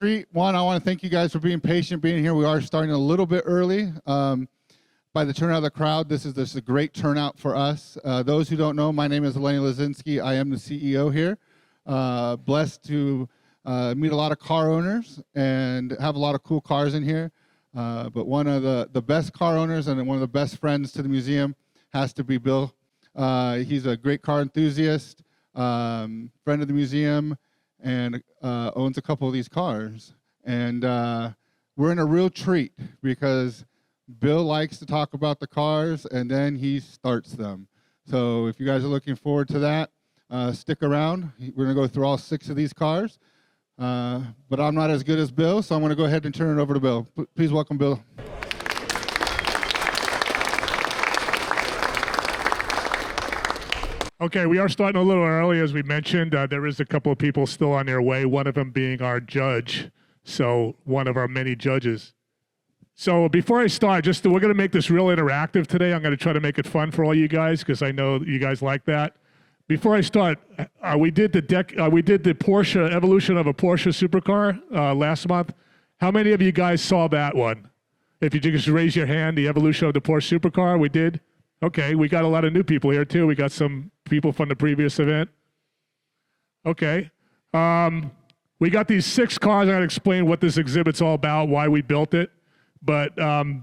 One, I want to thank you guys for being patient, being here. We are starting a little bit early. By the turnout of the crowd, this is a great turnout for us. Those who don't know, my name is Lenny Lazinski. I am the CEO here. Blessed to meet a lot of car owners and have a lot of cool cars in here. But one of the best car owners and one of the best friends to the museum has to be Bill. He's a great car enthusiast, friend of the museum, and owns a couple of these cars. And we're in a real treat because Bill likes to talk about the cars and then he starts them. So if you guys are looking forward to that, stick around. We're gonna go through all 6 of these cars. But I'm not as good as Bill, so I'm gonna go ahead and turn it over to Bill. Please welcome Bill. Okay, we are starting a little early, as we mentioned. There is a couple of people still on their way, one of them being our judge, so one of our many judges. So before I start, we're going to make this real interactive today. I'm going to try to make it fun for all you guys because I know you guys like that. Before I start, we did the Porsche evolution of a Porsche supercar last month. How many of you guys saw that one? If you just raise your hand, the evolution of the Porsche supercar, we did. Okay, we got a lot of new people here too. We got some people from the previous event. Okay. We got these 6 cars. I'm going to explain what this exhibit's all about, why we built it. But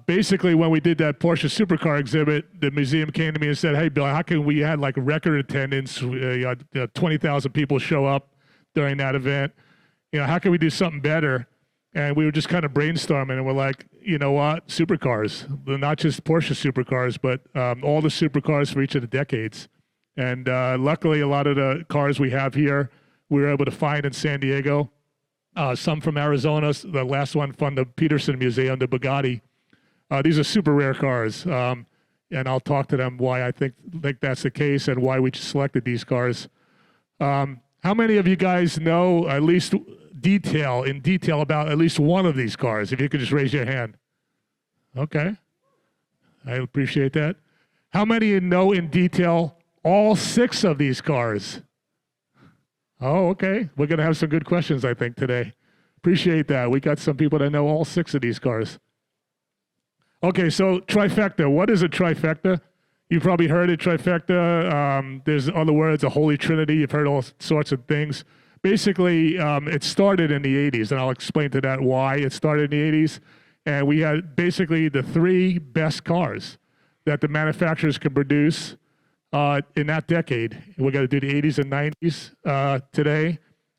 basically, when we did that Porsche supercar exhibit, the museum came to me and said, hey, Bill, how can we had like record attendance, 20,000 people show up during that event. How can we do something better? And we were just kind of brainstorming, and we're like, you know what, supercars, not just Porsche supercars, but all the supercars for each of the decades. And luckily, a lot of the cars we have here, we were able to find in San Diego. Some from Arizona, the last one from the Peterson Museum, the Bugatti. These are super rare cars, and I'll talk to them why I think that's the case and why we selected these cars. How many of you guys know at least in detail about at least one of these cars? If you could just raise your hand. Okay, I appreciate that. How many know in detail all 6 of these cars? Oh, okay. We're going to have some good questions, I think, today. Appreciate that. We got some people that know all 6 of these cars. Okay, so trifecta. What is a trifecta? You've probably heard it, trifecta. There's other words, a holy trinity. You've heard all sorts of things. Basically, it started in the 80s, and I'll explain to that why it started in the 80s. And we had basically the 3 best cars that the manufacturers could produce in that decade. We're going to do the 80s and 90s today,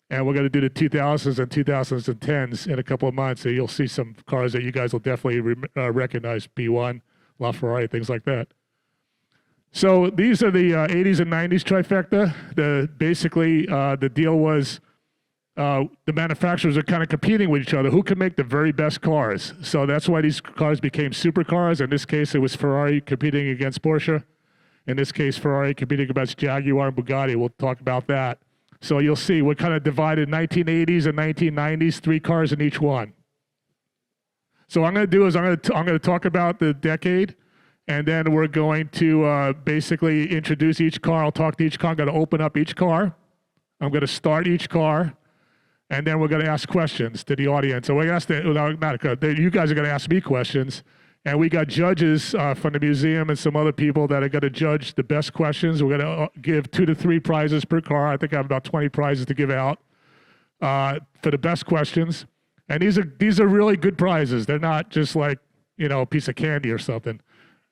and we're going to do the 2000s and 2010s in a couple of months. So you'll see some cars that you guys will definitely recognize, P1, LaFerrari, things like that. So these are the 80s and 90s trifecta. Basically, the deal was the manufacturers are kind of competing with each other. Who can make the very best cars? So that's why these cars became supercars. In this case, it was Ferrari competing against Porsche. In this case, Ferrari competing against Jaguar and Bugatti. We'll talk about that. So you'll see we're kind of divided 1980s and 1990s, 3 cars in each one. So what I'm going to do is I'm going to talk about the decade, and then we're going to basically introduce each car. I'll talk to each car. I'm going to open up each car. I'm going to start each car, and then we're going to ask questions to the audience. So we're going to ask you guys are going to ask me questions. And we got judges from the museum and some other people that are going to judge the best questions. We're going to give 2 to 3 prizes per car. I think I have about 20 prizes to give out for the best questions. And these are really good prizes. They're not just like, a piece of candy or something.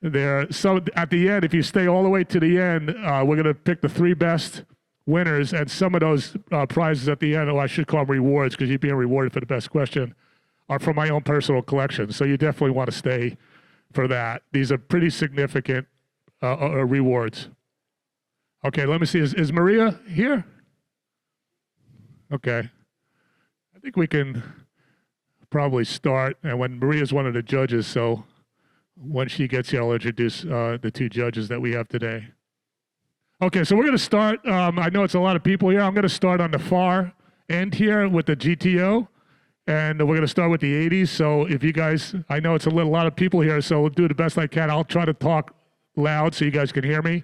So at the end, if you stay all the way to the end, we're going to pick the 3 best winners. And some of those prizes at the end, I should call them rewards because you're being rewarded for the best question, are from my own personal collection. So you definitely want to stay for that. These are pretty significant rewards. Okay, let me see. Is Maria here? Okay. I think we can probably start. And when Maria's one of the judges, so when she gets here, I'll introduce the 2 judges that we have today. Okay, so we're going to start. I know it's a lot of people here. I'm going to start on the far end here with the GTO. And we're going to start with the 80s. So if you guys, I know it's a lot of people here, so we'll do the best I can. I'll try to talk loud so you guys can hear me.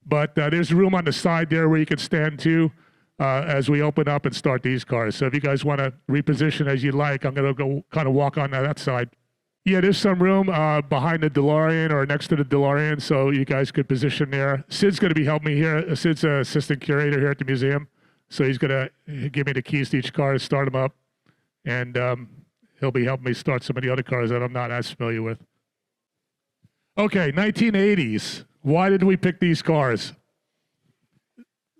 But there's room on the side there where you can stand too. as we open up and start these cars. So if you guys want to reposition as you like, I'm going to go kind of walk on that side. Yeah, there's some room behind the DeLorean or next to the DeLorean, so you guys could position there. Sid's going to be helping me here. Sid's an assistant curator here at the museum, so he's going to give me the keys to each car to start them up, and he'll be helping me start some of the other cars that I'm not as familiar with. Okay, 1980s. Why did we pick these cars?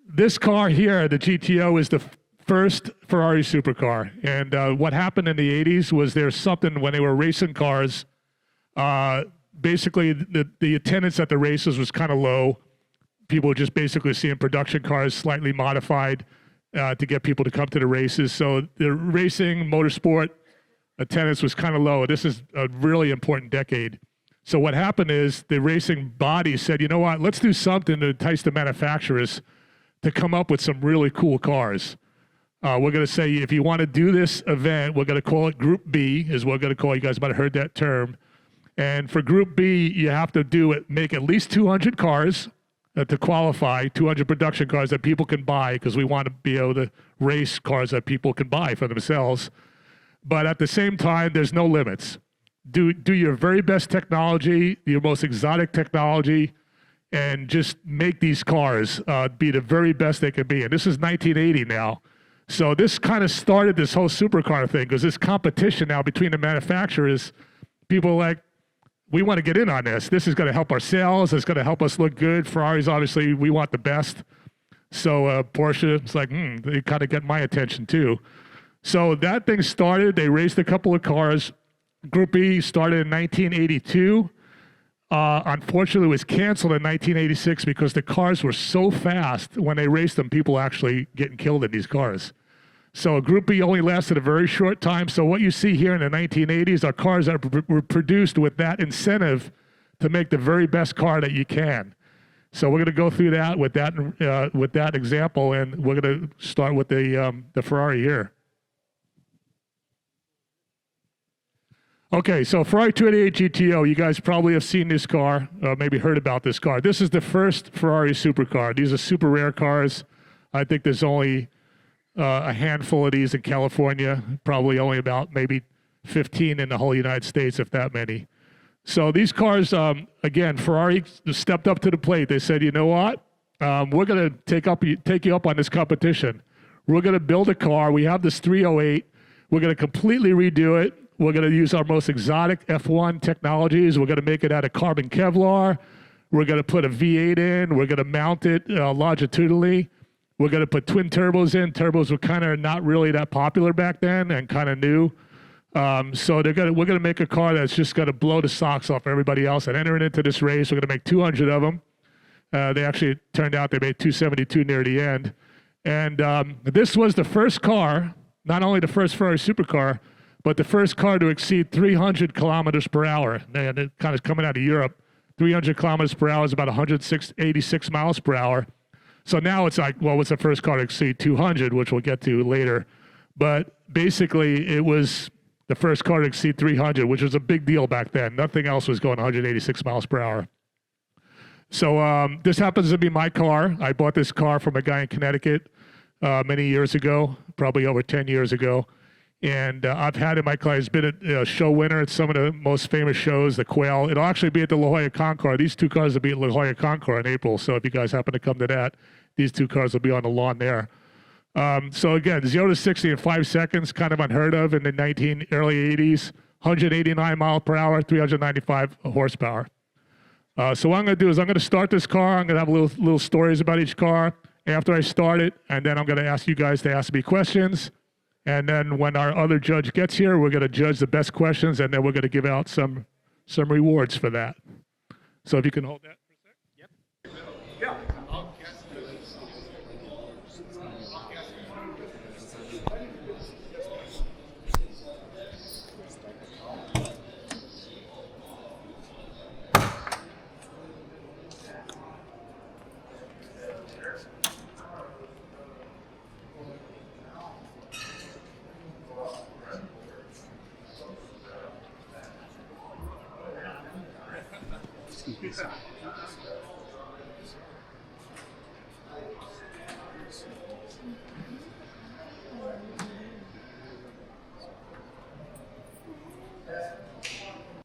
This car here, the GTO, is the first Ferrari supercar. And what happened in the 80s was there's something when they were racing cars, basically the attendance at the races was kind of low. People were just basically seeing production cars slightly modified to get people to come to the races. So the racing, motorsport attendance was kind of low. This is a really important decade. So what happened is the racing body said, you know what, let's do something to entice the manufacturers to come up with some really cool cars. We're going to say, if you want to do this event, we're going to call it Group B, is what we're going to call it. You guys might have heard that term. And for Group B, you have to make at least 200 cars to qualify, 200 production cars that people can buy, because we want to be able to race cars that people can buy for themselves. But at the same time, there's no limits. Do your very best technology, your most exotic technology, and just make these cars be the very best they can be. And this is 1980 now. So this kind of started this whole supercar thing, because this competition now between the manufacturers, people are like, we want to get in on this. This is going to help our sales. It's going to help us look good. Ferraris, obviously, we want the best. So Porsche, it's like, they kind of get my attention too. So that thing started. They raced a couple of cars. Group B started in 1982. Unfortunately, it was canceled in 1986 because the cars were so fast when they raced them, people actually getting killed in these cars. So Group B only lasted a very short time. So what you see here in the 1980s are cars that were produced with that incentive to make the very best car that you can. So we're going to go through that with that example, and we're going to start with the Ferrari here. Okay, so Ferrari 288 GTO, you guys probably have seen this car, maybe heard about this car. This is the first Ferrari supercar. These are super rare cars. I think there's only a handful of these in California, probably only about maybe 15 in the whole United States, if that many. So these cars, again, Ferrari stepped up to the plate. They said, you know what? We're going to take you up on this competition. We're going to build a car. We have this 308. We're going to completely redo it. We're going to use our most exotic F1 technologies. We're going to make it out of carbon Kevlar. We're going to put a V8 in. We're going to mount it longitudinally. We're going to put twin turbos in. Turbos were kind of not really that popular back then and kind of new. So we're going to make a car that's just going to blow the socks off everybody else and enter it into this race. We're going to make 200 of them. They actually turned out they made 272 near the end. And this was the first car, not only the first Ferrari supercar, but the first car to exceed 300 kilometers per hour. And it kind of coming out of Europe. 300 kilometers per hour is about 186 miles per hour. So now it's like, well, what's the first car to exceed 200, which we'll get to later. But basically, it was the first car to exceed 300, which was a big deal back then. Nothing else was going 186 miles per hour. So this happens to be my car. I bought this car from a guy in Connecticut many years ago, probably over 10 years ago. And I've had it in my car. It's been a show winner at some of the most famous shows, the Quail. It'll actually be at the La Jolla Concours. These two cars will be at La Jolla Concours in April. So if you guys happen to come to that, these two cars will be on the lawn there. So again, 0 to 60 in 5 seconds, kind of unheard of in the early 80s. 189 miles per hour, 395 horsepower. So what I'm going to do is I'm going to start this car. I'm going to have little stories about each car after I start it. And then I'm going to ask you guys to ask me questions. And then when our other judge gets here, we're going to judge the best questions, and then we're going to give out some rewards for that. So if you can hold that for a sec. Yep. Yeah.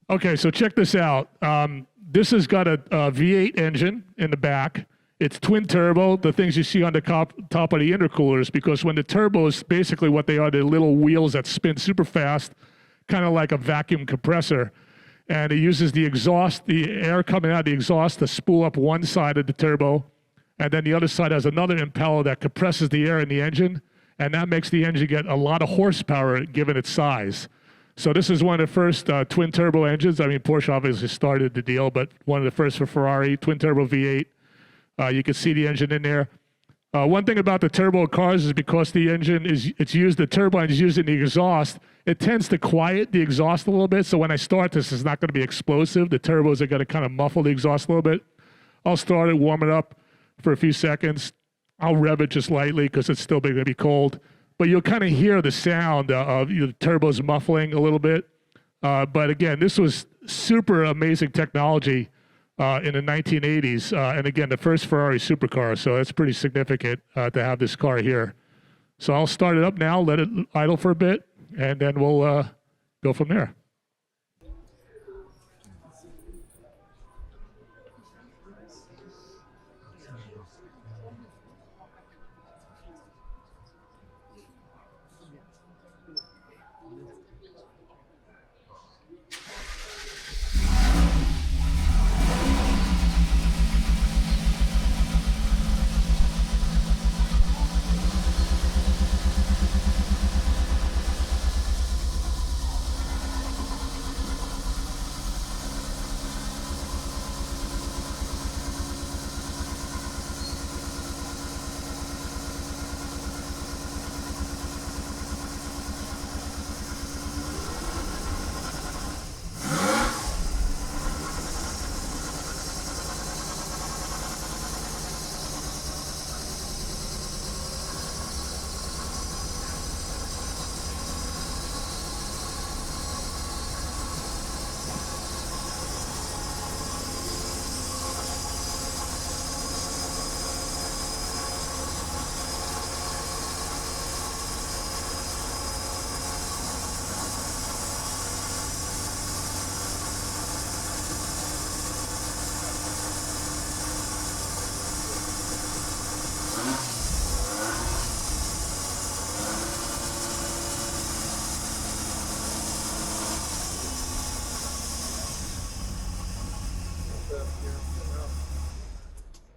Okay, so check this out. This has got a V8 engine in the back. It's twin turbo, the things you see on the top of the intercoolers, because when the turbos, basically what they are, they're little wheels that spin super fast, kind of like a vacuum compressor. And it uses the exhaust, the air coming out of the exhaust to spool up one side of the turbo. And then the other side has another impeller that compresses the air in the engine. And that makes the engine get a lot of horsepower given its size. So this is one of the first twin turbo engines. I mean, Porsche obviously started the deal, but one of the first for Ferrari, twin turbo V8. You can see the engine in there. One thing about the turbo cars is because the engine the turbine is used in the exhaust, it tends to quiet the exhaust a little bit. So when I start this, it's not going to be explosive. The turbos are going to kind of muffle the exhaust a little bit. I'll start it, warm it up for a few seconds. I'll rev it just lightly because it's still going to be cold. But you'll kind of hear the sound of the turbos muffling a little bit. But again, this was super amazing technology in the 1980s. And again, the first Ferrari supercar. So that's pretty significant to have this car here. So I'll start it up now, let it idle for a bit, and then we'll go from there.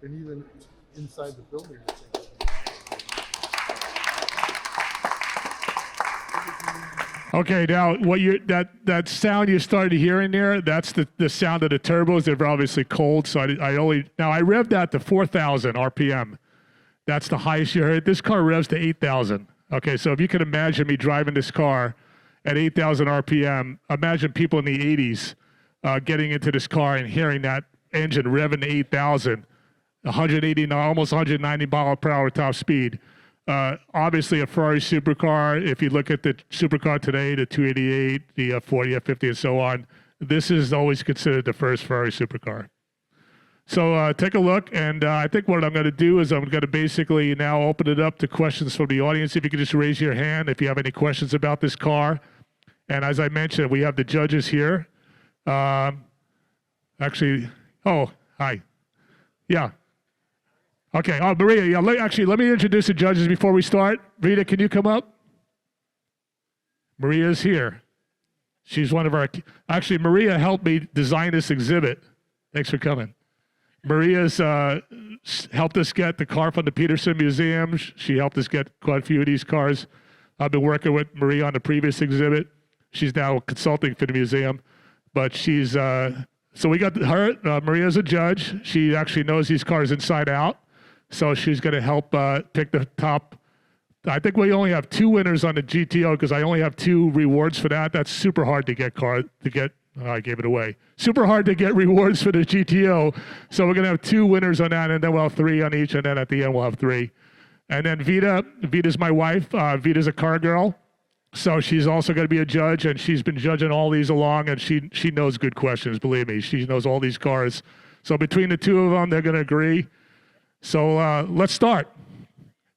And even inside the building. Okay, now that sound you started hearing there, that's the sound of the turbos. They're obviously cold, so I revved that to 4,000 RPM. That's the highest you heard. This car revs to 8,000. Okay, so if you can imagine me driving this car at 8,000 RPM, imagine people in the 80s getting into this car and hearing that engine revving to 8,000. 180, almost 190 mile per hour top speed. Obviously a Ferrari supercar. If you look at the supercar today, the 288, the 40, F50, and so on, this is always considered the first Ferrari supercar. So take a look, and I think what I'm going to do is I'm going to basically now open it up to questions from the audience. If you could just raise your hand if you have any questions about this car. And as I mentioned, we have the judges here. Actually, oh, hi. Yeah. Okay, Maria, yeah, let me introduce the judges before we start. Rita, can you come up? Maria's here. She's one of our, actually, Maria helped me design this exhibit. Thanks for coming. Maria's helped us get the car from the Peterson Museum. She helped us get quite a few of these cars. I've been working with Maria on the previous exhibit. She's now consulting for the museum, but she's, so we got her, Maria's a judge. She actually knows these cars inside out. So she's going to help pick the top. I think we only have 2 winners on the GTO because I only have 2 rewards for that. That's super hard to get I gave it away. Super hard to get rewards for the GTO. So we're going to have 2 winners on that, and then we'll have 3 on each, and then at the end we'll have 3. And then Vita's my wife. Vita's a car girl. So she's also going to be a judge, and she's been judging all these along, and she knows good questions, believe me. She knows all these cars. So between the 2 of them, they're going to agree. So let's start.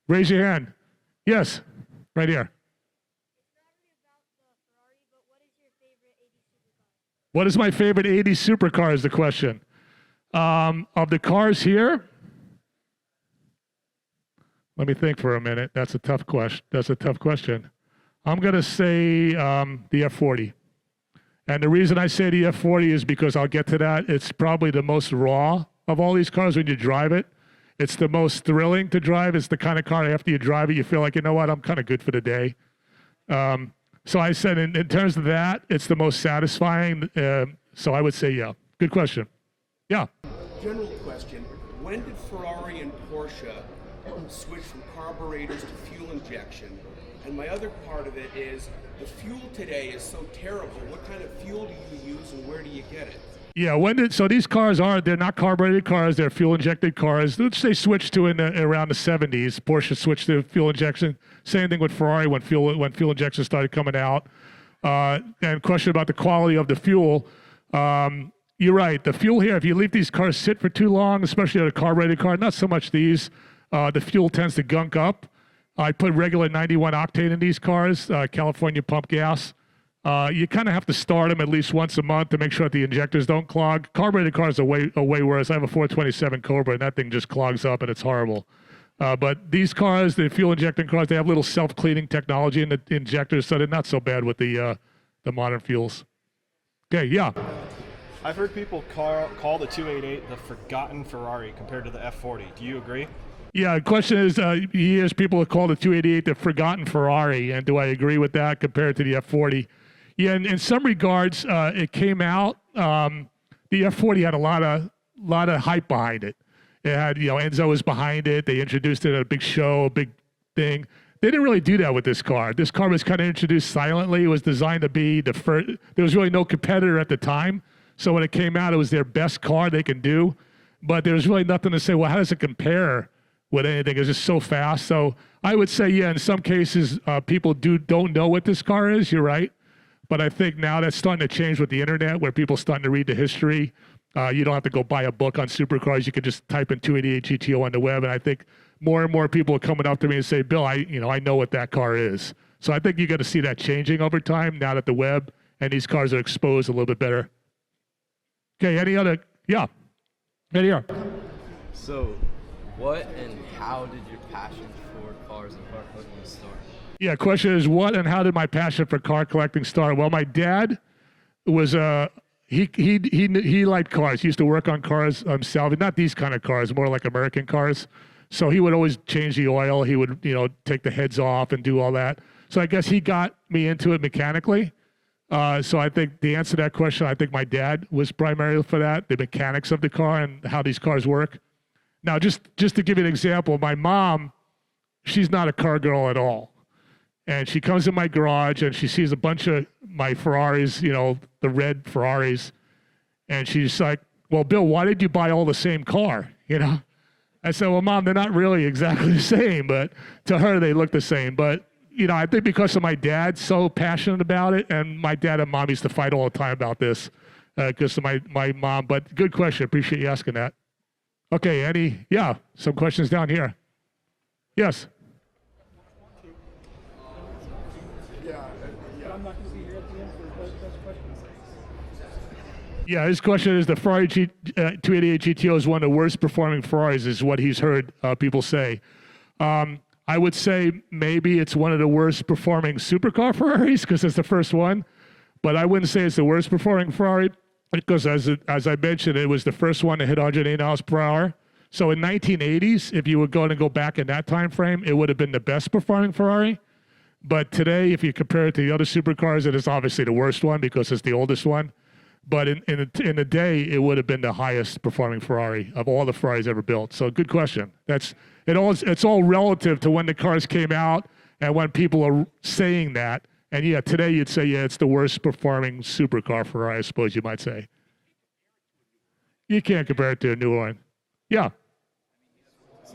Raise your hand. Yes, right here. What is my favorite 80s supercar is the question. Of the cars here, let me think for a minute. That's a tough question. I'm going to say the F40. And the reason I say the F40 is because I'll get to that. It's probably the most raw of all these cars when you drive it. It's the most thrilling to drive. It's the kind of car after you drive it, you feel like, you know what, I'm kind of good for the day. So I said in terms of that, it's the most satisfying. So I would say, yeah. Good question. Yeah. General question, when did Ferrari and Porsche switch from carburetors to fuel injection? And my other part of it is, the fuel today is so terrible. What kind of fuel do you use and where do you get it? Yeah, so these cars they're not carbureted cars, they're fuel-injected cars, which they switched to around the 70s. Porsche switched to fuel injection. Same thing with Ferrari when fuel injection started coming out. And question about the quality of the fuel. You're right, the fuel here, if you leave these cars sit for too long, especially a carbureted car, not so much these, the fuel tends to gunk up. I put regular 91 octane in these cars, California pump gas. You kind of have to start them at least once a month to make sure that the injectors don't clog. Carbureted cars are way worse. I have a 427 Cobra, and that thing just clogs up, and it's horrible. But these cars, the fuel-injecting cars, they have little self-cleaning technology in the injectors, so they're not so bad with the modern fuels. Okay, yeah. I've heard people call the 288 the forgotten Ferrari compared to the F40. Do you agree? Yeah, the question is, years people have called the 288 the forgotten Ferrari, and do I agree with that compared to the F40? Yeah, in some regards, it came out. The F40 had a lot of hype behind it. It had, Enzo was behind it. They introduced it at a big show, a big thing. They didn't really do that with this car. This car was kind of introduced silently. It was designed to be the first. There was really no competitor at the time. So when it came out, it was their best car they could do. But there was really nothing to say, well, how does it compare with anything? It's just so fast. So I would say, yeah, in some cases, people don't know what this car is. You're right. But I think now that's starting to change with the internet, where people are starting to read the history. You don't have to go buy a book on supercars. You can just type in 288 GTO on the web. And I think more and more people are coming up to me and say, Bill, I know what that car is. So I think you got to see that changing over time now that the web and these cars are exposed a little bit better. Okay, any other? Yeah. Right here. So, what and how did your passion for cars and car collecting start? Yeah, question is, what and how did my passion for car collecting start? Well, my dad was he liked cars. He used to work on cars himself, not these kind of cars, more like American cars. So he would always change the oil. He would, take the heads off and do all that. So I guess he got me into it mechanically. So I think the answer to that question, I think my dad was primarily for that, the mechanics of the car and how these cars work. Now, just to give you an example, my mom, she's not a car girl at all. And she comes in my garage and she sees a bunch of my Ferraris, the red Ferraris. And she's like, well, Bill, why did you buy all the same car? I said, well, Mom, they're not really exactly the same, but to her, they look the same. But, I think because of my dad so passionate about it, and my dad and mom used to fight all the time about this because of my mom. But good question. Appreciate you asking that. Okay, some questions down here. Yes. Yeah, his question is the Ferrari 288 GTO is one of the worst performing Ferraris, is what he's heard people say. I would say maybe it's one of the worst performing supercar Ferraris because it's the first one, but I wouldn't say it's the worst performing Ferrari because as I mentioned, it was the first one to hit 108 miles per hour. So in 1980s, if you were going to go back in that time frame, it would have been the best performing Ferrari. But today, if you compare it to the other supercars, it is obviously the worst one because it's the oldest one. But in the day, it would have been the highest performing Ferrari of all the Ferraris ever built. So good question. It's all relative to when the cars came out and when people are saying that. And yeah, today you'd say, yeah, it's the worst performing supercar Ferrari, I suppose you might say. You can't compare it to a new one. Yeah. What's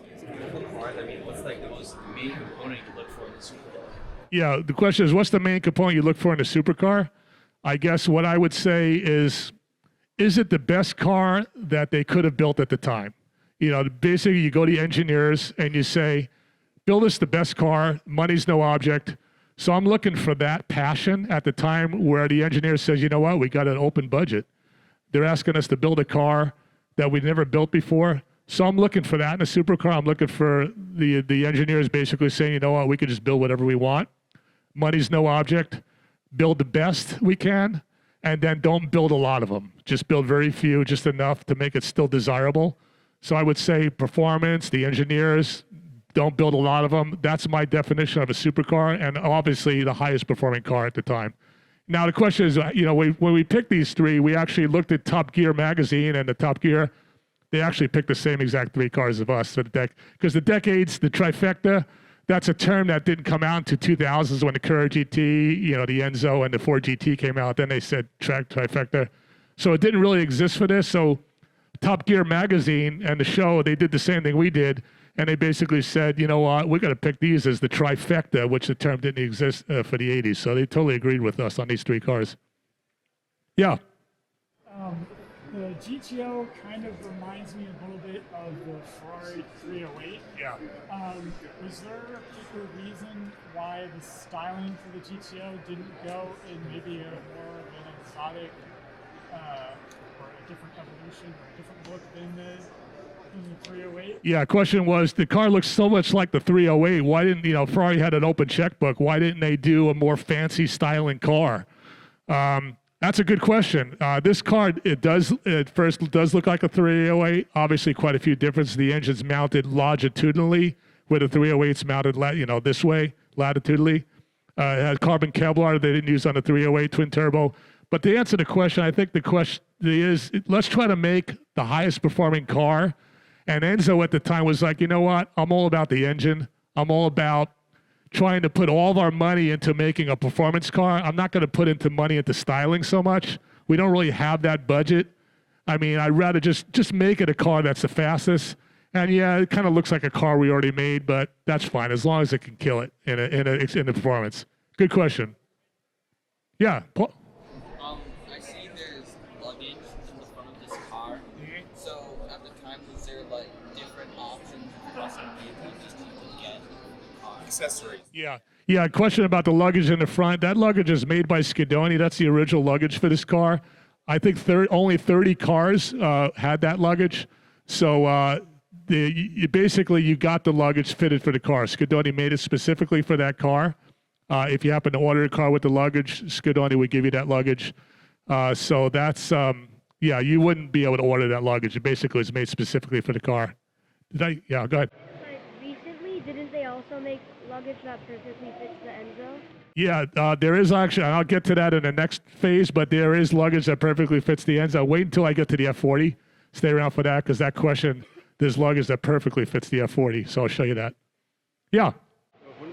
like the most main component you look for in the supercar? Yeah, the question is, what's the main component you look for in a supercar? I guess what I would say is it the best car that they could have built at the time? Basically you go to the engineers and you say, build us the best car, money's no object. So I'm looking for that passion at the time where the engineer says, you know what, we got an open budget. They're asking us to build a car that we've never built before. So I'm looking for that in a supercar. I'm looking for the engineers basically saying, you know what, we could just build whatever we want. Money's no object. Build the best we can, and then don't build a lot of them. Just build very few, just enough to make it still desirable. So I would say performance, the engineers, don't build a lot of them. That's my definition of a supercar, and obviously the highest performing car at the time. Now the question is, you know, when we picked these three, we actually looked at Top Gear magazine, and the Top Gear, they actually picked the same exact three cars of us for the deck, because the decades, the trifecta, that's a term that didn't come out until 2000s when the Courier GT, you know, the Enzo and the Ford GT came out. Then they said trifecta. So it didn't really exist for this. So Top Gear magazine and the show, they did the same thing we did. And they basically said, you know what, we're going to pick these as the trifecta, which the term didn't exist for the 80s. So they totally agreed with us on these three cars. Yeah. The GTO kind of reminds me a little bit of the Ferrari 308. Yeah. Was there a particular reason why the styling for the GTO didn't go in maybe a more of an exotic or a different evolution or a different look than the 308? Yeah, question was, the car looks so much like the 308. Why didn't, you know, Ferrari had an open checkbook. Why didn't they do a more fancy styling car? That's a good question. This car, it first does look like a 308. Obviously, quite a few differences. The engine's mounted longitudinally, where the 308's mounted, you know, this way, latitudinally. It has carbon Kevlar they didn't use on the 308 twin turbo. But to answer the question, I think the question is, let's try to make the highest performing car. And Enzo at the time was like, you know what? I'm all about the engine. I'm all about trying to put all of our money into making a performance car. I'm not going to put into money into styling so much. We don't really have that budget. I mean, I'd rather just make it a car that's the fastest. And yeah, it kind of looks like a car we already made, but that's fine as long as it can kill it in the performance. Good question. Yeah, Paul. I see there's luggage in the front of this car. So at the time, was there like different options across the vehicle just to get the car? Accessories. Yeah, question about the luggage in the front. That luggage is made by Schedoni. That's the original luggage for this car. I think only 30 cars had that luggage. So basically you got the luggage fitted for the car. Schedoni made it specifically for that car. If you happen to order a car with the luggage, Schedoni would give you that luggage. So that's, yeah, you wouldn't be able to order that luggage. It basically is made specifically for the car. Yeah, go ahead. Recently, didn't they also make luggage that perfectly fits the Enzo? Yeah, there is actually, and I'll get to that in the next phase, but there is luggage that perfectly fits the Enzo. Wait until I get to the F40. Stay around for that, because that question, there's luggage that perfectly fits the F40, so I'll show you that. Yeah. So if one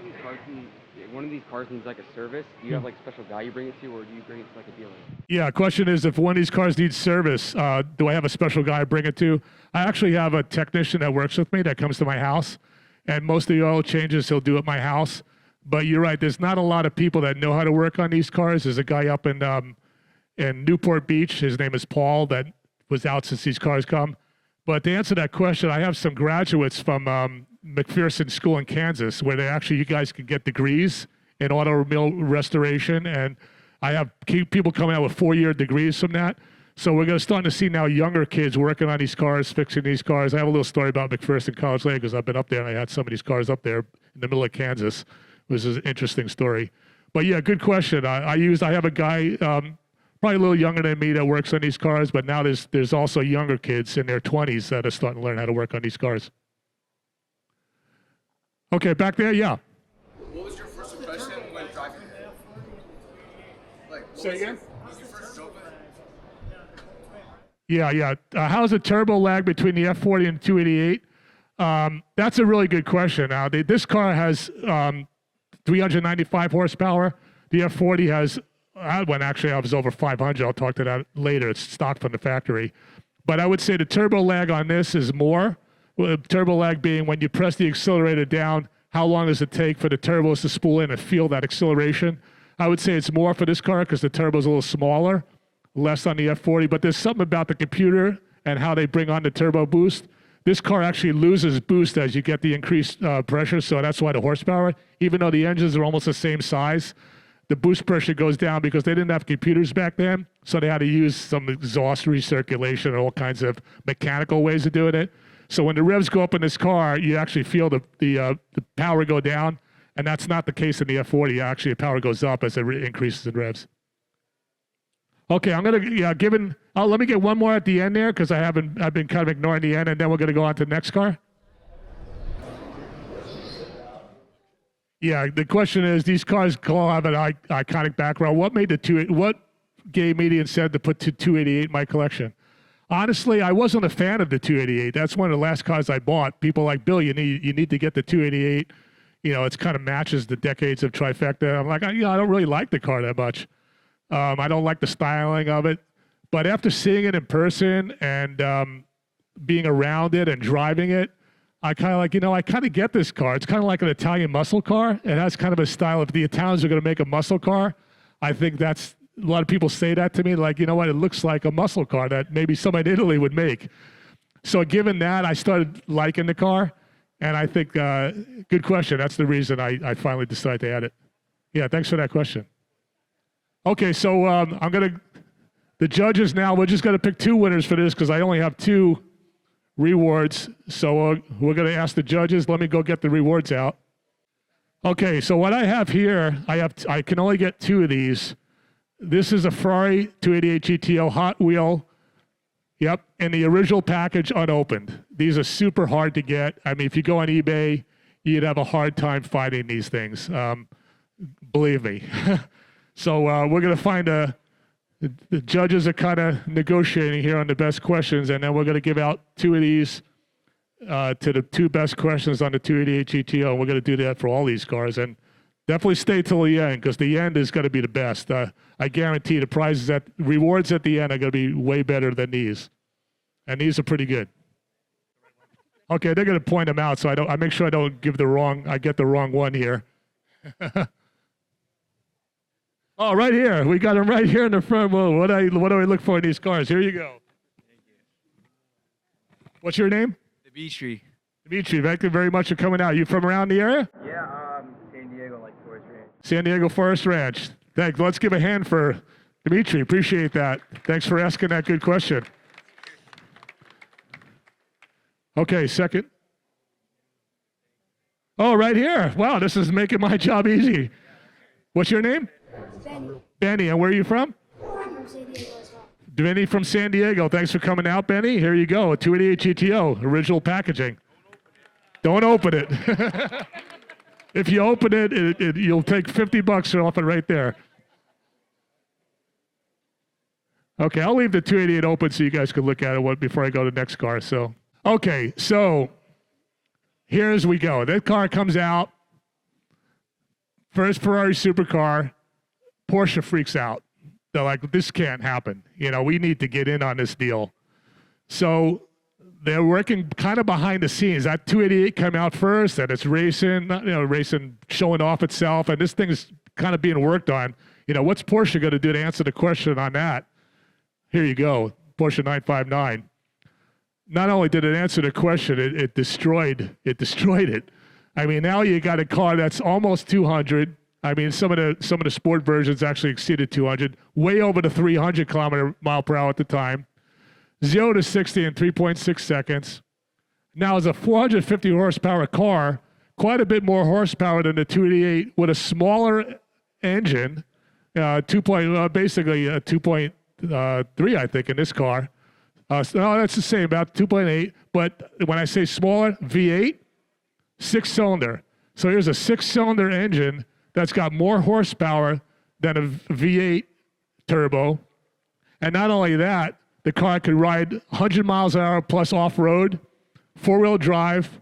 of these cars needs like a service, do you have like a special guy you bring it to, or do you bring it to like a dealer? Yeah, question is, if one of these cars needs service, do I have a special guy I bring it to? I actually have a technician that works with me that comes to my house, and most of the oil changes he'll do at my house. But you're right, there's not a lot of people that know how to work on these cars. There's a guy up in Newport Beach, his name is Paul, that was out since these cars come. But to answer that question, I have some graduates from McPherson School in Kansas, where you guys can get degrees in automobile restoration, and I have people coming out with 4-year degrees from that. So we're starting to see now younger kids working on these cars, fixing these cars. I have a little story about McPherson College Lake, because I've been up there and I had some of these cars up there in the middle of Kansas. It was an interesting story. But yeah, good question. I have a guy, probably a little younger than me, that works on these cars, but now there's also younger kids in their 20s that are starting to learn how to work on these cars. Okay, back there, yeah. What was your first impression when driving? Say again? Was your first drove it? Yeah. How's the turbo lag between the F40 and 288? That's a really good question. Now, this car has 395 horsepower. The F40 has, when actually I was over 500. I'll talk to that later. It's stock from the factory. But I would say the turbo lag on this is more. Turbo lag being when you press the accelerator down, how long does it take for the turbos to spool in and feel that acceleration? I would say it's more for this car because the turbo's a little smaller, less on the F40. But there's something about the computer and how they bring on the turbo boost this car actually loses boost as you get the increased pressure, so that's why the horsepower, even though the engines are almost the same size, the boost pressure goes down because they didn't have computers back then, so they had to use some exhaust recirculation and all kinds of mechanical ways of doing it. So when the revs go up in this car, you actually feel the power go down, and that's not the case in the F40. Actually, the power goes up as it increases in revs. Okay, I'm gonna let me get one more at the end there because I've been kind of ignoring the end, and then we're gonna go on to the next car. Yeah, the question is, these cars all have an iconic background. What gave me the incentive to put 288 in my collection? Honestly, I wasn't a fan of the 288. That's one of the last cars I bought. People like, Bill, you need to get the 288. You know, it's kind of matches the decades of Trifecta. I'm like, I don't really like the car that much. I don't like the styling of it. But after seeing it in person and being around it and driving it, I kind of I kind of get this car. It's kind of like an Italian muscle car. It has kind of a style. If the Italians are going to make a muscle car, I think that's, a lot of people say that to me, like, you know what, it looks like a muscle car that maybe somebody in Italy would make. So given that, I started liking the car, and I think, good question. That's the reason I finally decided to add it. Yeah, thanks for that question. Okay, so the judges now, we're just going to pick 2 winners for this because I only have 2 rewards. So we're going to ask the judges. Let me go get the rewards out. Okay, so what I have here, I can only get 2 of these. This is a Ferrari 288 GTO Hot Wheel. Yep, and the original package unopened. These are super hard to get. I mean, if you go on eBay, you'd have a hard time finding these things. Believe me. So we're going to find the judges are kind of negotiating here on the best questions, and then we're going to give out 2 of these to the 2 best questions on the 288 GTO. We're going to do that for all these cars, and definitely stay till the end because the end is going to be the best. I guarantee the rewards at the end are going to be way better than these, and these are pretty good. Okay, they're going to point them out, so I make sure I don't get the wrong one here. Oh, right here. We got them right here in the front. Well, what do I look for in these cars? Here you go. What's your name? Dimitri. Dimitri, thank you very much for coming out. You from around the area? Yeah, San Diego, like Forest Ranch. San Diego Forest Ranch. Thanks. Let's give a hand for Dimitri. Appreciate that. Thanks for asking that good question. Okay, second. Oh, right here. Wow, this is making my job easy. What's your name? Benny. Benny, and where are you from? I'm from San Diego as well. Benny from San Diego. Thanks for coming out, Benny. Here you go, a 288 GTO, original packaging. Don't open it. If you open it, you'll take $50 off it right there. Okay, I'll leave the 288 open so you guys can look at it before I go to the next car. So, okay, so here's we go. That car comes out. First Ferrari supercar. Porsche freaks out. They're like, this can't happen. You know, we need to get in on this deal. So they're working kind of behind the scenes. That 288 came out first, and it's racing, showing off itself, and this thing is kind of being worked on. You know, what's Porsche going to do to answer the question on that? Here you go, Porsche 959. Not only did it answer the question, it destroyed it. I mean, now you got a car that's almost 200. I mean, some of the sport versions actually exceeded 200, way over the 300 mile per hour at the time. 0 to 60 in 3.6 seconds. Now, it's a 450 horsepower car, quite a bit more horsepower than the 288 with a smaller engine, basically 2.3, I think, in this car. No, that's the same, about 2.8. But when I say smaller, V8, 6-cylinder. So here's a 6-cylinder engine that's got more horsepower than a V8 turbo. And not only that, the car could ride 100 miles an hour plus off-road, 4-wheel drive.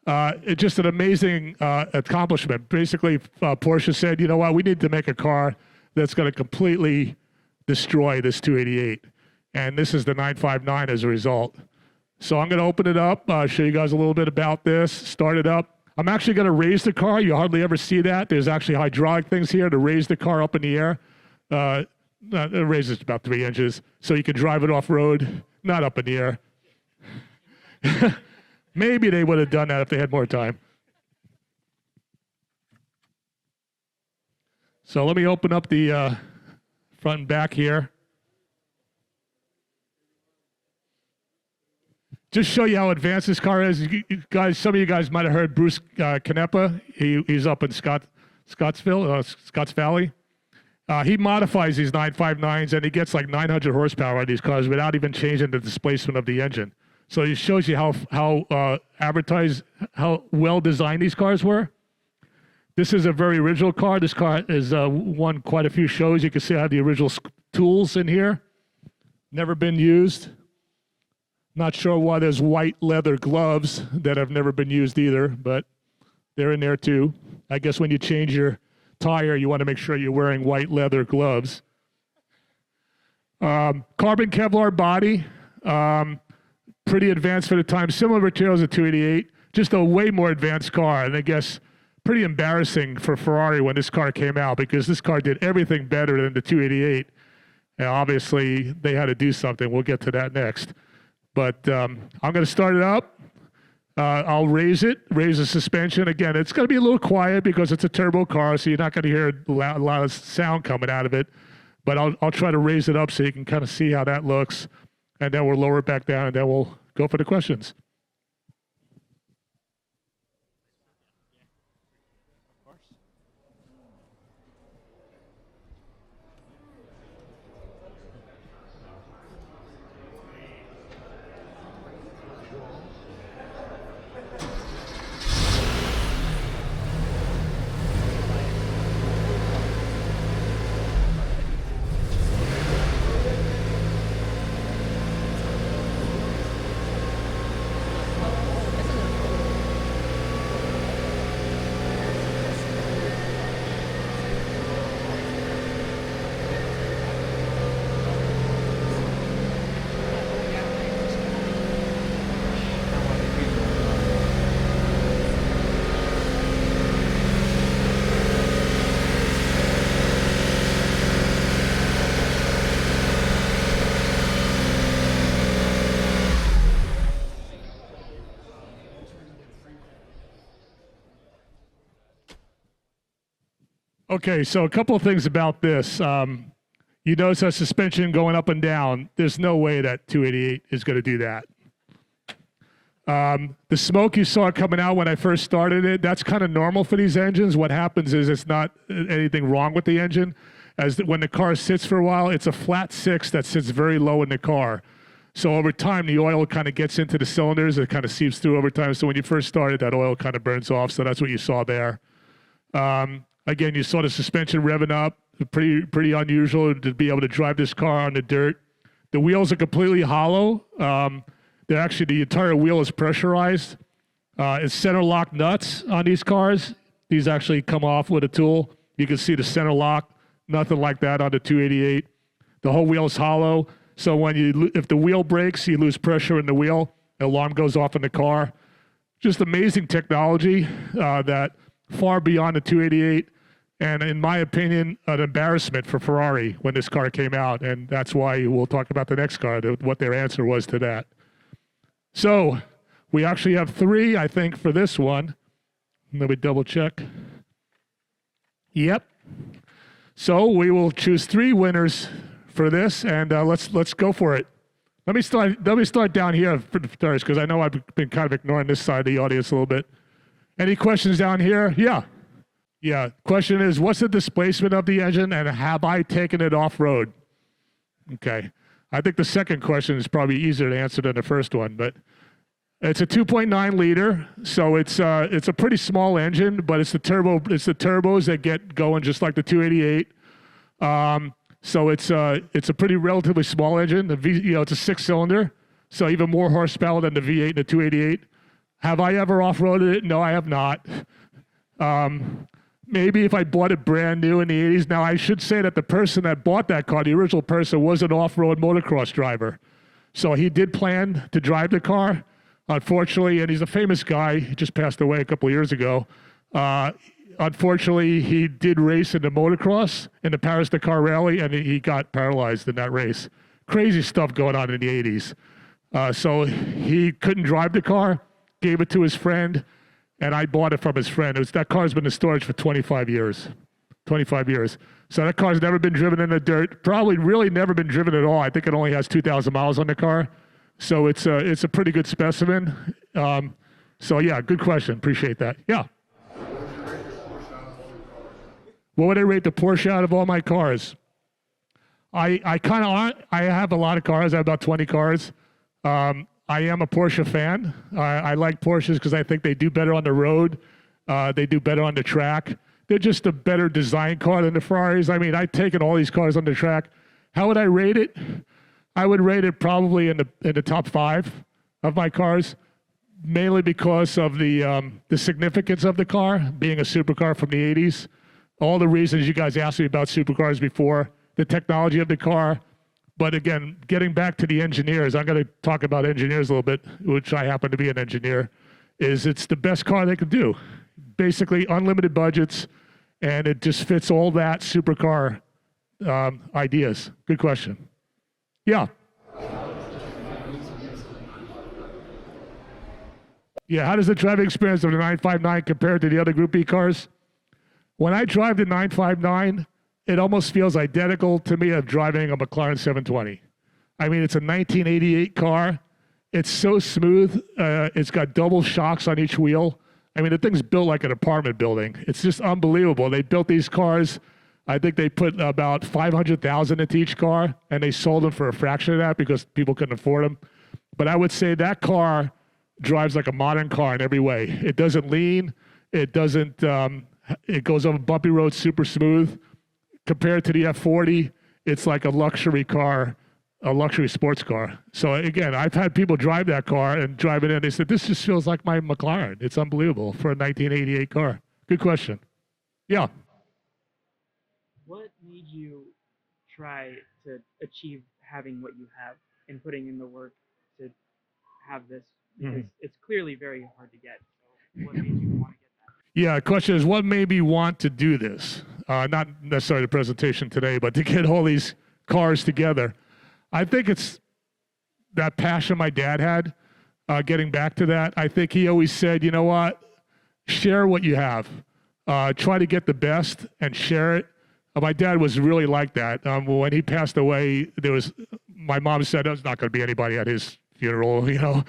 It's just an amazing accomplishment. Basically, Porsche said, you know what, we need to make a car that's going to completely destroy this 288. And this is the 959 as a result. So I'm going to open it up, show you guys a little bit about this, start it up. I'm actually going to raise the car. You hardly ever see that. There's actually hydraulic things here to raise the car up in the air. It raises about 3 inches, so you can drive it off-road, not up in the air. Maybe they would have done that if they had more time. So let me open up the front and back here. Just show you how advanced this car is. You guys, some of you guys might have heard Bruce Canepa. He's up in Scotts Valley. He modifies these 959s and he gets like 900 horsepower on these cars without even changing the displacement of the engine. So it shows you how well designed these cars were. This is a very original car. This car has won quite a few shows. You can see I have the original tools in here. Never been used. Not sure why there's white leather gloves that have never been used either, but they're in there too. I guess when you change your tire, you want to make sure you're wearing white leather gloves. Carbon Kevlar body, pretty advanced for the time. Similar materials to 288, just a way more advanced car. And I guess pretty embarrassing for Ferrari when this car came out because this car did everything better than the 288. And obviously, they had to do something. We'll get to that next. But I'm going to start it up. I'll raise the suspension. Again, it's going to be a little quiet because it's a turbo car, so you're not going to hear a lot of sound coming out of it. But I'll try to raise it up so you can kind of see how that looks. And then we'll lower it back down, and then we'll go for the questions. Okay, so a couple of things about this. You notice that suspension going up and down. There's no way that 288 is going to do that. The smoke you saw coming out when I first started it, that's kind of normal for these engines. What happens is it's not anything wrong with the engine. When the car sits for a while, it's a flat six that sits very low in the car. So over time, the oil kind of gets into the cylinders. It kind of seeps through over time. So when you first started, that oil kind of burns off. So that's what you saw there. Again, you saw the suspension revving up. Pretty unusual to be able to drive this car on the dirt. The wheels are completely hollow. They're actually, the entire wheel is pressurized. It's center lock nuts on these cars. These actually come off with a tool. You can see the center lock, nothing like that on the 288. The whole wheel is hollow. So if the wheel breaks, you lose pressure in the wheel. The alarm goes off in the car. Just amazing technology that far beyond the 288. And in my opinion, an embarrassment for Ferrari when this car came out. And that's why we'll talk about the next car, what their answer was to that. So we actually have 3, I think, for this one. Let me double check. Yep. So we will choose 3 winners for this, and let's go for it. Let me start down here first, because I know I've been kind of ignoring this side of the audience a little bit. Any questions down here? Yeah. Yeah. Question is, what's the displacement of the engine, and have I taken it off-road? Okay. I think the second question is probably easier to answer than the first one, but it's a 2.9 liter, so it's a pretty small engine, but it's the turbos that get going just like the 288. So it's a pretty relatively small engine. It's a 6-cylinder, so even more horsepower than the V8 and the 288. Have I ever off-roaded it? No, I have not. Maybe if I bought it brand new in the 80s. Now, I should say that the person that bought that car, the original person, was an off-road motocross driver. So he did plan to drive the car. Unfortunately, and he's a famous guy. He just passed away a couple of years ago. Unfortunately, he did race in the motocross in the Paris-Dakar Rally, and he got paralyzed in that race. Crazy stuff going on in the 80s. So he couldn't drive the car. gave it to his friend, and I bought it from his friend. That car's been in storage for 25 years. 25 years. So that car's never been driven in the dirt. Probably really never been driven at all. I think it only has 2,000 miles on the car. So it's a pretty good specimen. So yeah, good question. Appreciate that. Yeah. What would I rate the Porsche out of all my cars? I have a lot of cars. I have about 20 cars. I am a Porsche fan. I like Porsches because I think they do better on the road. They do better on the track. They're just a better design car than the Ferraris. I mean, I've taken all these cars on the track. How would I rate it? I would rate it probably in the top 5 of my cars, mainly because of the significance of the car, being a supercar from the 80s. All the reasons you guys asked me about supercars before, the technology of the car. But again, getting back to the engineers, I'm going to talk about engineers a little bit, which I happen to be an engineer, is it's the best car they could do. Basically, unlimited budgets, and it just fits all that supercar ideas. Good question. Yeah. Yeah, how does the driving experience of the 959 compare to the other Group B cars? When I drive the 959, it almost feels identical to me of driving a McLaren 720. I mean, it's a 1988 car. It's so smooth. It's got double shocks on each wheel. I mean, the thing's built like an apartment building. It's just unbelievable. They built these cars. I think they put about $500,000 into each car, and they sold them for a fraction of that because people couldn't afford them. But I would say that car drives like a modern car in every way. It doesn't lean. It doesn't. It goes over bumpy roads super smooth. Compared to the F40, it's like a luxury car, a luxury sports car. So again, I've had people drive that car and drive it in. They said, this just feels like my McLaren. It's unbelievable for a 1988 car. Good question. Yeah. What made you try to achieve having what you have and putting in the work to have this? Because it's clearly very hard to get. So what made you want to get that? Yeah, the question is, what made me want to do this? Not necessarily the presentation today, but to get all these cars together. I think it's that passion my dad had, getting back to that. I think he always said, you know what, share what you have. Try to get the best and share it. My dad was really like that. When he passed away, my mom said there's not going to be anybody at his funeral, you know.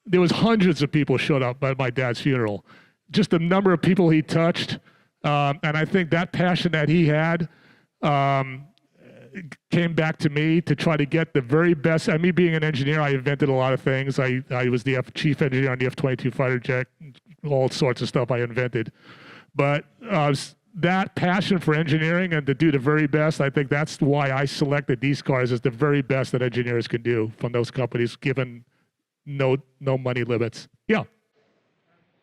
There was hundreds of people showed up at my dad's funeral. Just the number of people he touched. And I think that passion that he had came back to me to try to get the very best. And me being an engineer, I invented a lot of things. I was the chief engineer on the F-22 fighter jet, all sorts of stuff I invented. But that passion for engineering and to do the very best, I think that's why I selected these cars as the very best that engineers can do from those companies, given no money limits. Yeah.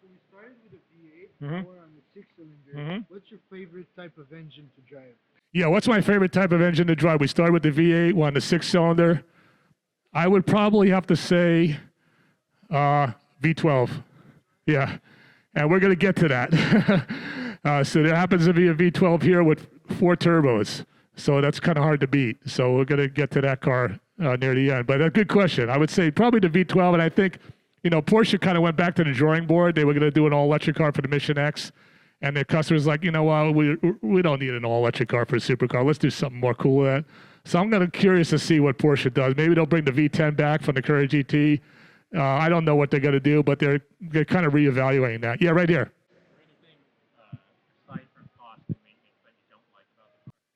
So we started with a V8, or on the 6-cylinder. What's your favorite type of engine to drive? Yeah, what's my favorite type of engine to drive? We started with the V8, we're on the 6-cylinder. I would probably have to say V12. Yeah, and we're going to get to that. So there happens to be a V12 here with 4 turbos. So that's kind of hard to beat. So we're going to get to that car near the end. But a good question. I would say probably the V12. And I think, you know, Porsche kind of went back to the drawing board. They were going to do an all-electric car for the Mission X. And the customer's like, you know what, we don't need an all-electric car for a supercar. Let's do something more cool with that. So I'm curious to see what Porsche does. Maybe they'll bring the V10 back from the Courier GT. I don't know what they're going to do, but they're kind of reevaluating that. Yeah, right here.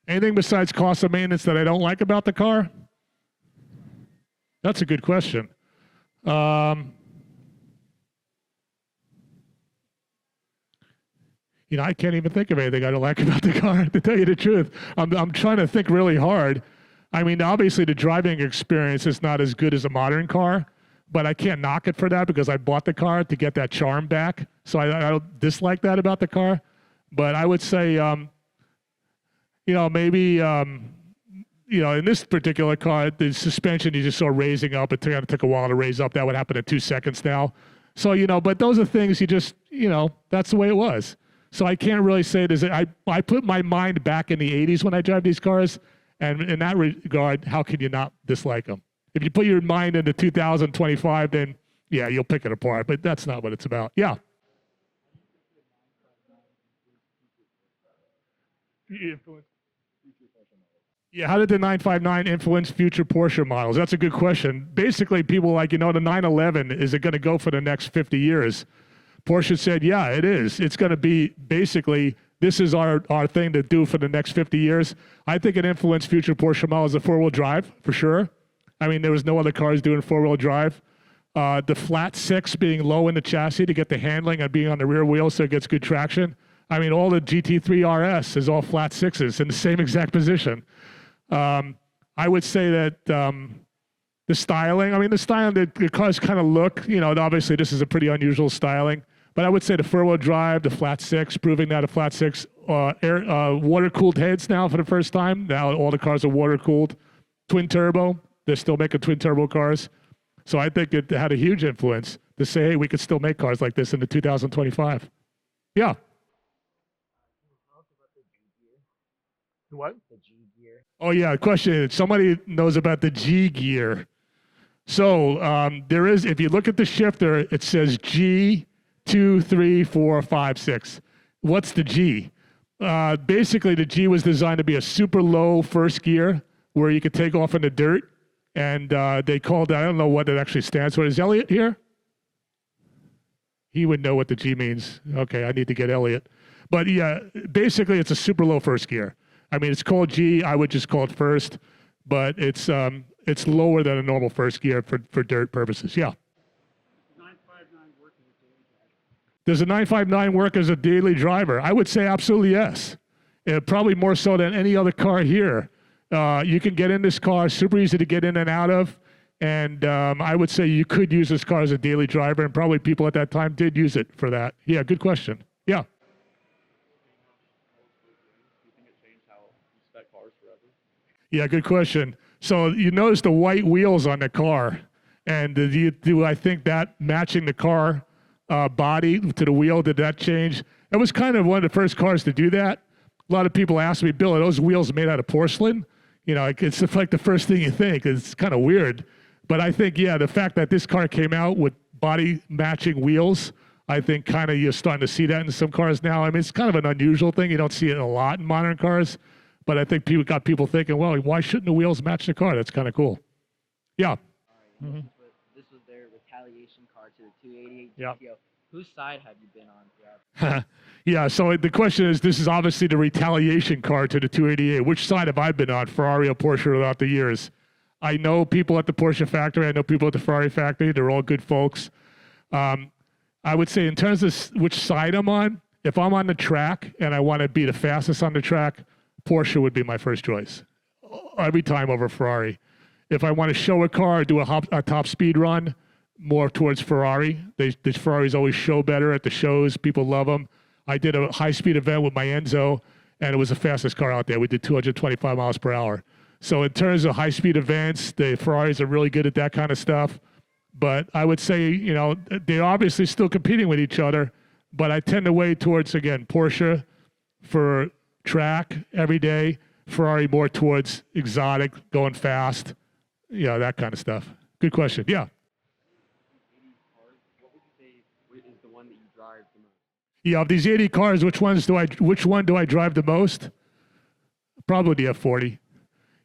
Anything besides cost of maintenance that I don't like about the car? That's a good question. You know, I can't even think of anything I don't like about the car, to tell you the truth. I'm trying to think really hard. I mean, obviously the driving experience is not as good as a modern car, but I can't knock it for that because I bought the car to get that charm back. So I don't dislike that about the car. But I would say, you know, maybe, you know, in this particular car, the suspension you just saw raising up. It took a while to raise up. That would happen in 2 seconds now. So, you know, but those are things you just, you know, that's the way it was. So I can't really say this. I put my mind back in the 80s when I drive these cars. And in that regard, how can you not dislike them? If you put your mind into 2025, then, yeah, you'll pick it apart, but that's not what it's about. Yeah. Yeah, how did the 959 influence future Porsche models? That's a good question. Basically, people like, the 911, is it going to go for the next 50 years? Porsche said, yeah, it is. It's going to be basically, this is our thing to do for the next 50 years. I think it influenced future Porsche models, the four-wheel drive, for sure. I mean, there was no other cars doing four-wheel drive. The flat six being low in the chassis to get the handling and being on the rear wheel so it gets good traction. I mean, all the GT3 RS is all flat sixes in the same exact position. I would say that the styling, the cars kind of look, obviously this is a pretty unusual styling, but I would say the four-wheel drive, the flat six, proving that a flat six, water-cooled heads now for the first time. Now all the cars are water-cooled. Twin turbo, they're still making twin turbo cars. So I think it had a huge influence to say, hey, we could still make cars like this in the 2025. Yeah. What? The G gear. Oh yeah, question. Somebody knows about the G gear. So there is, if you look at the shifter, it says G 2, 3, 4, 5, 6. What's the G? Basically, the G was designed to be a super low first gear where you could take off in the dirt, and they called it, I don't know what it actually stands for. Is Elliot here? He would know what the G means. Okay, I need to get Elliot. But yeah, basically, it's a super low first gear. I mean, it's called G. I would just call it first, but it's lower than a normal first gear for dirt purposes. Yeah. 959 work as a daily driver. Does a 959 work as a daily driver? I would say absolutely yes. Probably more so than any other car here. You can get in this car, super easy to get in and out of, and I would say you could use this car as a daily driver, and probably people at that time did use it for that. Yeah, good question. Yeah. Yeah, good question. So you notice the white wheels on the car, and do I think that matching the car body to the wheel, did that change? It was kind of one of the first cars to do that. A lot of people ask me, Bill, are those wheels made out of porcelain? It's like the first thing you think. It's kind of weird. But I think, yeah, the fact that this car came out with body matching wheels, I think kind of you're starting to see that in some cars now. I mean, it's kind of an unusual thing. You don't see it a lot in modern cars. But I think people got people thinking, well, why shouldn't the wheels match the car? That's kind of cool. Yeah. All right, this was their retaliation car to the 288 GTO. Yep. Whose side have you been on throughout? Yeah, so the question is, this is obviously the retaliation car to the 288. Which side have I been on, Ferrari or Porsche, throughout the years? I know people at the Porsche factory. I know people at the Ferrari factory. They're all good folks. I would say in terms of which side I'm on, if I'm on the track and I want to be the fastest on the track, Porsche would be my first choice every time over Ferrari. If I want to show a car, do a top speed run, more towards Ferrari. The Ferraris always show better at the shows. People love them. I did a high-speed event with my Enzo, and it was the fastest car out there. We did 225 miles per hour. So in terms of high-speed events, the Ferraris are really good at that kind of stuff. But I would say, they're obviously still competing with each other, but I tend to weigh towards, again, Porsche for track every day, Ferrari more towards exotic, going fast, that kind of stuff. Good question. Yeah. What would you say is the one that you drive the most? Yeah, of these 80 cars, which one do I drive the most? Probably the F40.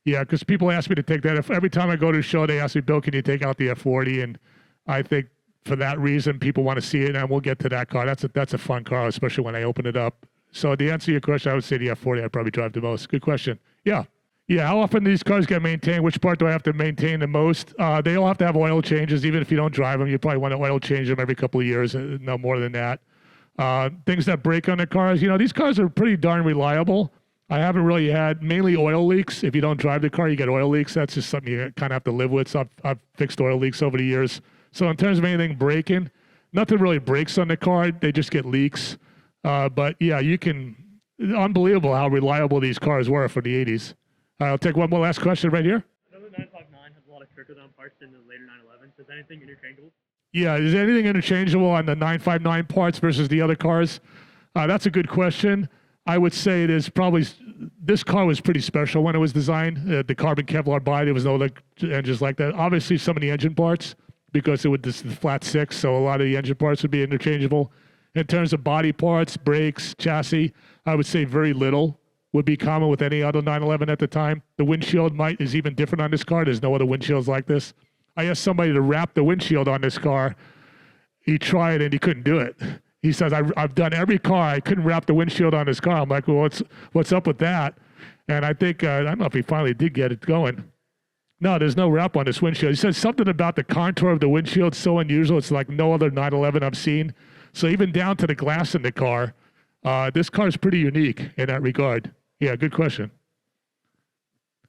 Yeah, because people ask me to take that. Every time I go to a show, they ask me, Bill, can you take out the F40? And I think for that reason, people want to see it, and we'll get to that car. That's a fun car, especially when I open it up. So to answer your question, I would say the F40 I probably drive the most. Good question. Yeah. Yeah, how often do these cars get maintained? Which part do I have to maintain the most? They all have to have oil changes. Even if you don't drive them, you probably want to oil change them every couple of years, no more than that. Things that break on the cars, these cars are pretty darn reliable. I haven't really had mainly oil leaks. If you don't drive the car, you get oil leaks. That's just something you kind of have to live with. So I've fixed oil leaks over the years. So in terms of anything breaking, nothing really breaks on the car. They just get leaks. But yeah, unbelievable how reliable these cars were for the 80s. I'll take one more last question right here. I know the 959 has a lot of trickle-down parts in the later 911s. Is anything interchangeable? Yeah, is anything interchangeable on the 959 parts versus the other cars? That's a good question. I would say this car was pretty special when it was designed. The carbon Kevlar body, there was no engines like that. Obviously, some of the engine parts because it would this is flat six, so a lot of the engine parts would be interchangeable. In terms of body parts, brakes, chassis, I would say very little would be common with any other 911 at the time. The windshield is even different on this car. There's no other windshields like this. I asked somebody to wrap the windshield on this car. He tried and he couldn't do it. He says, I've done every car. I couldn't wrap the windshield on this car. I'm like, well, what's up with that? And I think, I don't know if he finally did get it going. No, there's no wrap on this windshield. He said something about the contour of the windshield so unusual. It's like no other 911 I've seen. So even down to the glass in the car, this car is pretty unique in that regard. Yeah, good question.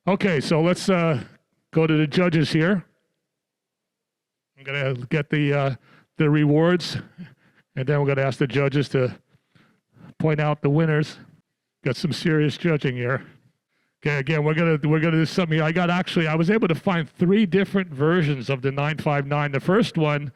Okay, so let's go to the judges here. I'm going to get the rewards, and then we're going to ask the judges to point out the winners. Got some serious judging here. Okay, again, we're gonna do something here. I was able to find 3 different versions of the 959. The first one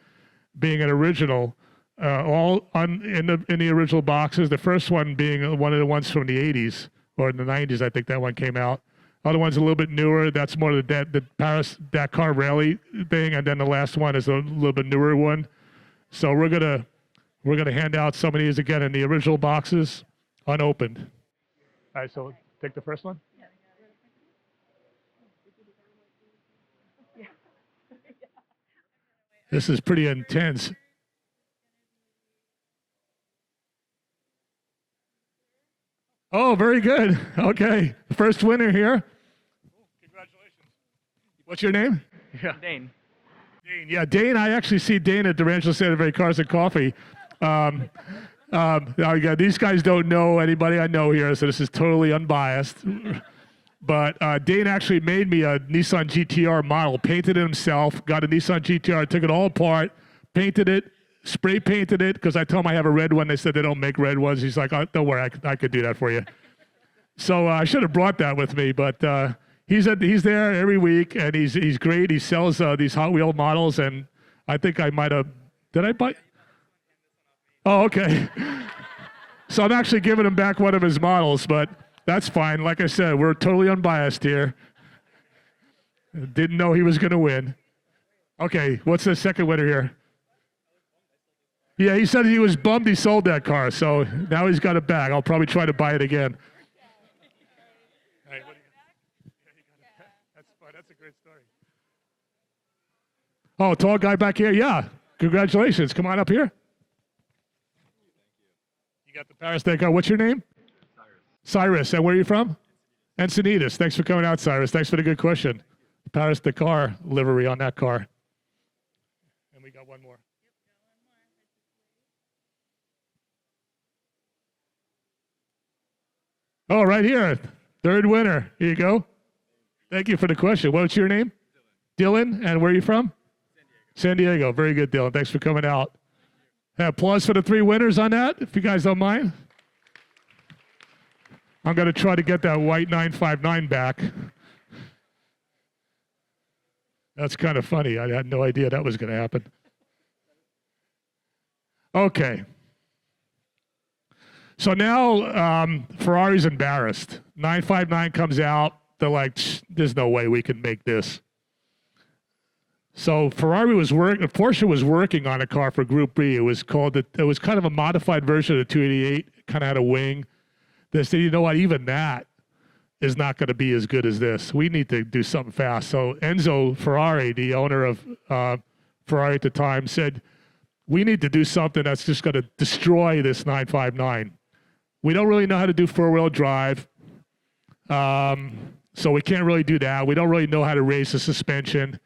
being an original, all in the original boxes. The first one being one of the ones from the 80s or in the 90s, I think that one came out. Other one's a little bit newer. That's more the Paris Dakar Rally thing, and then the last one is a little bit newer one. So we're gonna hand out some of these again in the original boxes, unopened. All right, so take the first one. This is pretty intense. Oh, very good. Okay, first winner here. Congratulations. What's your name? Yeah. Dane. Dane. Yeah, Dane. I actually see Dane at the Rancho Santa Fe Cars and Coffee. These guys don't know anybody I know here, so this is totally unbiased. But Dane actually made me a Nissan GTR model, painted it himself, got a Nissan GTR, took it all apart, painted it, spray painted it, because I told him I have a red one. They said they don't make red ones. He's like, oh, don't worry, I could do that for you. So I should have brought that with me, but he's there every week, and he's great. He sells these Hot Wheel models, and I think I might have, did I buy? Oh, okay. So I'm actually giving him back one of his models, but that's fine. Like I said, we're totally unbiased here. Didn't know he was going to win. Okay, what's the second winner here? Yeah, he said he was bummed he sold that car, so now he's got it back. I'll probably try to buy it again. Hey, what do you got? That's fine. That's a great story. Oh, tall guy back here? Yeah. Congratulations. Come on up here. You got the Paris Dakar. What's your name? Cyrus. And where are you from? Encinitas. Thanks for coming out, Cyrus. Thanks for the good question. Paris Dakar livery on that car. And we got one more. Oh, right here. Third winner. Here you go. Thank you for the question. What's your name? Dylan. And where are you from? San Diego. Very good, Dylan. Thanks for coming out. Applause for the 3 winners on that, if you guys don't mind. I'm going to try to get that white 959 back. That's kind of funny. I had no idea that was going to happen. Okay. So now Ferrari's embarrassed. 959 comes out. They're like, there's no way we can make this. So Porsche was working on a car for Group B. It was kind of a modified version of the 288. It kind of had a wing. They said, you know what, even that is not going to be as good as this. We need to do something fast. So Enzo Ferrari, the owner of Ferrari at the time, said, we need to do something that's just going to destroy this 959. We don't really know how to do four-wheel drive, so we can't really do that. We don't really know how to raise the suspension.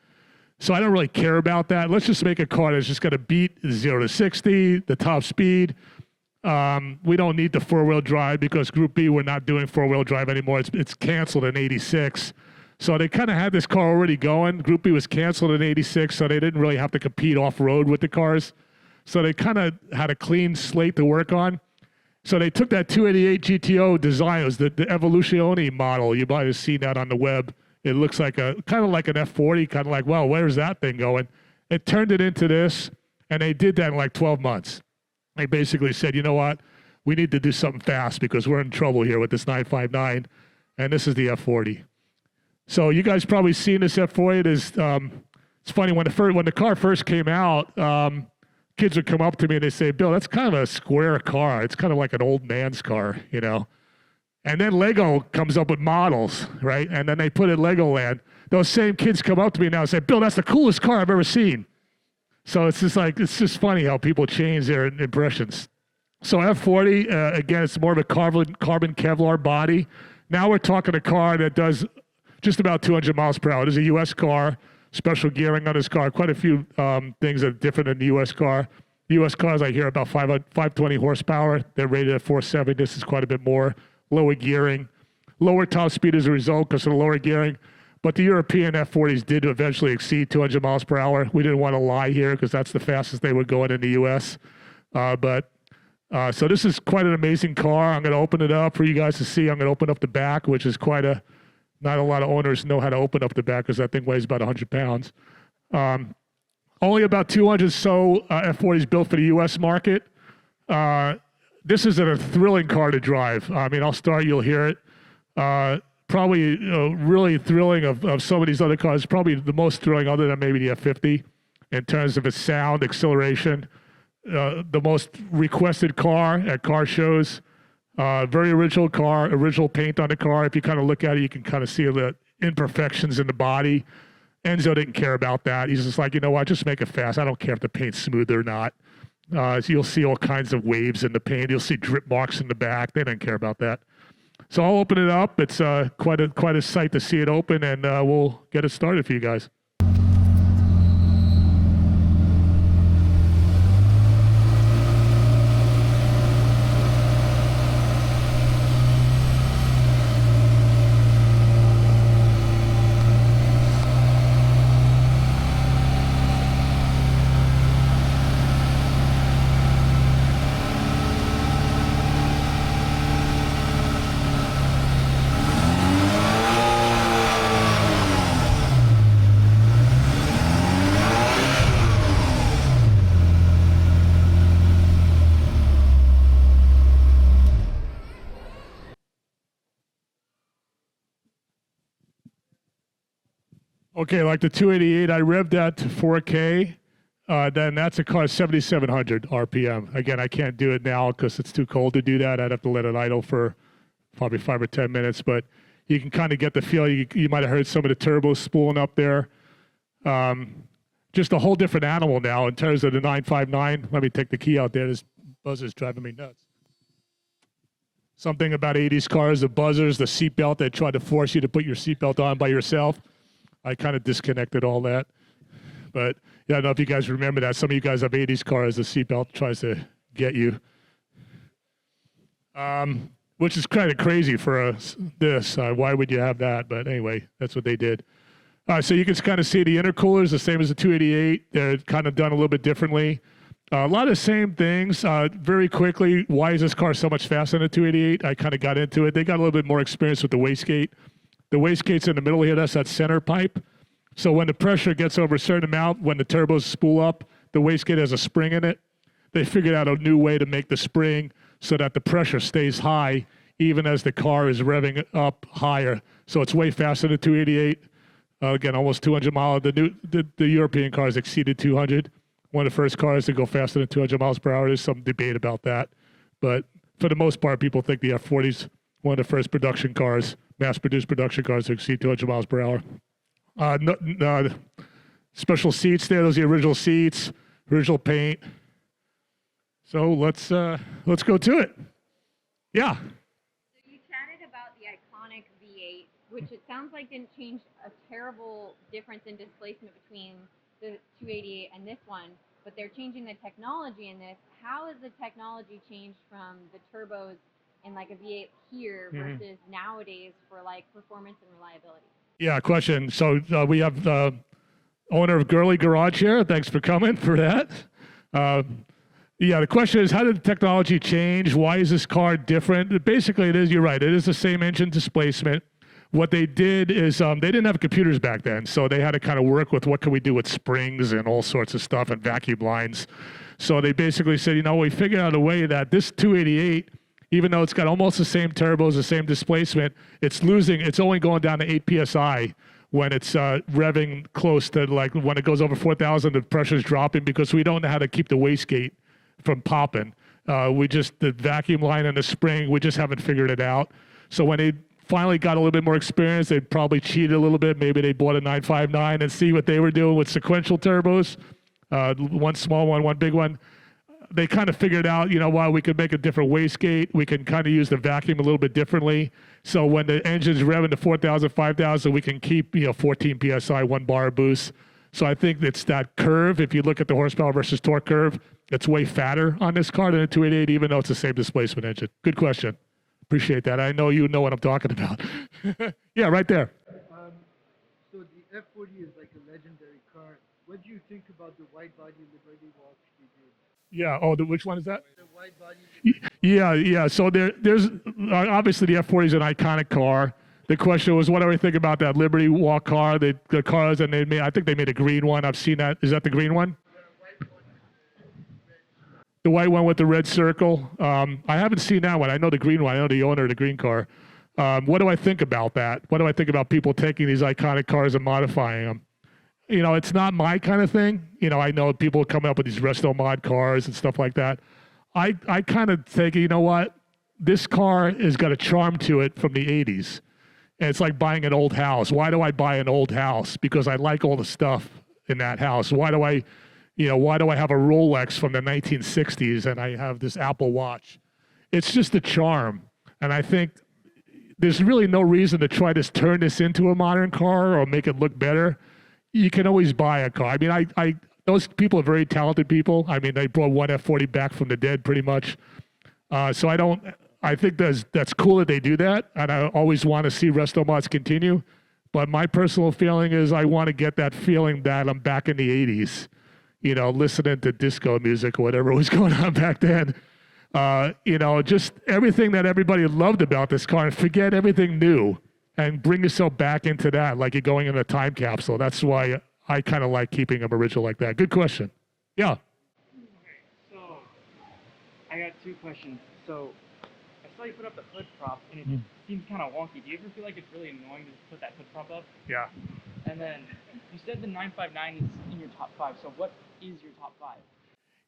So I don't really care about that. Let's just make a car that's just going to beat 0 to 60, the top speed. We don't need the four-wheel drive because Group B, we're not doing four-wheel drive anymore. It's canceled in 86. So they kind of had this car already going. Group B was canceled in 86, so they didn't really have to compete off-road with the cars. So they kind of had a clean slate to work on. So they took that 288 GTO design. It was the Evoluzione model. You might have seen that on the web. It looks like kind of like an F40, kind of like, well, where's that thing going? It turned it into this, and they did that in like 12 months. They basically said, you know what? We need to do something fast because we're in trouble here with this 959, and this is the F40. So you guys probably seen this F40. It's It's funny, when the car first came out, kids would come up to me and they say, Bill, that's kind of a square car. It's kind of like an old man's car, you know. And then Lego comes up with models, right? And then they put it in Legoland. Those same kids come up to me now and say, Bill, that's the coolest car I've ever seen. So it's just funny how people change their impressions. So F40, again, it's more of a carbon Kevlar body. Now we're talking a car that does just about 200 miles per hour. It is a U.S. car, special gearing on this car. Quite a few things that are different than the U.S. car. U.S. cars, I hear about 520 horsepower. They're rated at 470. This is quite a bit more. Lower gearing, lower top speed as a result because of the lower gearing. But the European F40s did eventually exceed 200 miles per hour. We didn't want to lie here because that's the fastest they were going in the U.S. So this is quite an amazing car. I'm going to open it up for you guys to see. I'm going to open up the back, which is not a lot of owners know how to open up the back because that thing weighs about 100 pounds. Only about 200 F40s built for the U.S. market. This is a thrilling car to drive. I mean, I'll start, you'll hear it. Probably really thrilling of some of these other cars. Probably the most thrilling other than maybe the F50 in terms of its sound, acceleration. The most requested car at car shows. Very original car, original paint on the car. If you kind of look at it, you can kind of see the imperfections in the body. Enzo didn't care about that. He's just like, you know what, just make it fast. I don't care if the paint's smooth or not. So you'll see all kinds of waves in the paint. You'll see drip marks in the back. They didn't care about that. So I'll open it up. It's quite a sight to see it open, and we'll get it started for you guys. Okay, like the 288, I revved that to 4K. Then that's a car 7,700 RPM. Again, I can't do it now because it's too cold to do that. I'd have to let it idle for probably 5 or 10 minutes. But you can kind of get the feel. You might have heard some of the turbos spooling up there. Just a whole different animal now in terms of the 959. Let me take the key out there. This buzzer's driving me nuts. Something about 80s cars, the buzzers, the seatbelt. They try to force you to put your seatbelt on by yourself. I kind of disconnected all that. But yeah, I don't know if you guys remember that. Some of you guys have 80s cars, the seatbelt tries to get you. Which is kind of crazy for this. Why would you have that? But anyway, that's what they did. So you can kind of see the intercoolers, the same as the 288. They're kind of done a little bit differently. A lot of the same things. Very quickly, why is this car so much faster than the 288? I kind of got into it. They got a little bit more experience with the wastegate. The wastegate's in the middle here. That's that center pipe. So when the pressure gets over a certain amount, when the turbos spool up, the wastegate has a spring in it. They figured out a new way to make the spring so that the pressure stays high even as the car is revving up higher. So it's way faster than 288. Again, almost 200 miles. The European cars exceeded 200. One of the first cars to go faster than 200 miles per hour. There's some debate about that. But for the most part, people think the F40's one of the first production cars, mass-produced production cars to exceed 200 miles per hour. Special seats there. Those are the original seats, original paint. So let's go to it. Yeah. So you chatted about the iconic V8, which it sounds like didn't change a terrible difference in displacement between the 288 and this one, but they're changing the technology in this. How has the technology changed from the turbos in like a V8 here versus nowadays for like performance and reliability? Yeah, question. So we have the owner of Gurley Garage here. Thanks for coming for that. Yeah, the question is, how did the technology change? Why is this car different? Basically, you're right. It is the same engine displacement. What they did is they didn't have computers back then, so they had to kind of work with what can we do with springs and all sorts of stuff and vacuum lines. So they basically said, we figured out a way that this 288, even though it's got almost the same turbos, the same displacement, it's only going down to 8 PSI. when it's revving close to, like, when it goes over 4,000, the pressure's dropping because we don't know how to keep the wastegate from popping. The vacuum line and the spring, we just haven't figured it out. So when they finally got a little bit more experience, they probably cheated a little bit. Maybe they bought a 959 and see what they were doing with sequential turbos, one small one, one big one. They kind of figured out, while we could make a different wastegate, we can kind of use the vacuum a little bit differently. So when the engine's revving to 4,000, 5,000, we can keep, 14 PSI, 1 bar of boost. So I think it's that curve. If you look at the horsepower versus torque curve, it's way fatter on this car than a 288, even though it's the same displacement engine. Good question. Appreciate that. I know you know what I'm talking about. Yeah, right there. So the F40 is like a legendary car. What do you think about the wide-body Liberty Walk they did? Yeah. Oh, which one is that? The wide-body. Yeah. So there's obviously the F40 is an iconic car. The question was, what do I think about that Liberty Walk car? The cars, and I think they made a green one. I've seen that. Is that the green one? The white one with the red circle. I haven't seen that one. I know the green one. I know the owner of the green car. What do I think about that? What do I think about people taking these iconic cars and modifying them? It's not my kind of thing. I know people coming up with these resto mod cars and stuff like that. I kind of think, you know what? This car has got a charm to it from the 80s. And it's like buying an old house. Why do I buy an old house? Because I like all the stuff in that house. Why do I have a Rolex from the 1960s and I have this Apple Watch? It's just a charm. And I think there's really no reason to try to turn this into a modern car or make it look better. You can always buy a car. I mean, those people are very talented people. I mean, they brought one F40 back from the dead pretty much. I think that's cool that they do that. And I always want to see resto mods continue. But my personal feeling is I want to get that feeling that I'm back in the 80s. Listening to disco music or whatever was going on back then. Just everything that everybody loved about this car, and forget everything new and bring yourself back into that like you're going in a time capsule. That's why I kind of like keeping them original like that. Good question. Yeah. Okay, so I got 2 questions. So I saw you put up the hood prop, and it seems kind of wonky. Do you ever feel like it's really annoying to just put that hood prop up? Yeah. And then you said the 959 is in your top 5. So what is your top 5?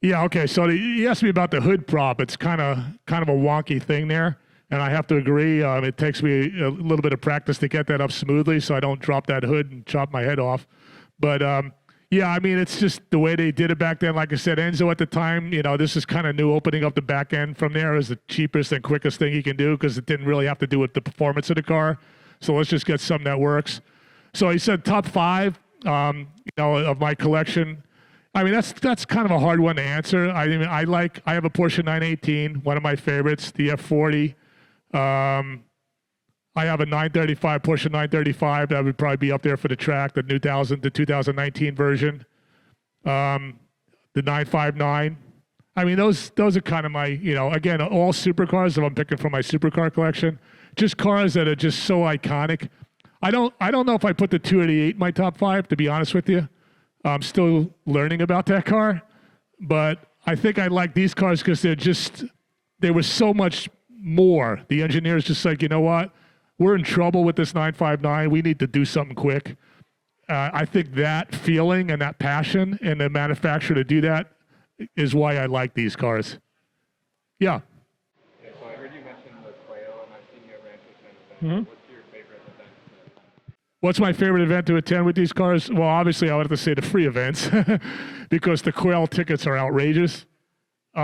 Yeah, okay. So you asked me about the hood prop. It's kind of a wonky thing there. And I have to agree, it takes me a little bit of practice to get that up smoothly so I don't drop that hood and chop my head off. But yeah, I mean, it's just the way they did it back then. Like I said, Enzo at the time, this is kind of new. Opening up the back end from there is the cheapest and quickest thing you can do because it didn't really have to do with the performance of the car. So let's just get something that works. So he said top 5, of my collection. I mean, that's kind of a hard one to answer. I have a Porsche 918, one of my favorites, the F40. I have a 935, Porsche 935. That would probably be up there for the track, the 2019 version. The 959. I mean, those are kind of my, again, all supercars, if I'm picking from my supercar collection, just cars that are just so iconic. I don't know if I put the 288 in my top 5, to be honest with you. I'm still learning about that car, but I think I like these cars because they were so much more. The engineer's just like, you know what? We're in trouble with this 959. We need to do something quick. I think that feeling and that passion and the manufacturer to do that is why I like these cars. Yeah. Yeah, so I heard you mention the quail, and I've seen you at Rancho San Jose. What's your favorite event? What's my favorite event to attend with these cars? Well, obviously, I would have to say the free events because the quail tickets are outrageous.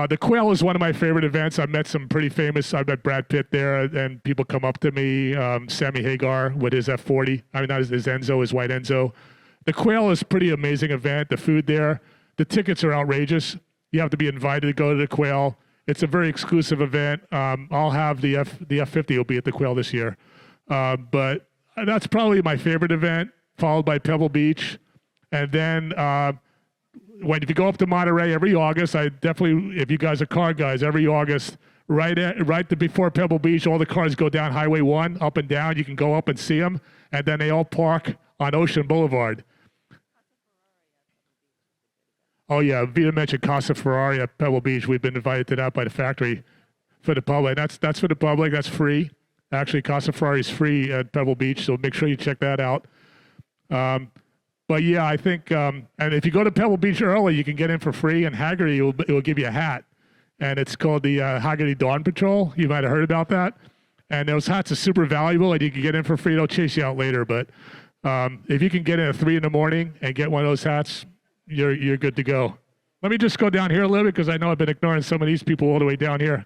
The quail is one of my favorite events. I met some pretty famous. I met Brad Pitt there, and people come up to me. Sammy Hagar with his F40. I mean, not his Enzo, his white Enzo. The quail is a pretty amazing event. The food there, the tickets are outrageous. You have to be invited to go to the quail. It's a very exclusive event. I'll have the F50 will be at the quail this year, but that's probably my favorite event, followed by Pebble Beach, and then. If you go up to Monterey every August, I definitely, if you guys are car guys, every August, before Pebble Beach, all the cars go down Highway 1, up and down. You can go up and see them, and then they all park on Ocean Boulevard. Oh, yeah, Vita mentioned Casa Ferrari at Pebble Beach. We've been invited to that by the factory for the public. That's for the public. That's free. Actually, Casa Ferrari is free at Pebble Beach, so make sure you check that out. But yeah, I think, and if you go to Pebble Beach early, you can get in for free, and Haggerty it will give you a hat, and it's called the Haggerty Dawn Patrol. You might have heard about that, and those hats are super valuable, and you can get in for free. They'll chase you out later, but if you can get in at 3 in the morning and get one of those hats, you're good to go. Let me just go down here a little bit because I know I've been ignoring some of these people all the way down here.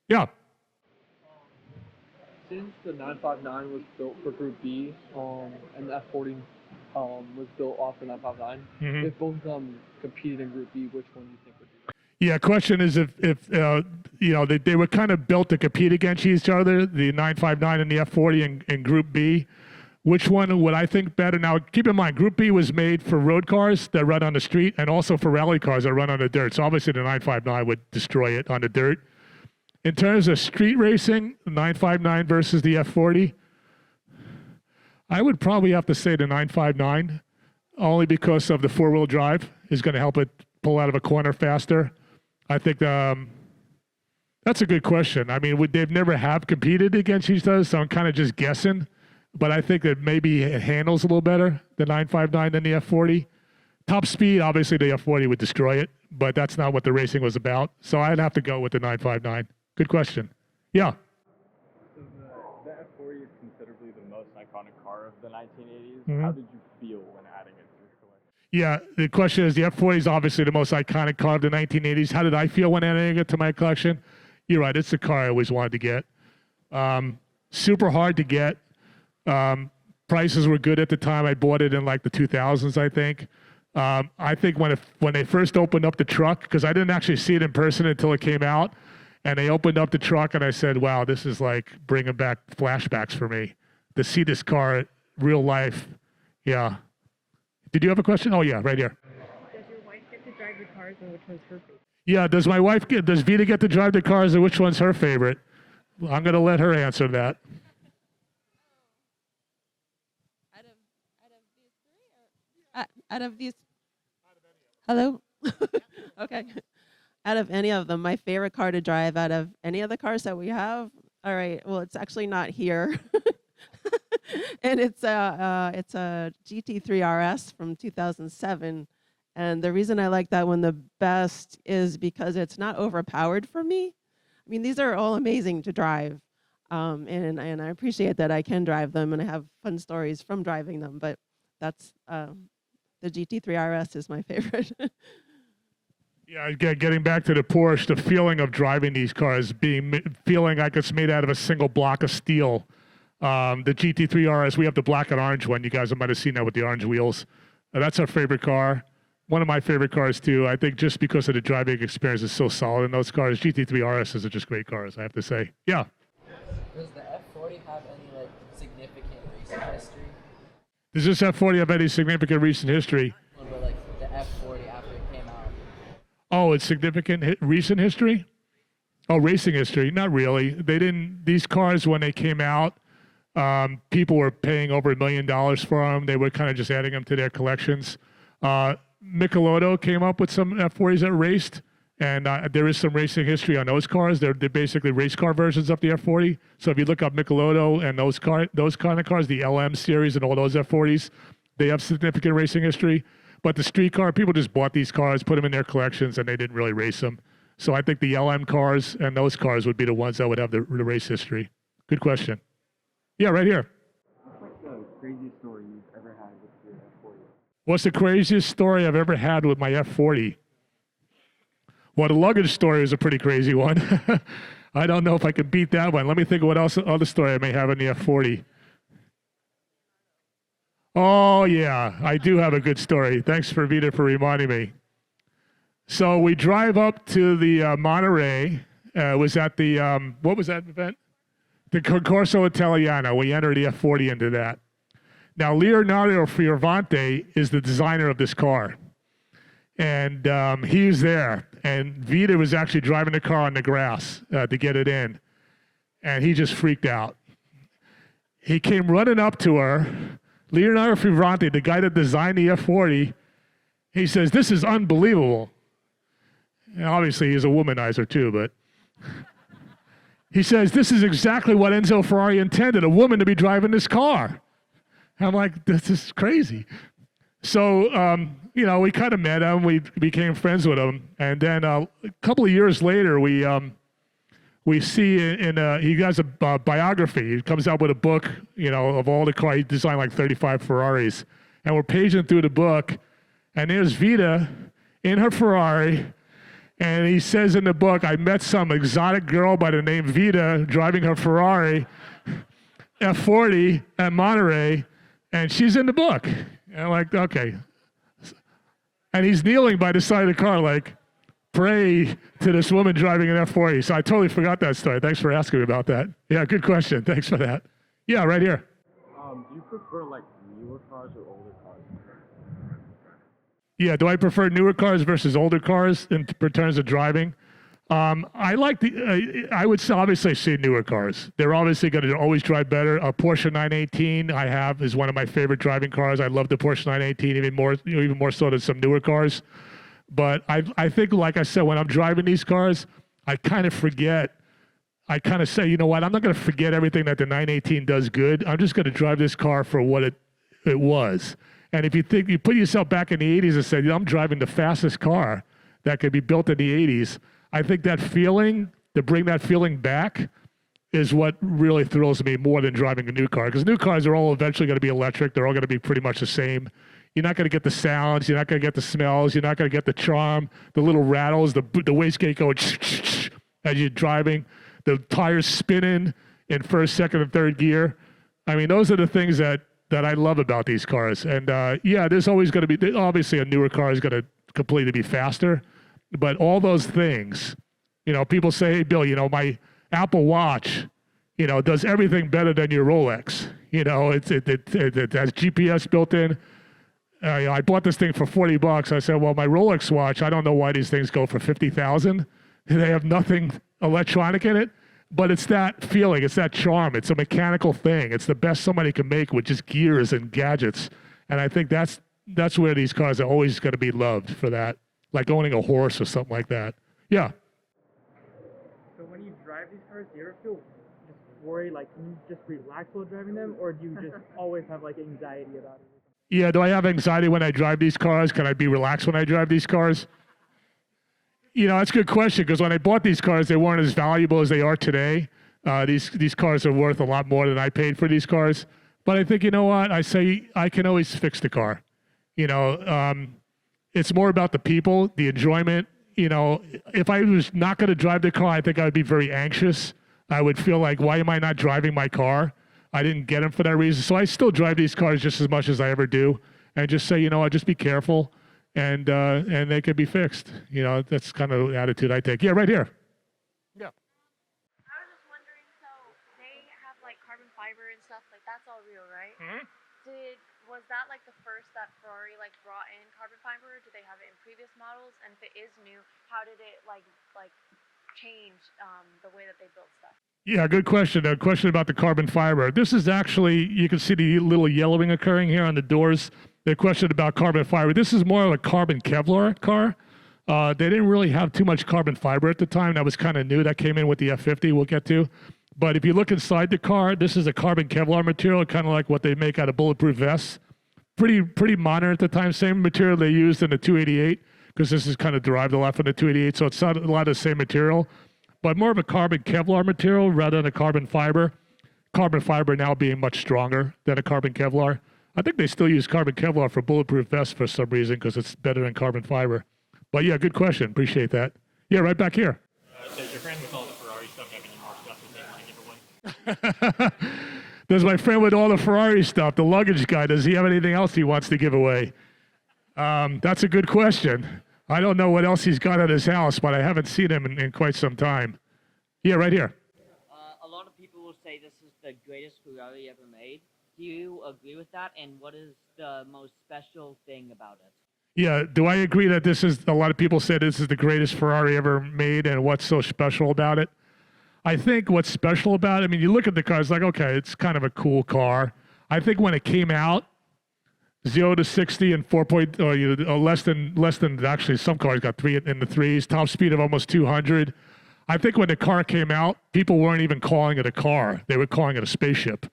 Yeah. Since the 959 was built for Group B, and the F40 was built off the 959, if both of them competed in Group B, which one do you think would be? Yeah, question is if they were kind of built to compete against each other, the 959 and the F40 in Group B. Which one would I think better? Now, keep in mind, Group B was made for road cars that run on the street and also for rally cars that run on the dirt. So obviously the 959 would destroy it on the dirt. In terms of street racing, the 959 versus the F40, I would probably have to say the 959, only because of the four-wheel drive is going to help it pull out of a corner faster. I think that's a good question. I mean, they've never have competed against each other, so I'm kind of just guessing. But I think that maybe it handles a little better, the 959 than the F40. Top speed, obviously the F40 would destroy it, but that's not what the racing was about. So I'd have to go with the 959. Good question. Yeah. So the F40 is considerably the most iconic car of the 1980s. How did you feel when adding it to your collection? Yeah, the question is the F40 is obviously the most iconic car of the 1980s. How did I feel when adding it to my collection? You're right, it's the car I always wanted to get. Super hard to get. Prices were good at the time. I bought it in like the 2000s, I think. I think when they first opened up the truck, because I didn't actually see it in person until it came out, and they opened up the truck, and I said, wow, this is like bringing back flashbacks for me. To see this car real life, yeah. Did you have a question? Oh, yeah, right here. Does your wife get to drive the cars, and which one's her favorite? Yeah, does Vita get to drive the cars, and which one's her favorite? Well, I'm going to let her answer that. Out of these, hello? Okay. Out of any of them, my favorite car to drive out of any of the cars that we have, all right, well, it's actually not here. And it's a GT3 RS from 2007. And the reason I like that one the best is because it's not overpowered for me. I mean, these are all amazing to drive. And I appreciate that I can drive them, and I have fun stories from driving them, but that's... the GT3 RS is my favorite. Yeah, getting back to the Porsche, the feeling of driving these cars, feeling like it's made out of a single block of steel. The GT3 RS, we have the black and orange one. You guys might have seen that with the orange wheels. That's our favorite car. One of my favorite cars, too. I think just because of the driving experience is so solid in those cars. GT3 RS is just great cars, I have to say. Yeah. Does the F40 have any significant racing history? Does this F40 have any significant recent history? But the F40 after it came out. Oh, it's significant recent history? Oh, racing history? Not really. These cars, when they came out, people were paying over $1 million for them. They were kind of just adding them to their collections. Michelotto came up with some F40s that raced, and there is some racing history on those cars. They're basically race car versions of the F40. So if you look up Michelotto and those kind of cars, the LM series and all those F40s, they have significant racing history. But the street car, people just bought these cars, put them in their collections, and they didn't really race them. So I think the LM cars and those cars would be the ones that would have the race history. Good question. Yeah, right here. What's like the craziest story you've ever had with your F40? What's the craziest story I've ever had with my F40? Well, the luggage story is a pretty crazy one. I don't know if I can beat that one. Let me think of what other story I may have in the F40. Oh, yeah, I do have a good story. Thanks for Vita for reminding me. So we drive up to the Monterey. Was at the, what was that event? The Concorso Italiano. We entered the F40 into that. Now, Leonardo Fioravanti is the designer of this car. And he was there. And Vita was actually driving the car on the grass to get it in. And he just freaked out. He came running up to her. Leonardo Fioravanti, the guy that designed the F40, he says, "This is unbelievable." And obviously, he's a womanizer too, but he says, "This is exactly what Enzo Ferrari intended, a woman to be driving this car." I'm like, this is crazy. So, you know, we kind of met him. We became friends with him. And then a couple of years later, we see he has a biography. He comes out with a book, you know, of all the cars. He designed like 35 Ferraris. And we're paging through the book, and there's Vita in her Ferrari. And he says in the book, I met some exotic girl by the name Vita driving her Ferrari F40 at Monterey, and she's in the book. And I'm like, okay. And he's kneeling by the side of the car like, pray to this woman driving an F40. So I totally forgot that story. Thanks for asking me about that. Yeah, good question. Thanks for that. Yeah, right here. Do you prefer like newer cars or older cars? Yeah, do I prefer newer cars versus older cars in terms of driving? I like I would obviously say newer cars. They're obviously going to always drive better. A Porsche 918 I have is one of my favorite driving cars. I love the Porsche 918 even more so than some newer cars. But I think, like I said, when I'm driving these cars, I kind of forget. I kind of say, you know what? I'm not going to forget everything that the 918 does good. I'm just going to drive this car for what it was. And if you put yourself back in the 80s and say, I'm driving the fastest car that could be built in the 80s, I think that feeling, to bring that feeling back, is what really thrills me more than driving a new car. Because new cars are all eventually going to be electric. They're all going to be pretty much the same. You're not going to get the sounds. You're not going to get the smells. You're not going to get the charm, the little rattles, the wastegate going as you're driving, the tires spinning in first, second, and third gear. I mean, those are the things that I love about these cars. And yeah, there's always going to be, obviously a newer car is going to completely be faster. But all those things, you know, people say, hey, Bill, you know, my Apple Watch, you know, does everything better than your Rolex. You know, it has GPS built in. You know, I bought this thing for $40. I said, well, my Rolex watch, I don't know why these things go for $50,000. They have nothing electronic in it, but it's that feeling, it's that charm. It's a mechanical thing. It's the best somebody can make with just gears and gadgets. And I think that's where these cars are always going to be loved for that. Like owning a horse or something like that. Yeah. So when you drive these cars, do you ever feel just worried, like can you just relax while driving them, or do you just always have like anxiety about it? Yeah, do I have anxiety when I drive these cars? Can I be relaxed when I drive these cars? You know, that's a good question, because when I bought these cars, they weren't as valuable as they are today. These cars are worth a lot more than I paid for these cars. But I think, you know what? I say I can always fix the car. You know, it's more about the people, the enjoyment. You know, if I was not going to drive the car, I think I would be very anxious. I would feel like, why am I not driving my car? I didn't get them for that reason. So I still drive these cars just as much as I ever do, and just say, you know, just be careful, and they can be fixed. You know, that's kind of the attitude I take. Yeah, right here. Yeah. I was just wondering, so they have like carbon fiber and stuff, like that's all real, right? Mm-hmm. Was that like the first that Ferrari like brought in carbon fiber? Or did they have it in previous models? And if it is new, how did it like change the way that they built stuff? Yeah, good question. A question about the carbon fiber. This is actually, you can see the little yellowing occurring here on the doors. The question about carbon fiber. This is more of a carbon Kevlar car. They didn't really have too much carbon fiber at the time. That was kind of new. That came in with the F50 we'll get to. But if you look inside the car, this is a carbon Kevlar material, kind of like what they make out of bulletproof vests. Pretty modern at the time. Same material they used in the 288, because this is kind of derived a lot from the 288. So it's not a lot of the same material, but more of a carbon Kevlar material rather than a carbon fiber. Carbon fiber now being much stronger than a carbon Kevlar. I think they still use carbon Kevlar for bulletproof vests for some reason, because it's better than carbon fiber. But yeah, good question. Appreciate that. Yeah, right back here. Does your friend with all the Ferrari stuff have any more stuff that they want to give away? Does my friend with all the Ferrari stuff, the luggage guy, does he have anything else he wants to give away? That's a good question. I don't know what else he's got at his house, but I haven't seen him in quite some time. Yeah, right here. A lot of people will say this is the greatest Ferrari ever made. Do you agree with that? And what is the most special thing about it? Yeah, do I agree that this is, a lot of people say this is the greatest Ferrari ever made, and what's so special about it? I think what's special about it, I mean, you look at the car, it's like, okay, it's kind of a cool car. I think when it came out, 0 to 60 in less than actually some cars got 3 in the 3s, top speed of almost 200. I think when the car came out, people weren't even calling it a car. They were calling it a spaceship.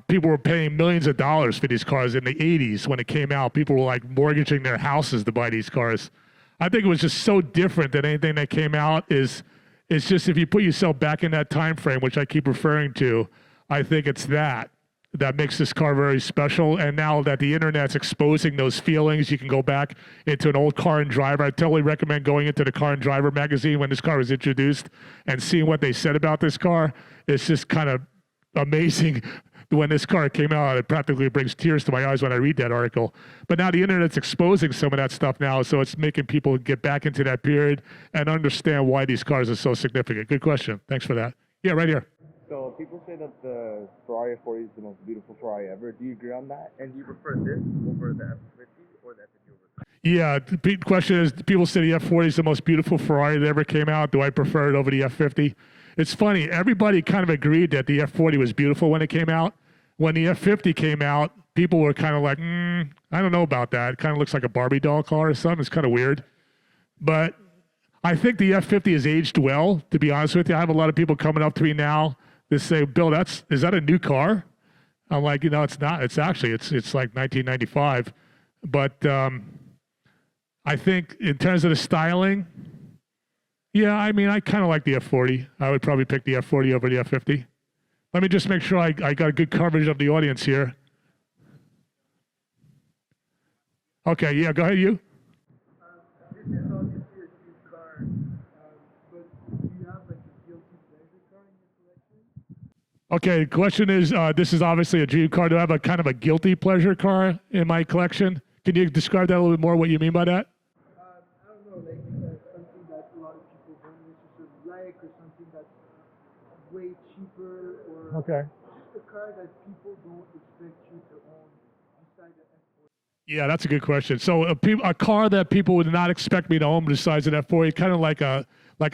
People were paying millions of dollars for these cars in the 80s when it came out. People were like mortgaging their houses to buy these cars. I think it was just so different than anything that came out. It's just if you put yourself back in that time frame, which I keep referring to, I think it's that makes this car very special. And now that the internet's exposing those feelings, you can go back into an old Car and Driver. I totally recommend going into the Car and Driver magazine when this car was introduced and seeing what they said about this car. It's just kind of amazing. When this car came out, it practically brings tears to my eyes when I read that article. But now the internet's exposing some of that stuff now, so it's making people get back into that period and understand why these cars are so significant. Good question. Thanks for that. Yeah, right here. So people say that the Ferrari F40 is the most beautiful Ferrari ever. Do you agree on that? And do you prefer this over the F50 or the F50 over the Yeah, the question is, people say the F40 is the most beautiful Ferrari that ever came out. Do I prefer it over the F50? It's funny. Everybody kind of agreed that the F40 was beautiful when it came out. When the F50 came out, people were kind of like, I don't know about that. It kind of looks like a Barbie doll car or something. It's kind of weird. But I think the F50 has aged well, to be honest with you. I have a lot of people coming up to me now that say, Bill, is that a new car? I'm like, it's not. It's actually, it's like 1995. But I think in terms of the styling, yeah, I mean, I kind of like the F40. I would probably pick the F40 over the F50. Let me just make sure I got a good coverage of the audience here. Okay, yeah, go ahead, you. This is obviously a cute car, but do you have like a guilty pleasure car in your collection? Okay, the question is, this is obviously a dream car. Do I have a kind of a guilty pleasure car in my collection? Can you describe that a little bit more, what you mean by that? I don't know, like something that a lot of people don't necessarily like, or something that's way cheaper, or Okay. just a car that people don't expect you to own beside the F40. Yeah, that's a good question. So a car that people would not expect me to own besides an F40, kind of like a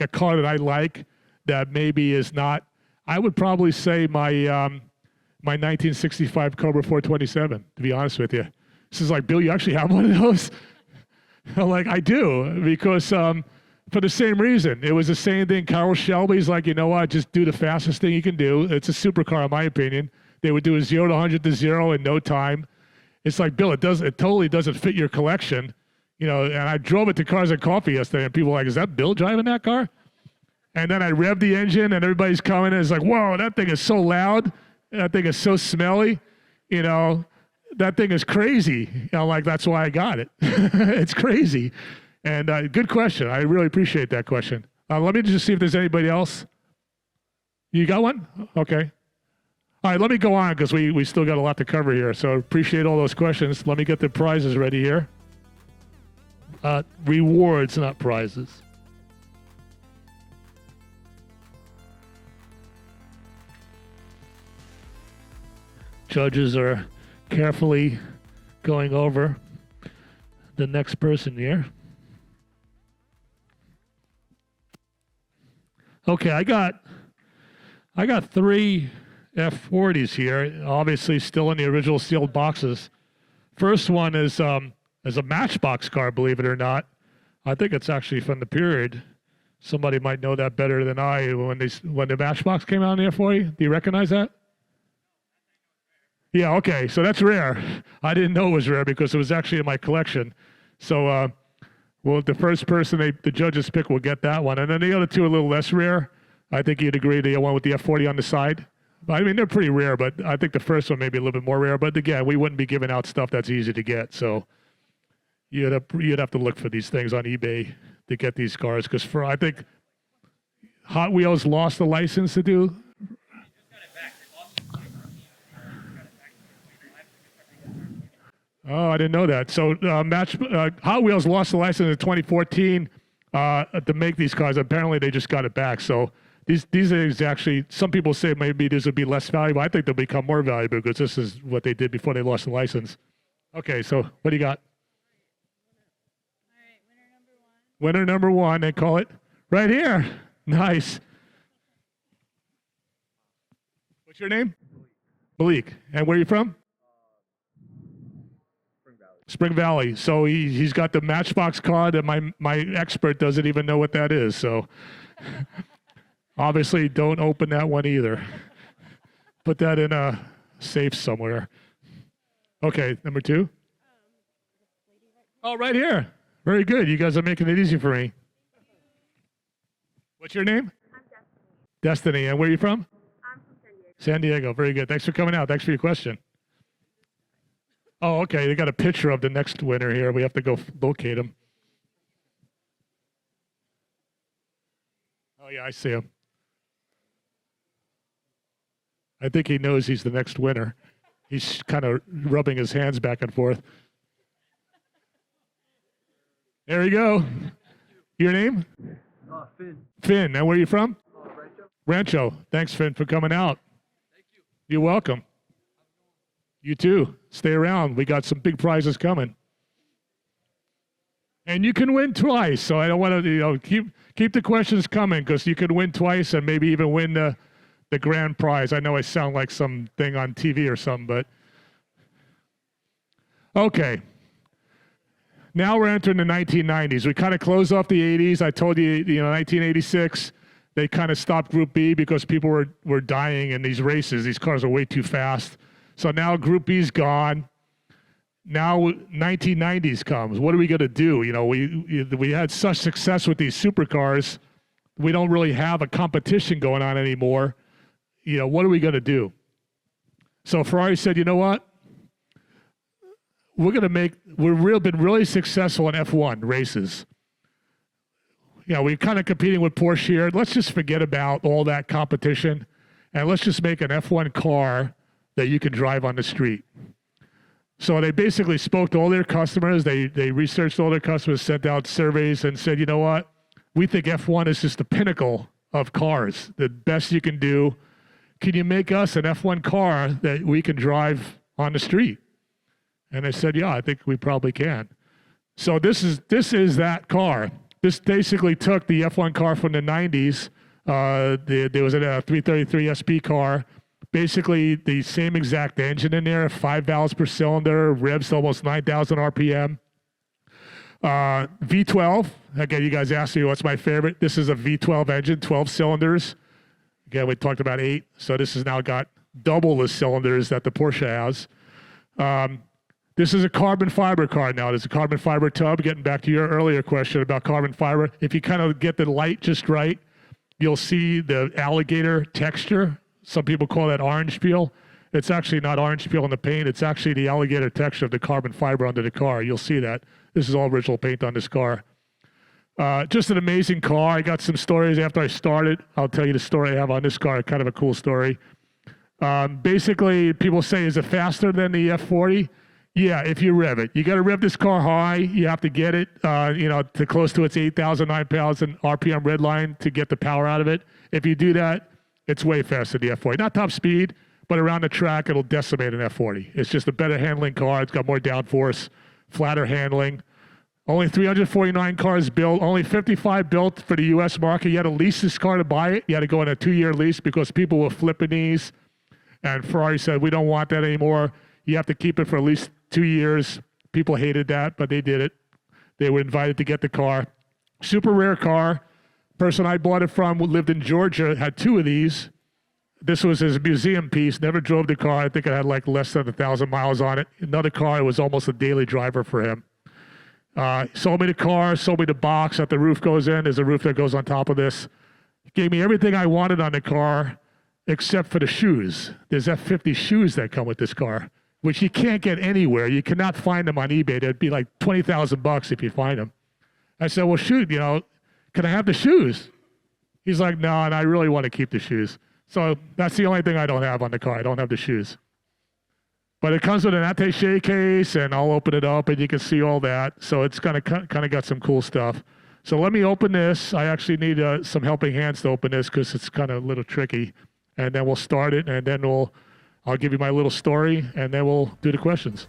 car that I like that maybe is not. I would probably say my 1965 Cobra 427. To be honest with you, this is like, Bill, you actually have one of those? I'm like, I do, because for the same reason. It was the same thing. Carroll Shelby's like, you know what? Just do the fastest thing you can do. It's a supercar, in my opinion. They would do a 0 to 100 to 0 in no time. It's like, Bill, it totally doesn't fit your collection. And I drove it to Cars and Coffee yesterday, and people were like, is that Bill driving that car? And then I revved the engine, and everybody's coming, and it's like, whoa, that thing is so loud. That thing is so smelly. That thing is crazy. I'm like, that's why I got it. It's crazy. And good question. I really appreciate that question. Let me just see if there's anybody else. You got one? Okay. All right, let me go on because we still got a lot to cover here. So appreciate all those questions. Let me get the prizes ready here. Rewards, not prizes. Judges are carefully going over the next person here. Okay, I got 3 F40s here, obviously still in the original sealed boxes. First one is a Matchbox car, believe it or not. I think it's actually from the period. Somebody might know that better than I. When the Matchbox came out in the F40, do you recognize that? Yeah, okay, so that's rare. I didn't know it was rare because it was actually in my collection. So, the first person the judges pick will get that one. And then the other two are a little less rare. I think you'd agree the one with the F40 on the side. I mean, they're pretty rare, but I think the first one may be a little bit more rare. But again, we wouldn't be giving out stuff that's easy to get. So you'd have to look for these things on eBay to get these cars. Because I think Hot Wheels lost the license to do. Oh, I didn't know that. So Hot Wheels lost the license in 2014 to make these cars. Apparently, they just got it back. So these things actually, some people say maybe these would be less valuable. I think they'll become more valuable because this is what they did before they lost the license. Okay, so what do you got? All right, winner number one, and call it right here. Nice. What's your name? Malik. And where are you from? Spring Valley. So he's got the Matchbox card, and my expert doesn't even know what that is. So obviously, don't open that one either. Put that in a safe somewhere. Okay, number 2. Oh, right here. Very good. You guys are making it easy for me. What's your name? I'm Destiny. Destiny. And where are you from? I'm from San Diego. San Diego. Very good. Thanks for coming out. Thanks for your question. Oh, okay. They got a picture of the next winner here. We have to go locate him. Oh, yeah, I see him. I think he knows he's the next winner. He's kind of rubbing his hands back and forth. There you go. Your name? Finn. Finn. And where are you from? Rancho. Rancho. Thanks, Finn, for coming out. Thank you. You're welcome. You too. Stay around. We got some big prizes coming. And you can win twice. So I don't want to, keep the questions coming because you can win twice and maybe even win the grand prize. I know I sound like something on TV or something, but okay. Now we're entering the 1990s. We kind of close off the 80s. I told you, 1986, they kind of stopped Group B because people were dying in these races. These cars are way too fast. So now Group B's gone. Now 1990s comes. What are we going to do? We had such success with these supercars. We don't really have a competition going on anymore. What are we going to do? So Ferrari said, you know what? We've been really successful in F1 races. We're kind of competing with Porsche here. Let's just forget about all that competition and let's just make an F1 car that you can drive on the street. So they basically spoke to all their customers. They researched all their customers, sent out surveys and said, you know what? We think F1 is just the pinnacle of cars, the best you can do. Can you make us an F1 car that we can drive on the street? And I said, yeah, I think we probably can. So this is that car. This basically took the F1 car from the 90s. There was a 333 SP car. Basically the same exact engine in there, 5 valves per cylinder, revs to almost 9,000 RPM. V12, again, you guys asked me what's my favorite. This is a V12 engine, 12 cylinders. Again, we talked about 8, so this has now got double the cylinders that the Porsche has. This is a carbon fiber car now. There's a carbon fiber tub. Getting back to your earlier question about carbon fiber, if you kind of get the light just right, you'll see the alligator texture. Some people call that orange peel. It's actually not orange peel in the paint. It's actually the alligator texture of the carbon fiber under the car. You'll see that. This is all original paint on this car. Just an amazing car. I got some stories after I started. I'll tell you the story I have on this car, kind of a cool story. Basically, people say, is it faster than the F40? Yeah, if you rev it. You got to rev this car high. You have to get it, to close to its 8,000, 9,000 RPM red line to get the power out of it. If you do that, it's way faster than the F40. Not top speed, but around the track, it'll decimate an F40. It's just a better handling car. It's got more downforce, flatter handling. Only 349 cars built, only 55 built for the U.S. market. You had to lease this car to buy it. You had to go on a 2-year lease because people were flipping these. And Ferrari said, we don't want that anymore. You have to keep it for at least 2 years. People hated that, but they did it. They were invited to get the car. Super rare car. Person I bought it from lived in Georgia, had 2 of these. This was his museum piece, never drove the car. I think it had like less than 1,000 miles on it. Another car, it was almost a daily driver for him. Sold me the car, sold me the box that the roof goes in. There's a roof that goes on top of this. Gave me everything I wanted on the car except for the shoes. There's F50 shoes that come with this car, which you can't get anywhere. You cannot find them on eBay. They'd be like $20,000 if you find them. I said, well, shoot, can I have the shoes? He's like, no, and I really want to keep the shoes. So that's the only thing I don't have on the car. I don't have the shoes. But it comes with an attaché case, and I'll open it up, and you can see all that. So it's kind of got some cool stuff. So let me open this. I actually need some helping hands to open this because it's kind of a little tricky. And then we'll start it, and then I'll give you my little story, and then we'll do the questions.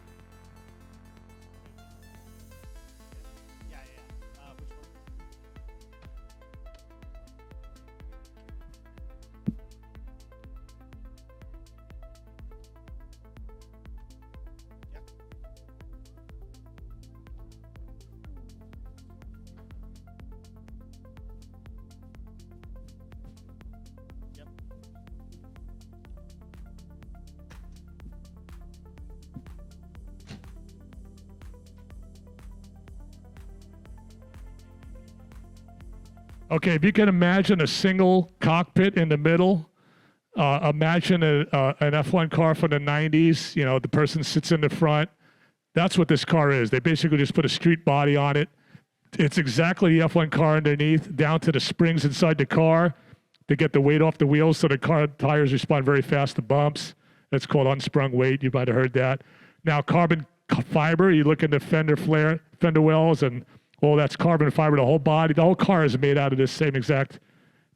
Okay, if you can imagine a single cockpit in the middle, imagine an F1 car from the 90s, you know, the person sits in the front. That's what this car is. They basically just put a street body on it. It's exactly the F1 car underneath, down to the springs inside the car to get the weight off the wheels so the car tires respond very fast to bumps. That's called unsprung weight. You might have heard that. Now, carbon fiber, you look into fender wells, and that's carbon fiber. The whole body, the whole car is made out of this same exact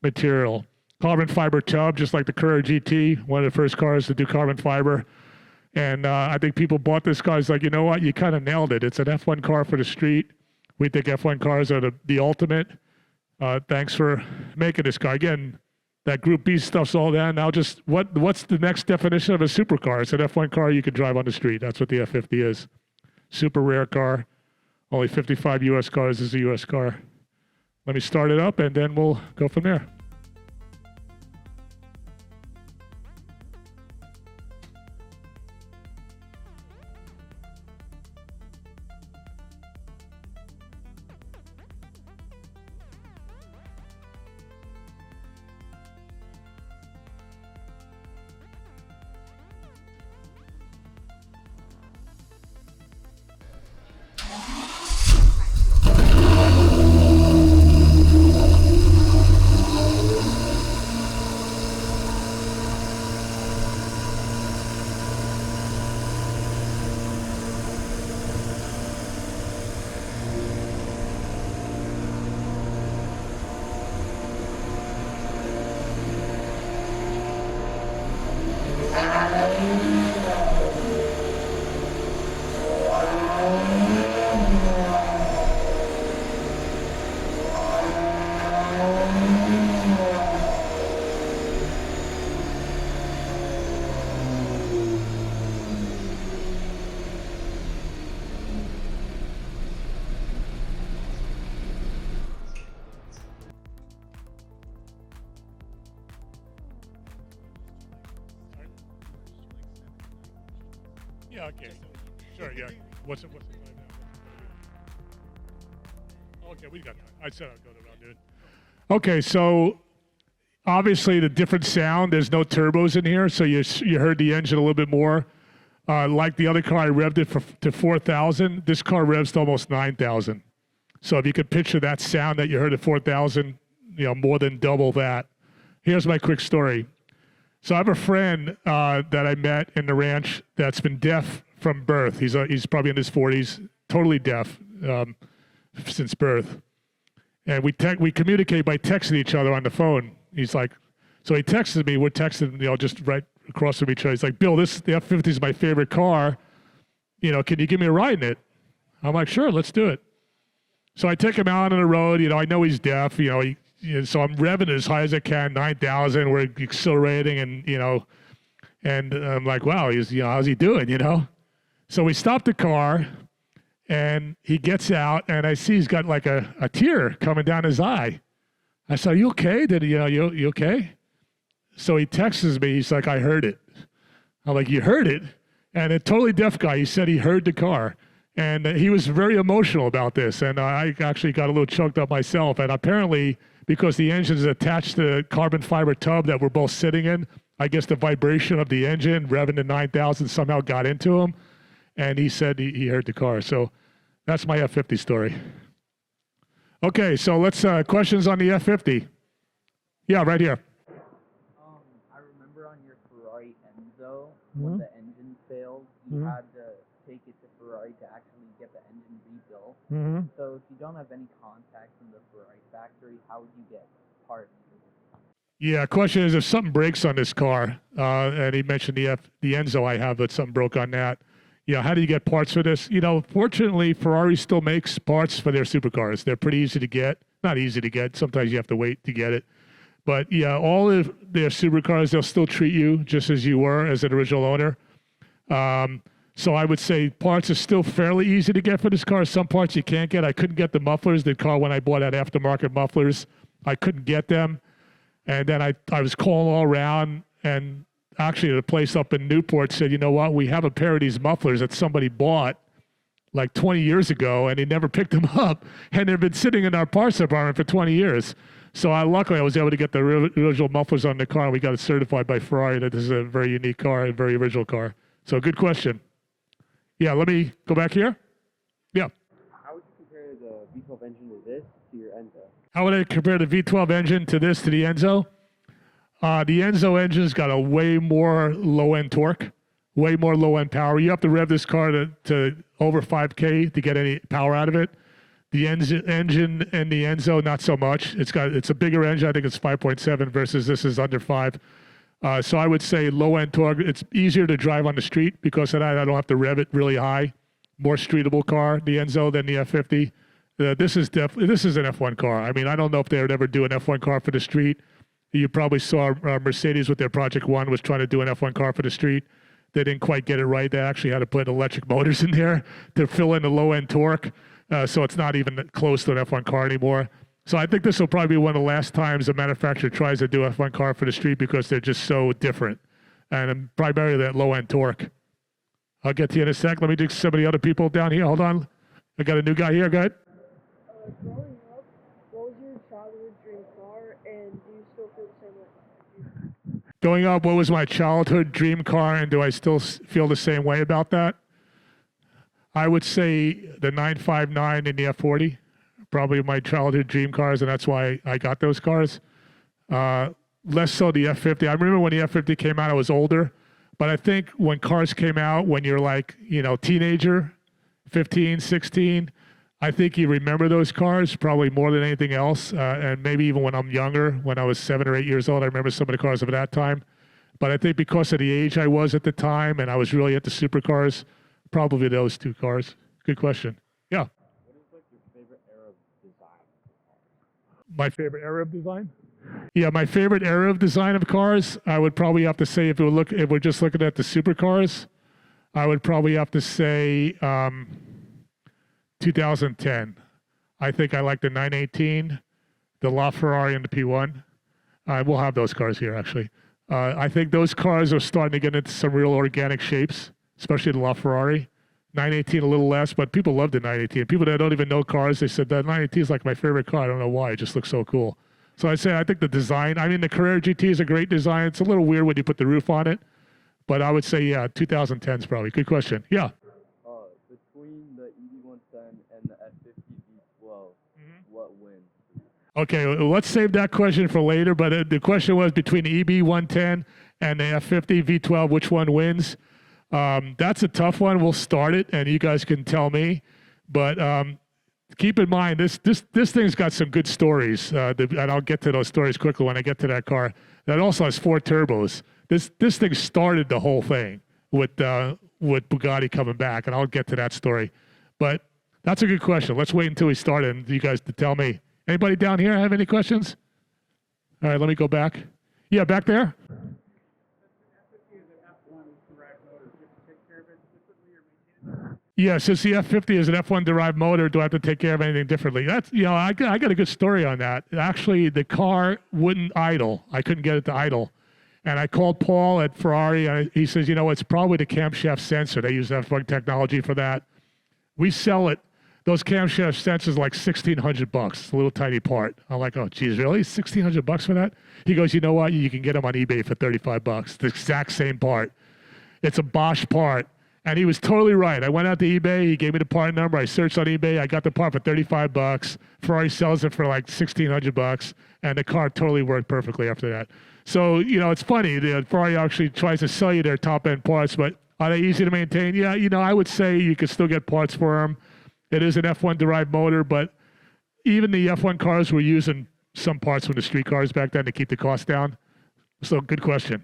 material. Carbon fiber tub, just like the Courier GT, one of the first cars to do carbon fiber. And I think people bought this car. It's like, you know what? You kind of nailed it. It's an F1 car for the street. We think F1 cars are the ultimate. Thanks for making this car. Again, that Group B stuff's all that. Now just what's the next definition of a supercar? It's an F1 car you can drive on the street. That's what the F50 is. Super rare car. Only 55 U.S. cars is a U.S. car. Let me start it up, and then we'll go from there. Yeah, okay. Sure, yeah. What's the time now? Okay, we got time. I said I'd go around, dude. Okay, so obviously the different sound, there's no turbos in here, so you heard the engine a little bit more. Like the other car, I revved it to 4,000. This car revs to almost 9,000. So if you could picture that sound that you heard at 4,000, more than double that. Here's my quick story. So I have a friend that I met in the ranch that's been deaf from birth. He's probably in his 40s, totally deaf since birth. And we communicate by texting each other on the phone. He's like, so he texted me. We're texting, just right across from each other. He's like, Bill, the F50 is my favorite car. Can you give me a ride in it? I'm like, sure, let's do it. So I take him out on the road. I know he's deaf. So I'm revving as high as I can, 9,000. We're accelerating, and I'm like, wow, how's he doing? So we stop the car, and he gets out, and I see he's got like a tear coming down his eye. I said, "Are you okay? You okay?" So he texts me. He's like, "I heard it." I'm like, "You heard it?" And a totally deaf guy. He said he heard the car. And he was very emotional about this. And I actually got a little choked up myself. And apparently, because the engine is attached to the carbon fiber tub that we're both sitting in, I guess the vibration of the engine, revving to 9,000, somehow got into him. And he said he heard the car. So that's my F50 story. Okay, so let's, questions on the F50. Yeah, right here. I remember on your Ferrari Enzo, when the engine failed, you had to take it to Ferrari to actually get the engine rebuilt. So if you don't have any contacts in the Ferrari factory, how would you get parts? Yeah, question is if something breaks on this car, and he mentioned the Enzo I have, but something broke on that. Yeah, how do you get parts for this? Fortunately, Ferrari still makes parts for their supercars. They're pretty easy to get. Not easy to get. Sometimes you have to wait to get it. But yeah, all of their supercars, they'll still treat you just as you were as an original owner. So I would say parts are still fairly easy to get for this car. Some parts you can't get. I couldn't get the mufflers. The car, when I bought out aftermarket mufflers, I couldn't get them. And then I was calling all around, and actually the place up in Newport said, you know what, we have a pair of these mufflers that somebody bought like 20 years ago, and he never picked them up. And they've been sitting in our parts department for 20 years. So luckily I was able to get the original mufflers on the car, and we got it certified by Ferrari that this is a very unique car, a very original car. So good question. Yeah, let me go back here. Yeah. How would you compare the V12 engine to this to your Enzo? How would I compare the V12 engine to this, to the Enzo? The Enzo engine's got a way more low-end torque, way more low-end power. You have to rev this car to over 5K to get any power out of it. The engine and the Enzo, not so much. It's a bigger engine. I think it's 5.7 versus this is under 5. So I would say low-end torque. It's easier to drive on the street because of that. I don't have to rev it really high. More streetable car, the Enzo, than the F50. This is an F1 car. I mean, I don't know if they would ever do an F1 car for the street. You probably saw Mercedes with their Project One was trying to do an F1 car for the street. They didn't quite get it right. They actually had to put electric motors in there to fill in the low-end torque. So it's not even close to an F1 car anymore. So I think this will probably be one of the last times a manufacturer tries to do an F1 car for the street because they're just so different. And primarily that low-end torque. I'll get to you in a sec. Let me do some of the other people down here. Hold on. I got a new guy here. Go ahead. Growing up, what was your childhood dream car, and do you still feel the same way? Growing up, what was my childhood dream car, and do I still feel the same way about that? I would say the 959 and the F40, probably my childhood dream cars, and that's why I got those cars. Less so the F50. I remember when the F50 came out, I was older, but I think when cars came out, when you're like, teenager, 15, 16, I think you remember those cars probably more than anything else. And maybe even when I'm younger, when I was 7 or 8 years old, I remember some of the cars of that time. But I think because of the age I was at the time and I was really into supercars, probably those two cars. Good question. Yeah. What is like your favorite era of design? My favorite era of design? Yeah, my favorite era of design of cars, I would probably have to say if we're just looking at the supercars, I would probably have to say 2010. I think I like the 918, the LaFerrari, and the P1. We'll have those cars here, actually. I think those cars are starting to get into some real organic shapes, especially the LaFerrari. 918 a little less, but people love the 918. People that don't even know cars, they said that 918 is like my favorite car. I don't know why. It just looks so cool. So I think the design, the Carrera GT is a great design. It's a little weird when you put the roof on it, but I would say, yeah, 2010 is probably. Good question. Yeah. Between the ED110 and the F50 V12, what wins? Okay, well, let's save that question for later, but the question was between the EB110 and the F50 V12, which one wins? That's a tough one. We'll start it, and you guys can tell me. But keep in mind, this thing's got some good stories, and I'll get to those stories quickly when I get to that car. That also has 4 turbos. This thing started the whole thing with Bugatti coming back, and I'll get to that story. But that's a good question. Let's wait until we start and you guys to tell me. Anybody down here have any questions? All right, let me go back. Yeah, back there. Yeah, since the F50 is an F1 derived motor, do I have to take care of anything differently? That's, I got a good story on that. Actually, the car wouldn't idle. I couldn't get it to idle. And I called Paul at Ferrari, and he says, it's probably the camshaft sensor. They use F1 technology for that. We sell it. Those camshaft sensors like $1,600. It's a little tiny part. I'm like, oh, geez, really? $1,600 for that? He goes, you know what? You can get them on eBay for $35. The exact same part. It's a Bosch part. And he was totally right. I went out to eBay. He gave me the part number. I searched on eBay. I got the part for $35. Ferrari sells it for like $1,600. And the car totally worked perfectly after that. So, it's funny. Ferrari actually tries to sell you their top-end parts, but are they easy to maintain? Yeah, I would say you could still get parts for them. It is an F1 derived motor, but even the F1 cars were using some parts from the street cars back then to keep the cost down. So good question.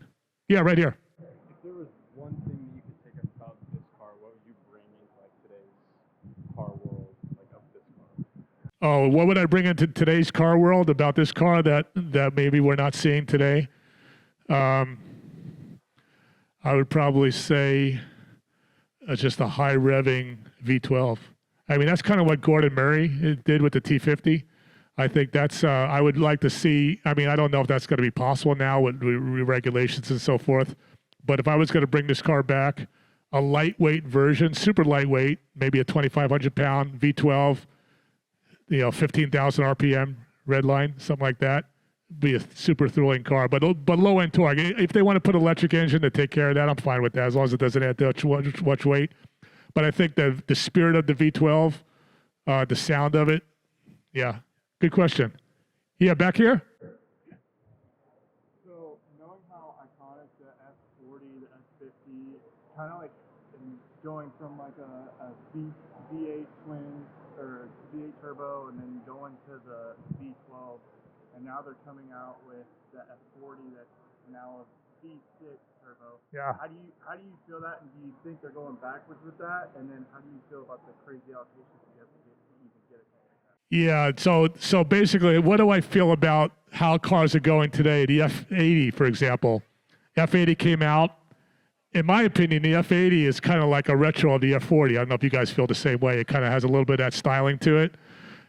Yeah, right here. If there was one thing you could take about this car, what would you bring into today's car world, of this car? Oh, what would I bring into today's car world about this car that maybe we're not seeing today? I would probably say just a high revving V12. That's kind of what Gordon Murray did with the T50. I think that's, I would like to see, I don't know if that's going to be possible now with regulations and so forth, but if I was going to bring this car back, a lightweight version, super lightweight, maybe a 2,500 pound V12, 15,000 RPM Redline, something like that. Be a super thrilling car, but low end torque. If they want to put electric engine to take care of that, I'm fine with that as long as it doesn't add too much weight. But I think the spirit of the V12, the sound of it, yeah, good question. Yeah, back here. So knowing how iconic the F40, the F50, kind of like going from like a V8 twin or V8 turbo, and then going to the V12. And now they're coming out with the F40 that's now a V6 turbo. Yeah. How do you feel that, and do you think they're going backwards with that? And then how do you feel about the crazy allocations you have to get to even get a car like that? Yeah. So basically, what do I feel about how cars are going today? The F80, for example. F80 came out. In my opinion, the F80 is kind of like a retro of the F40. I don't know if you guys feel the same way. It kind of has a little bit of that styling to it.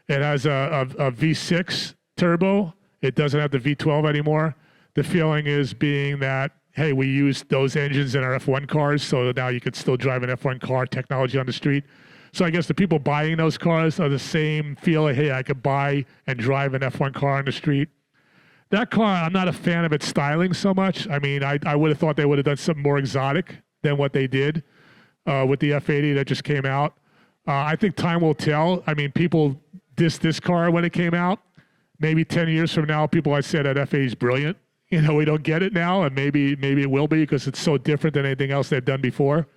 It has a V6 turbo. It doesn't have the V12 anymore. The feeling is being that, hey, we used those engines in our F1 cars, so now you could still drive an F1 car technology on the street. So I guess the people buying those cars are the same feeling, hey, I could buy and drive an F1 car on the street. That car, I'm not a fan of its styling so much. I mean, I would have thought they would have done something more exotic than what they did with the F80 that just came out. I think time will tell. I mean, people dissed this car when it came out. Maybe 10 years from now, people might say that F80 is brilliant. You know, we don't get it now, and maybe it will be because it's so different than anything else they've done before.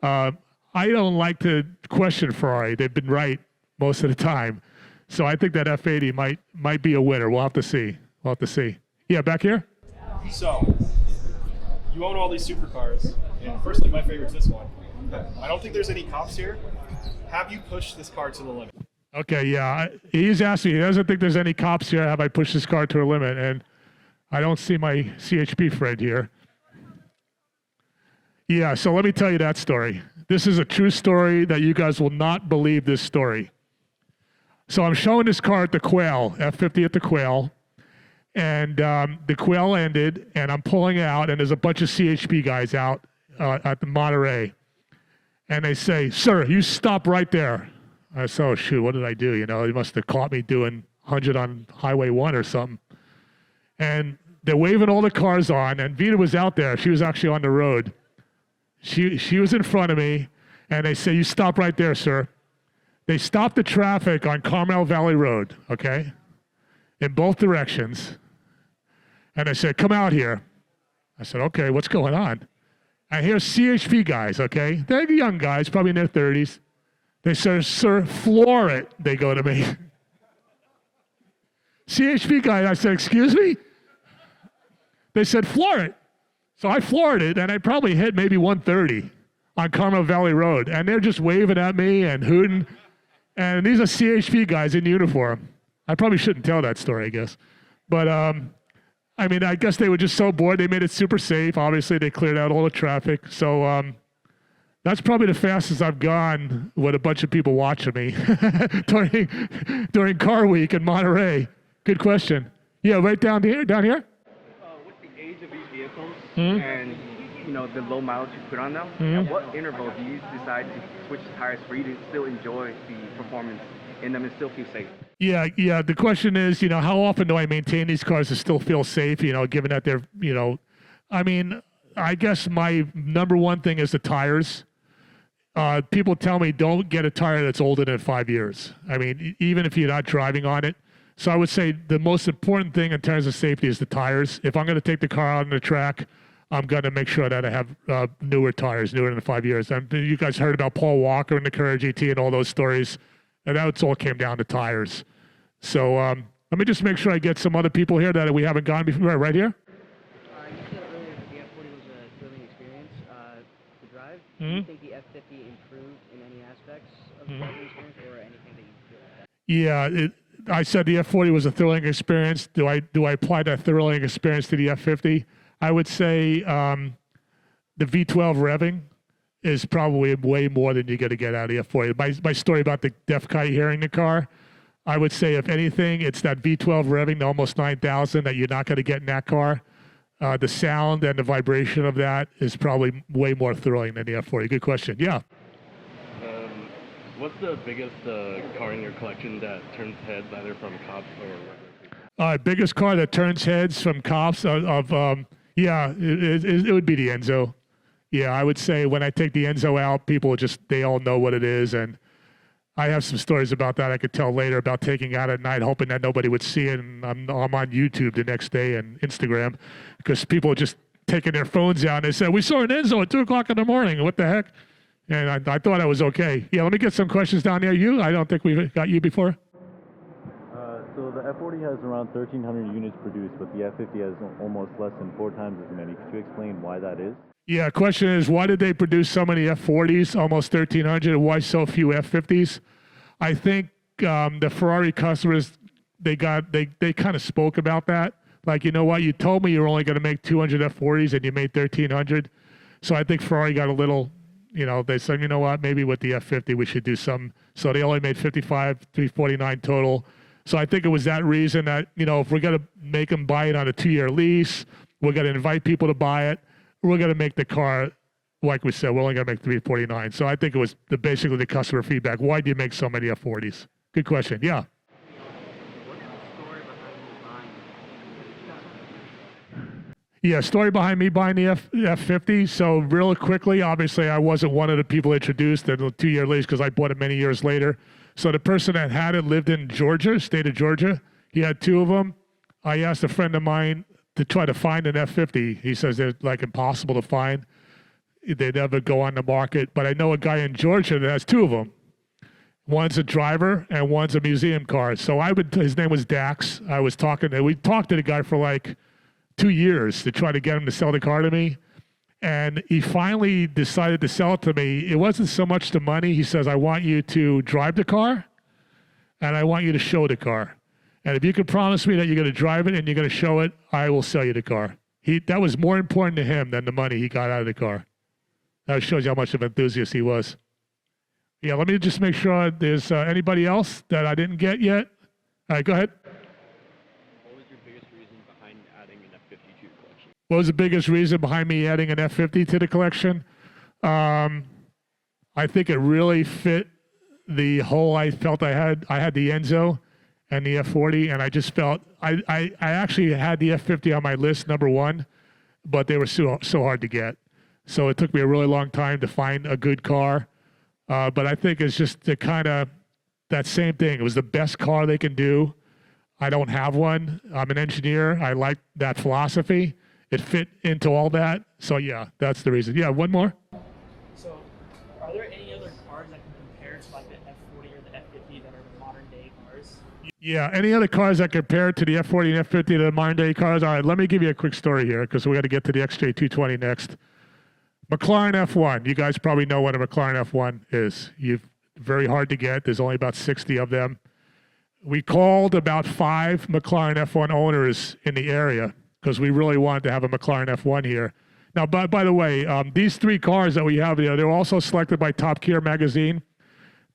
I don't like to question Ferrari. They've been right most of the time. So I think that F80 might be a winner. We'll have to see. Yeah, back here? So, you own all these supercars, and personally my favorite's this one. I don't think there's any cops here. Have you pushed this car to the limit? Okay, yeah. He's asking, he doesn't think there's any cops here. Have I pushed this car to a limit? And I don't see my CHP friend here. Yeah, so let me tell you that story. This is a true story that you guys will not believe this story. So I'm showing this car at the Quail, F50 at the Quail. And the Quail ended, and I'm pulling out, and there's a bunch of CHP guys out at the Monterey. And they say, sir, you stop right there. I said, oh, shoot, what did I do? You know, they must have caught me doing 100 on Highway 1 or something. And they're waving all the cars on, and Vita was out there. She was actually on the road. She was in front of me, and they say, you stop right there, sir. They stopped the traffic on Carmel Valley Road, okay, in both directions. And they said, come out here. I said, okay, what's going on? And here's CHP guys, okay? They're young guys, probably in their 30s. They said, sir, floor it, they go to me. CHP guy, I said, excuse me? They said, floor it. So I floored it, and I probably hit maybe 130 on Carmel Valley Road. And they're just waving at me and hooting. And these are CHP guys in uniform. I probably shouldn't tell that story, I guess. But, I mean, I guess they were just so bored. They made it super safe. Obviously, they cleared out all the traffic. So, that's probably the fastest I've gone with a bunch of people watching me during Car Week in Monterey. Good question. Yeah, right down here. With the age of these vehicles and the low mileage you put on them, at what interval do you decide to switch tires for you to still enjoy the performance in them and still feel safe? Yeah. The question is, how often do I maintain these cars to still feel safe? Given that they're, I mean, I guess my number one thing is the tires. People tell me don't get a tire that's older than 5 years. I mean, even if you're not driving on it. So I would say the most important thing in terms of safety is the tires. If I'm going to take the car out on the track, I'm going to make sure that I have newer tires, newer than 5 years. And you guys heard about Paul Walker and the Carrera GT and all those stories. And that's all came down to tires. So let me just make sure I get some other people here that we haven't gone before. Right here. You said earlier that the F40 was a thrilling experience to drive. Do you think the F50 improved in any aspects of the driving experience or anything that you feel like that? Yeah, I said the F40 was a thrilling experience. Do I apply that thrilling experience to the F50? I would say the V12 revving is probably way more than you're going to get out of the F40. My story about the deaf guy hearing the car, I would say if anything, it's that V12 revving to almost 9,000 that you're not going to get in that car. The sound and the vibration of that is probably way more thrilling than the F40. Good question. Yeah. What's the biggest car in your collection that turns heads either from cops or regular people? Biggest car that turns heads from cops it would be the Enzo. Yeah, I would say when I take the Enzo out, people they all know what it is. And I have some stories about that I could tell later about taking out at night, hoping that nobody would see it. And I'm on YouTube the next day and Instagram because people are just taking their phones out and they said, we saw an Enzo at 2 o'clock in the morning. What the heck? And I thought I was okay. Yeah, let me get some questions down there. I don't think we've got you before. So the F40 has around 1,300 units produced, but the F50 has almost less than 4 times as many. Could you explain why that is? Yeah, question is, why did they produce so many F40s, almost 1,300, and why so few F50s? I think the Ferrari customers, they kind of spoke about that. Like, you know what, you told me you were only going to make 200 F40s and you made 1,300. So I think Ferrari got a little, they said, you know what, maybe with the F50 we should do some. So they only made 55, 349 total. So I think it was that reason that, if we're going to make them buy it on a 2-year lease, we're going to invite people to buy it, we're going to make the car, like we said, we're only going to make 349. So I think it was basically the customer feedback. Why do you make so many F40s? Good question. Yeah. Yeah, story behind me buying the F50. So real quickly, obviously, I wasn't one of the people introduced in the 2-year lease because I bought it many years later. So the person that had it lived in Georgia, state of Georgia. He had 2 of them. I asked a friend of mine to try to find an F50. He says they're like impossible to find. They never go on the market. But I know a guy in Georgia that has 2 of them. One's a driver and one's a museum car. So his name was Dax. We talked to the guy for like 2 years to try to get him to sell the car to me. And he finally decided to sell it to me. It wasn't so much the money. He says, I want you to drive the car and I want you to show the car. And if you can promise me that you're going to drive it and you're going to show it, I will sell you the car. That was more important to him than the money he got out of the car. That shows you how much of an enthusiast he was. Yeah, let me just make sure there's anybody else that I didn't get yet. All right, go ahead. What was the biggest reason behind me adding an F50 to the collection? I think it really fit the whole. I felt I had the Enzo and the F40, and I just felt I actually had the F50 on my list, number 1, but they were so hard to get. So it took me a really long time to find a good car. But I think it's just that same thing. It was the best car they can do. I don't have one. I'm an engineer. I like that philosophy. It fit into all that. So yeah, that's the reason. Yeah, one more. So, are there any other cars that can compare to like the F40 or the F50 that are the modern day cars? Yeah, any other cars that compare to the F40 and F50 to the modern day cars? All right, let me give you a quick story here because we got to get to the XJ220 next. McLaren F1. You guys probably know what a McLaren F1 is. Very hard to get. There's only about 60 of them. We called about 5 McLaren F1 owners in the area because we really wanted to have a McLaren F1 here. Now, by the way, these 3 cars that we have here, they were also selected by Top Gear Magazine.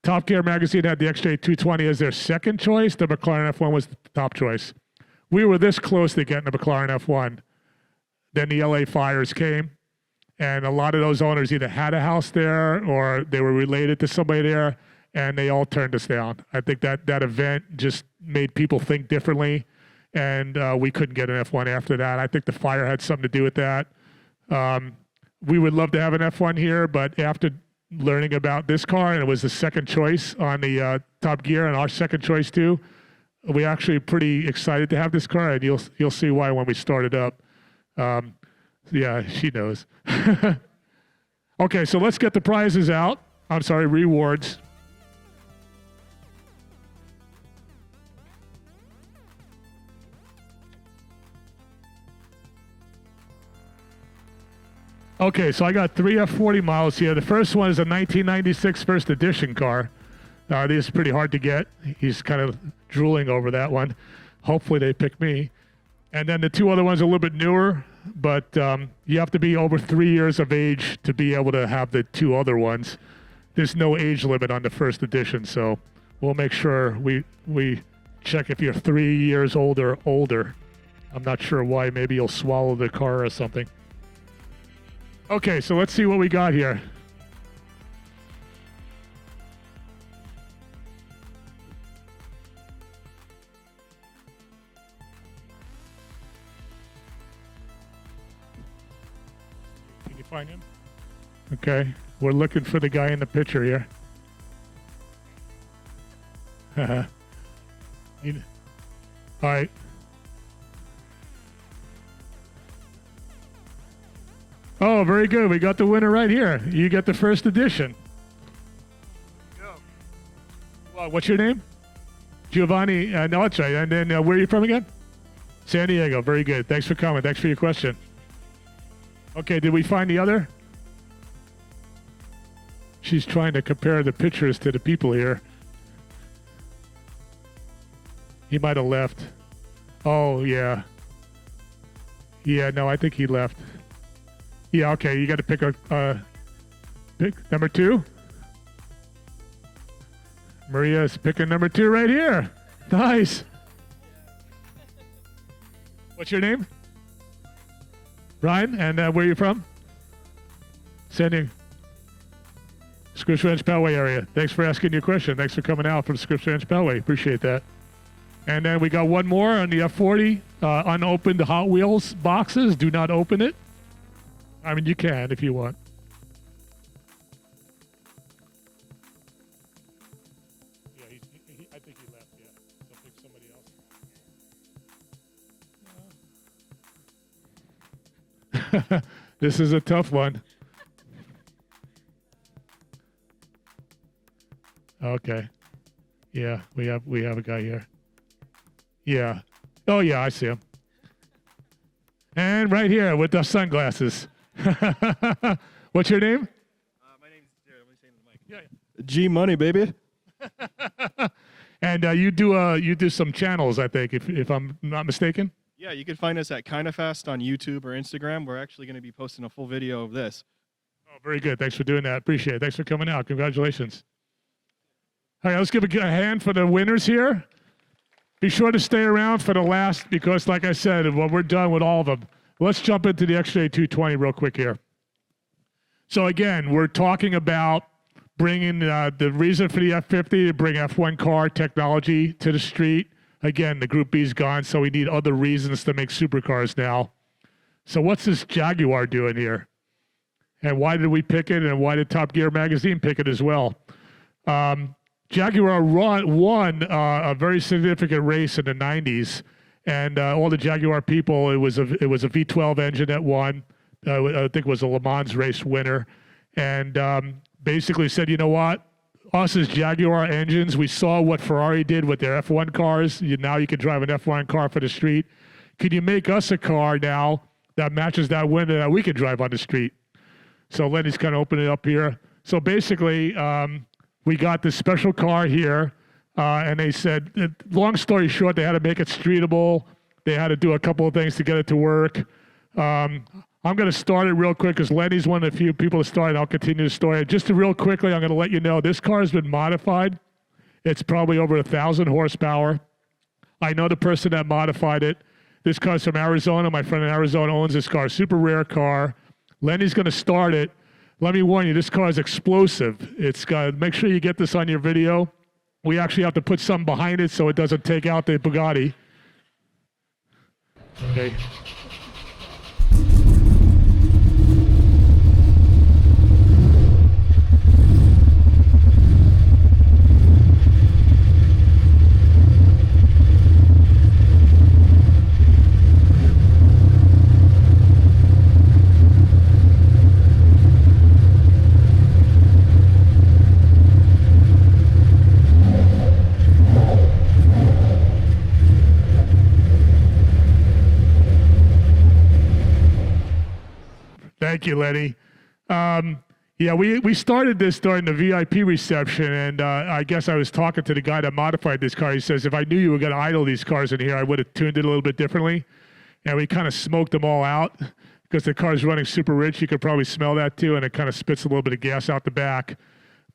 Top Gear Magazine had the XJ220 as their second choice. The McLaren F1 was the top choice. We were this close to getting a McLaren F1. Then the LA fires came, and a lot of those owners either had a house there or they were related to somebody there, and they all turned us down. I think that event just made people think differently, and we couldn't get an F1 after that. I think the fire had something to do with that. We would love to have an F1 here, but after learning about this car, and it was the second choice on the Top Gear and our second choice too, we're actually pretty excited to have this car, and you'll see why when we start it up. Yeah, she knows. Okay, so let's get the prizes out. I'm sorry, rewards. Okay, so I got 3 F40 models here. The first one is a 1996 first edition car. This is pretty hard to get. He's kind of drooling over that one. Hopefully they pick me. And then the 2 other ones are a little bit newer, but you have to be over 3 years of age to be able to have the 2 other ones. There's no age limit on the first edition, so we'll make sure we check if you're 3 years old or older. I'm not sure why. Maybe you'll swallow the car or something. Okay, so let's see what we got here. You find him? Okay. We're looking for the guy in the picture here. All right. Oh, very good. We got the winner right here. You get the first edition. Well, what's your name? Giovanni. No, that's right. And then where are you from again? San Diego. Very good. Thanks for coming. Thanks for your question. Okay, did we find the other? She's trying to compare the pictures to the people here. He might have left. Oh, yeah. Yeah, no, I think he left. Yeah, okay, you got to pick a pick number 2. Maria's picking number 2 right here. Nice. What's your name? Ryan, and where are you from? San Diego. Scripps Ranch Pelway area. Thanks for asking your question. Thanks for coming out from Scripps Ranch Pelway. Appreciate that. And then we got one more on the F40. Unopened Hot Wheels boxes. Do not open it. I mean, you can if you want. Yeah, I think he left, yeah. So pick somebody else. This is a tough one. Okay. Yeah, we have a guy here. Yeah. Oh yeah, I see him. And right here with the sunglasses. What's your name? My name's Jared. I'm saying the mic. Yeah. G Money, baby. And you do some channels, I think, if I'm not mistaken. Yeah, you can find us at Kinda Fast on YouTube or Instagram. We're actually going to be posting a full video of this. Oh, very good. Thanks for doing that. Appreciate it. Thanks for coming out. Congratulations. All right, let's give a hand for the winners here. Be sure to stay around for the last, because like I said, when we're done with all of them, let's jump into the XJ220 real quick here. So again, we're talking about bringing the reason for the F50 to bring F1 car technology to the street. Again, the Group B's gone, so we need other reasons to make supercars now. So what's this Jaguar doing here? And why did we pick it, and why did Top Gear magazine pick it as well? Jaguar won a very significant race in the 90s, and all the Jaguar people, it was a V12 engine that won. I think it was a Le Mans race winner, and basically said, you know what? Us as Jaguar engines, we saw what Ferrari did with their F1 cars. Now you can drive an F1 car for the street. Can you make us a car now that matches that winner that we can drive on the street? So Lenny's kind of opening it up here. So basically, we got this special car here, and they said, long story short, they had to make it streetable. They had to do a couple of things to get it to work. I'm going to start it real quick because Lenny's one of the few people to start, and I'll continue the story. Just to real quickly, I'm going to let you know, this car has been modified. It's probably over 1,000 horsepower. I know the person that modified it. This car's from Arizona. My friend in Arizona owns this car. Super rare car. Lenny's going to start it. Let me warn you, this car is explosive. It's got, make sure you get this on your video. We actually have to put something behind it so it doesn't take out the Bugatti. Okay. Thank you, Lenny. Yeah, we started this during the VIP reception, and I guess I was talking to the guy that modified this car. He says, if I knew you were going to idle these cars in here, I would have tuned it a little bit differently. And we kind of smoked them all out because the car's running super rich. You could probably smell that too, and it kind of spits a little bit of gas out the back.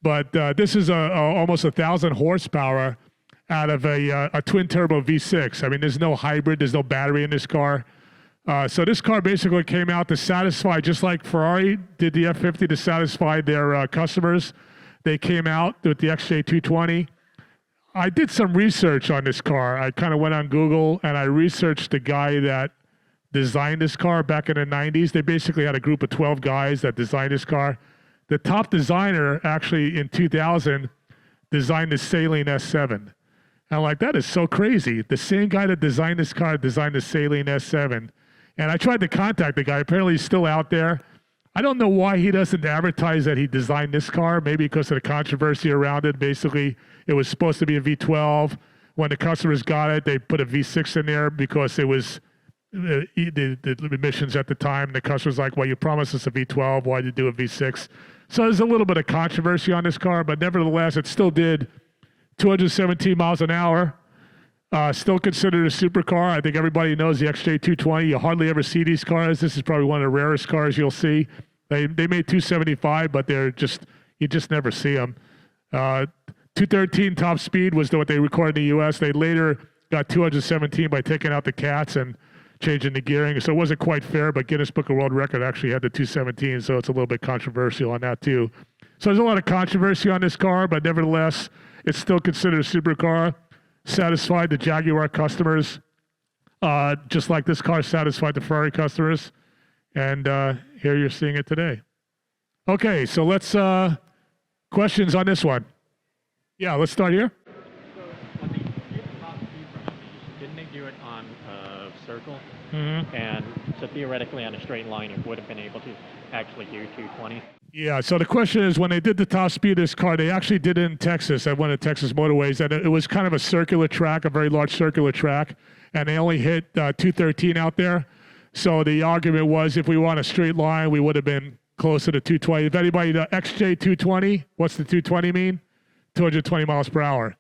But this is almost 1,000 horsepower out of a twin-turbo V6. I mean, there's no hybrid. There's no battery in this car. So this car basically came out to satisfy, just like Ferrari did the F50 to satisfy their customers. They came out with the XJ220. I did some research on this car. I kind of went on Google and I researched the guy that designed this car back in the 90s. They basically had a group of 12 guys that designed this car. The top designer actually in 2000 designed the Saline S7. And I'm like, that is so crazy. The same guy that designed this car designed the Saline S7. And I tried to contact the guy. Apparently he's still out there. I don't know why he doesn't advertise that he designed this car, maybe because of the controversy around it. Basically, it was supposed to be a V12. When the customers got it, they put a V6 in there because it was the emissions at the time. The customer's like, well, you promised us a V12. Why did you do a V6? So there's a little bit of controversy on this car, but nevertheless, it still did 217 miles an hour. Still considered a supercar. I think everybody knows the XJ220. You hardly ever see these cars. This is probably one of the rarest cars you'll see. They made 275, but you just never see them. 213 top speed was what they recorded in the U.S. They later got 217 by taking out the cats and changing the gearing. So it wasn't quite fair, but Guinness Book of World Record actually had the 217, so it's a little bit controversial on that too. So there's a lot of controversy on this car, but nevertheless, it's still considered a supercar. Satisfied the Jaguar customers, just like this car satisfied the Ferrari customers. And here you're seeing it today. Okay, so let's, questions on this one. Yeah, let's start here. So, on the top speed range, didn't they do it on a circle? Mm-hmm. And so theoretically on a straight line, it would have been able to actually do 220? Yeah, so the question is, when they did the top speed of this car, they actually did it in Texas at one of the Texas motorways, and it was kind of a circular track, a very large circular track, and they only hit 213 out there. So the argument was, if we want a straight line, we would have been closer to 220. If anybody, the XJ220, what's the 220 mean? 220 miles per hour.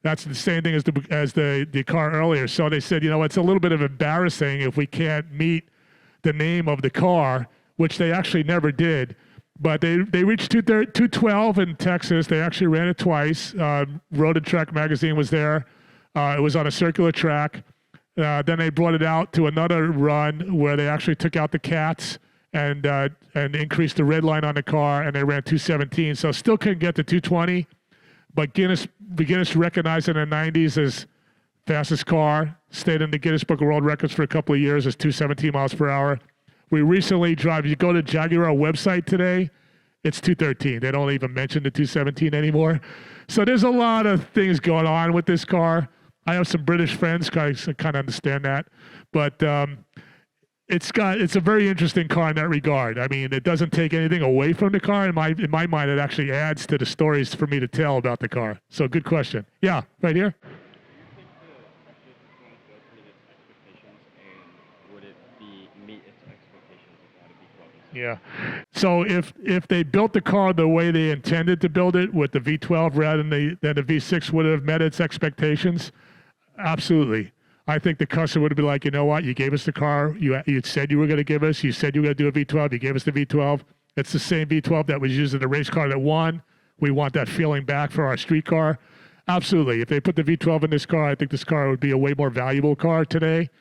That's the same thing as the car earlier. So they said, it's a little bit of embarrassing if we can't meet the name of the car, which they actually never did. But they reached 212 in Texas. They actually ran it twice. Road and Track magazine was there. It was on a circular track. Then they brought it out to another run where they actually took out the cats and increased the red line on the car, and they ran 217. So still couldn't get to 220, but Guinness recognized in the 90s as fastest car, stayed in the Guinness Book of World Records for a couple of years as 217 miles per hour. We recently you go to Jaguar website today, it's 213. They don't even mention the 217 anymore. So there's a lot of things going on with this car. I have some British friends, I kind of understand that. But it's a very interesting car in that regard. I mean, it doesn't take anything away from the car. In my mind, it actually adds to the stories for me to tell about the car. So good question. Yeah, right here. Yeah. So if they built the car the way they intended to build it with the V12 rather than the V6 would have met its expectations, absolutely. I think the customer would have been like, you know what, you gave us the car, you said you were going to give us, you said you were going to do a V12, you gave us the V12. It's the same V12 that was used in the race car that won. We want that feeling back for our street car. Absolutely. If they put the V12 in this car, I think this car would be a way more valuable car today.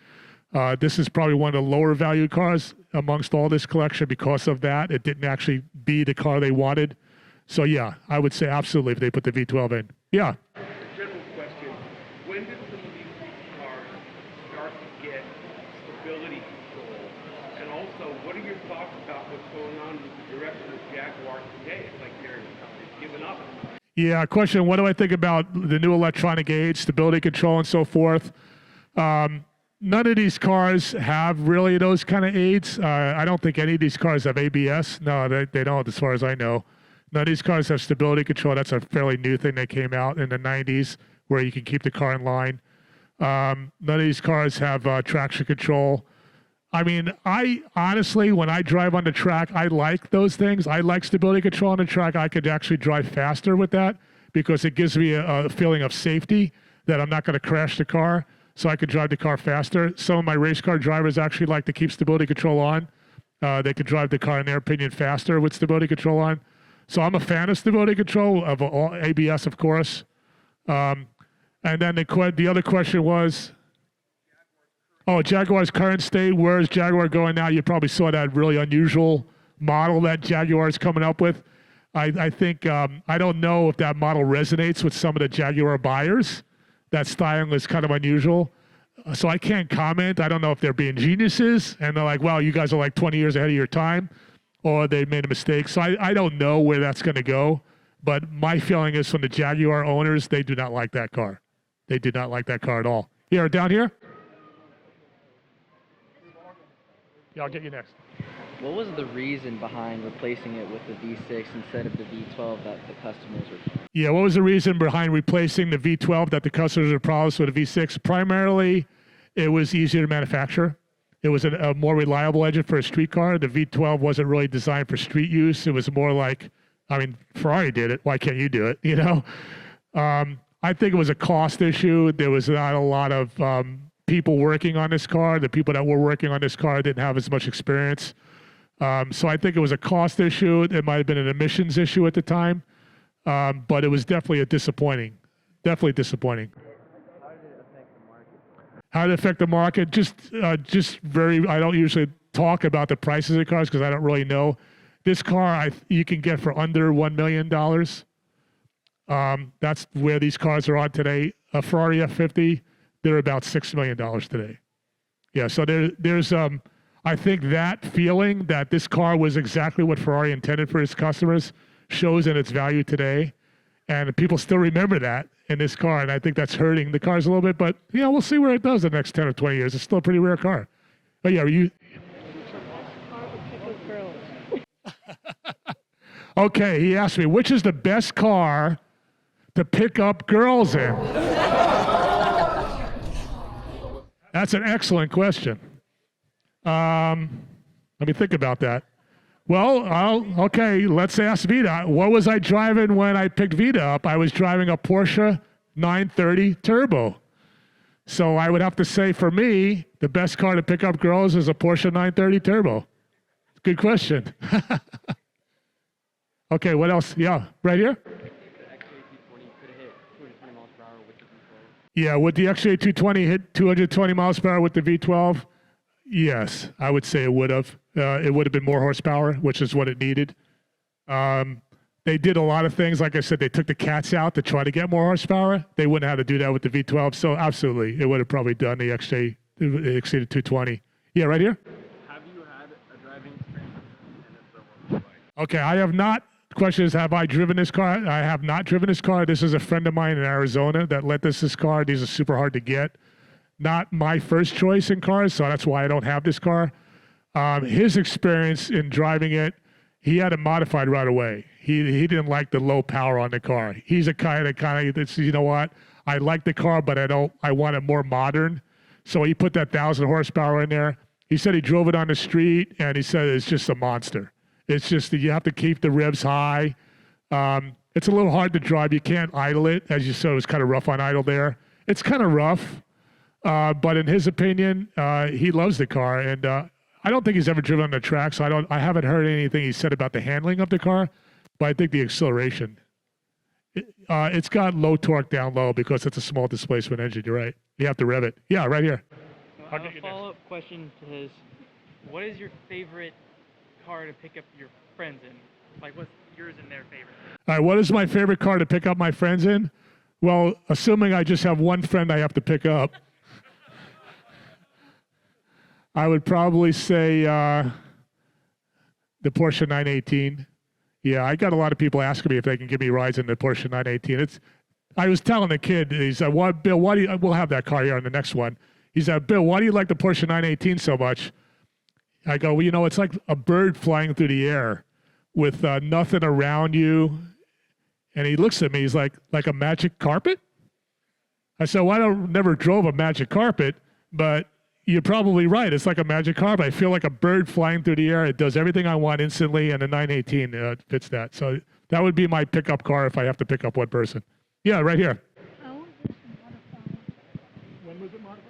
This is probably one of the lower value cars amongst all this collection because of that. It didn't actually be the car they wanted. So yeah, I would say absolutely if they put the V12 in. Yeah. General question, when did some of these cars start to get stability control? And also, what are your thoughts about what's going on with the direction of Jaguar today? It's like they're giving up. Yeah, question, what do I think about the new electronic aids, stability control and so forth? None of these cars have really those kind of aids. I don't think any of these cars have ABS. No, they don't, as far as I know. None of these cars have stability control. That's a fairly new thing that came out in the 90s where you can keep the car in line. None of these cars have traction control. I mean, I honestly, when I drive on the track, I like those things. I like stability control on the track. I could actually drive faster with that because it gives me a feeling of safety that I'm not going to crash the car. So I could drive the car faster. Some of my race car drivers actually like to keep stability control on. They could drive the car, in their opinion, faster with stability control on. So I'm a fan of stability control, of all ABS, of course. And then the other question was, Jaguar's current state. Where is Jaguar going now? You probably saw that really unusual model that Jaguar is coming up with. I think, I don't know if that model resonates with some of the Jaguar buyers. That styling is kind of unusual. So I can't comment. I don't know if they're being geniuses and they're like, well, you guys are like 20 years ahead of your time, or they made a mistake. So I don't know where that's going to go. But my feeling is from the Jaguar owners, they do not like that car. They did not like that car at all. Here, down here. Yeah, I'll get you next. What was the reason behind replacing it with the V6 instead of the V12 that the customers were? Yeah, what was the reason behind replacing the V12 that the customers had problems with the V6? Primarily, it was easier to manufacture. It was a more reliable engine for a street car. The V12 wasn't really designed for street use. It was more like, I mean, Ferrari did it. Why can't you do it? You know, I think it was a cost issue. There was not a lot of people working on this car. The people that were working on this car didn't have as much experience. So I think it was a cost issue. It might have been an emissions issue at the time, but it was definitely disappointing. Definitely disappointing. How did it affect the market? Just very. I don't usually talk about the prices of cars because I don't really know. This car you can get for under $1 million. That's where these cars are on today. A Ferrari F50, they're about $6 million today. Yeah, so there's I think that feeling that this car was exactly what Ferrari intended for its customers shows in its value today, and people still remember that in this car, and I think that's hurting the cars a little bit. But yeah, we'll see where it does the next 10 or 20 years. It's still a pretty rare car. But yeah, Okay, he asked me, which is the best car to pick up girls in? That's an excellent question. Let me think about that. Well, okay, let's ask Vita. What was I driving when I picked Vita up? I was driving a Porsche 930 Turbo. So I would have to say, for me, the best car to pick up girls is a Porsche 930 Turbo. Good question. Okay, what else? Yeah, right here? Yeah, would the XJ220 hit 220 miles per hour with the V12? Yes, I would say it would have. It would have been more horsepower, which is what it needed. They did a lot of things. Like I said, they took the cats out to try to get more horsepower. They wouldn't have to do that with the V12. So absolutely, it would have probably done the XJ, it exceeded 220. Yeah, right here? Have you had a driving experience? Okay, I have not. The question is, have I driven this car? I have not driven this car. This is a friend of mine in Arizona that lent us this car. These are super hard to get. Not my first choice in cars, so that's why I don't have this car. His experience in driving it, he had it modified right away. He didn't like the low power on the car. He's a guy that kind of, you know what, I like the car, but I want it more modern. So he put that 1,000 horsepower in there. He said he drove it on the street, and he said it's just a monster. It's just that you have to keep the revs high. It's a little hard to drive. You can't idle it. As you said, it was kind of rough on idle there. It's kind of rough, but in his opinion, he loves the car. And I don't think he's ever driven on the track, so I haven't heard anything he said about the handling of the car, but I think the acceleration. It's got low torque down low because it's a small displacement engine. You're right. You have to rev it. Yeah, right here. I have a follow-up question to his. What is your favorite car to pick up your friends in? Like, what's yours and their favorite? All right, what is my favorite car to pick up my friends in? Well, assuming I just have one friend I have to pick up, I would probably say the Porsche 918. Yeah, I got a lot of people asking me if they can give me rides in the Porsche 918. I was telling the kid, he said, Bill, why do you, we'll have that car here on the next one. He said, Bill, why do you like the Porsche 918 so much? I go, well, you know, it's like a bird flying through the air with nothing around you. And he looks at me, he's like a magic carpet? I said, well, I never drove a magic carpet, but you're probably right. It's like a magic carpet. I feel like a bird flying through the air. It does everything I want instantly, and the 918 fits that. So that would be my pickup car if I have to pick up one person. Yeah, right here. When was it modified?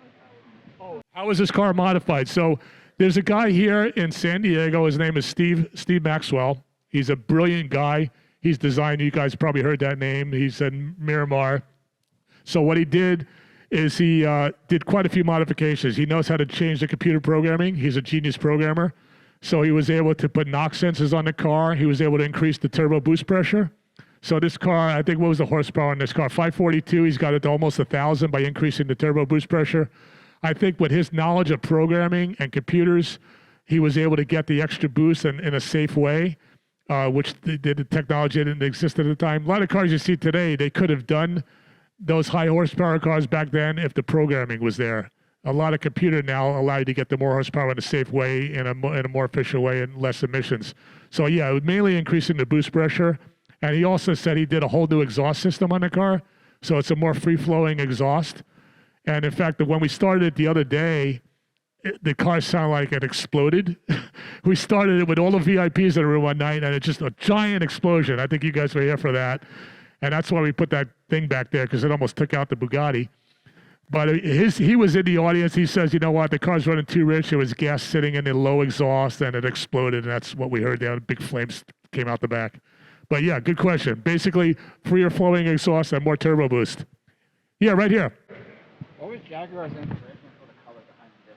Oh, how was this car modified? So there's a guy here in San Diego. His name is Steve Maxwell. He's a brilliant guy. He's designed, you guys probably heard that name. He's in Miramar. So what he did is he did quite a few modifications. He knows how to change the computer programming. He's a genius programmer. So he was able to put knock sensors on the car. He was able to increase the turbo boost pressure. So this car, I think, what was the horsepower on this car? 542. He's got it to almost 1,000 by increasing the turbo boost pressure. I think with his knowledge of programming and computers, he was able to get the extra boost in a safe way, which the technology didn't exist at the time. A lot of cars you see today, they could have done those high horsepower cars back then if the programming was there. A lot of computer now allow you to get the more horsepower in a safe way, in a more efficient way, and less emissions. So yeah, it was mainly increasing the boost pressure. And he also said he did a whole new exhaust system on the car, so it's a more free-flowing exhaust. And in fact, when we started it the other day, the car sounded like it exploded. We started it with all the VIPs in the room one night, and it's just a giant explosion. I think you guys were here for that. And that's why we put that thing back there, because it almost took out the Bugatti. But he was in the audience. He says, you know what, the car's running too rich. There was gas sitting in the low exhaust, and it exploded, and that's what we heard there. Big flames came out the back. But yeah, good question. Basically, freer flowing exhaust and more turbo boost. Yeah, right here. What was Jaguar's inspiration for the color behind this?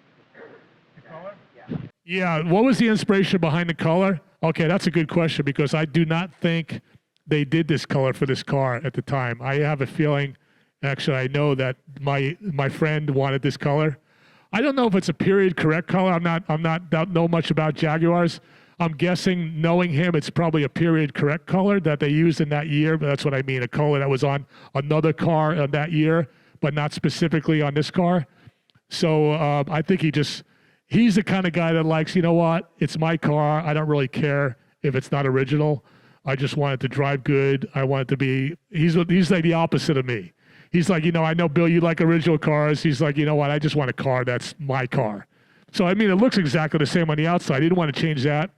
The color? Yeah, what was the inspiration behind the color? Okay, that's a good question, because I do not think they did this color for this car at the time. I have a feeling, actually, I know that my friend wanted this color. I don't know if it's a period correct color. Don't know much about Jaguars. I'm guessing, knowing him, it's probably a period correct color that they used in that year. But that's what I mean, a color that was on another car of that year, but not specifically on this car. So I think he's the kind of guy that likes, you know what, it's my car. I don't really care if it's not original. I just want it to drive good. I want it to be, he's like the opposite of me. He's like, I know, Bill, you like original cars. He's like, you know what, I just want a car that's my car. So, I mean, it looks exactly the same on the outside. He didn't want to change that.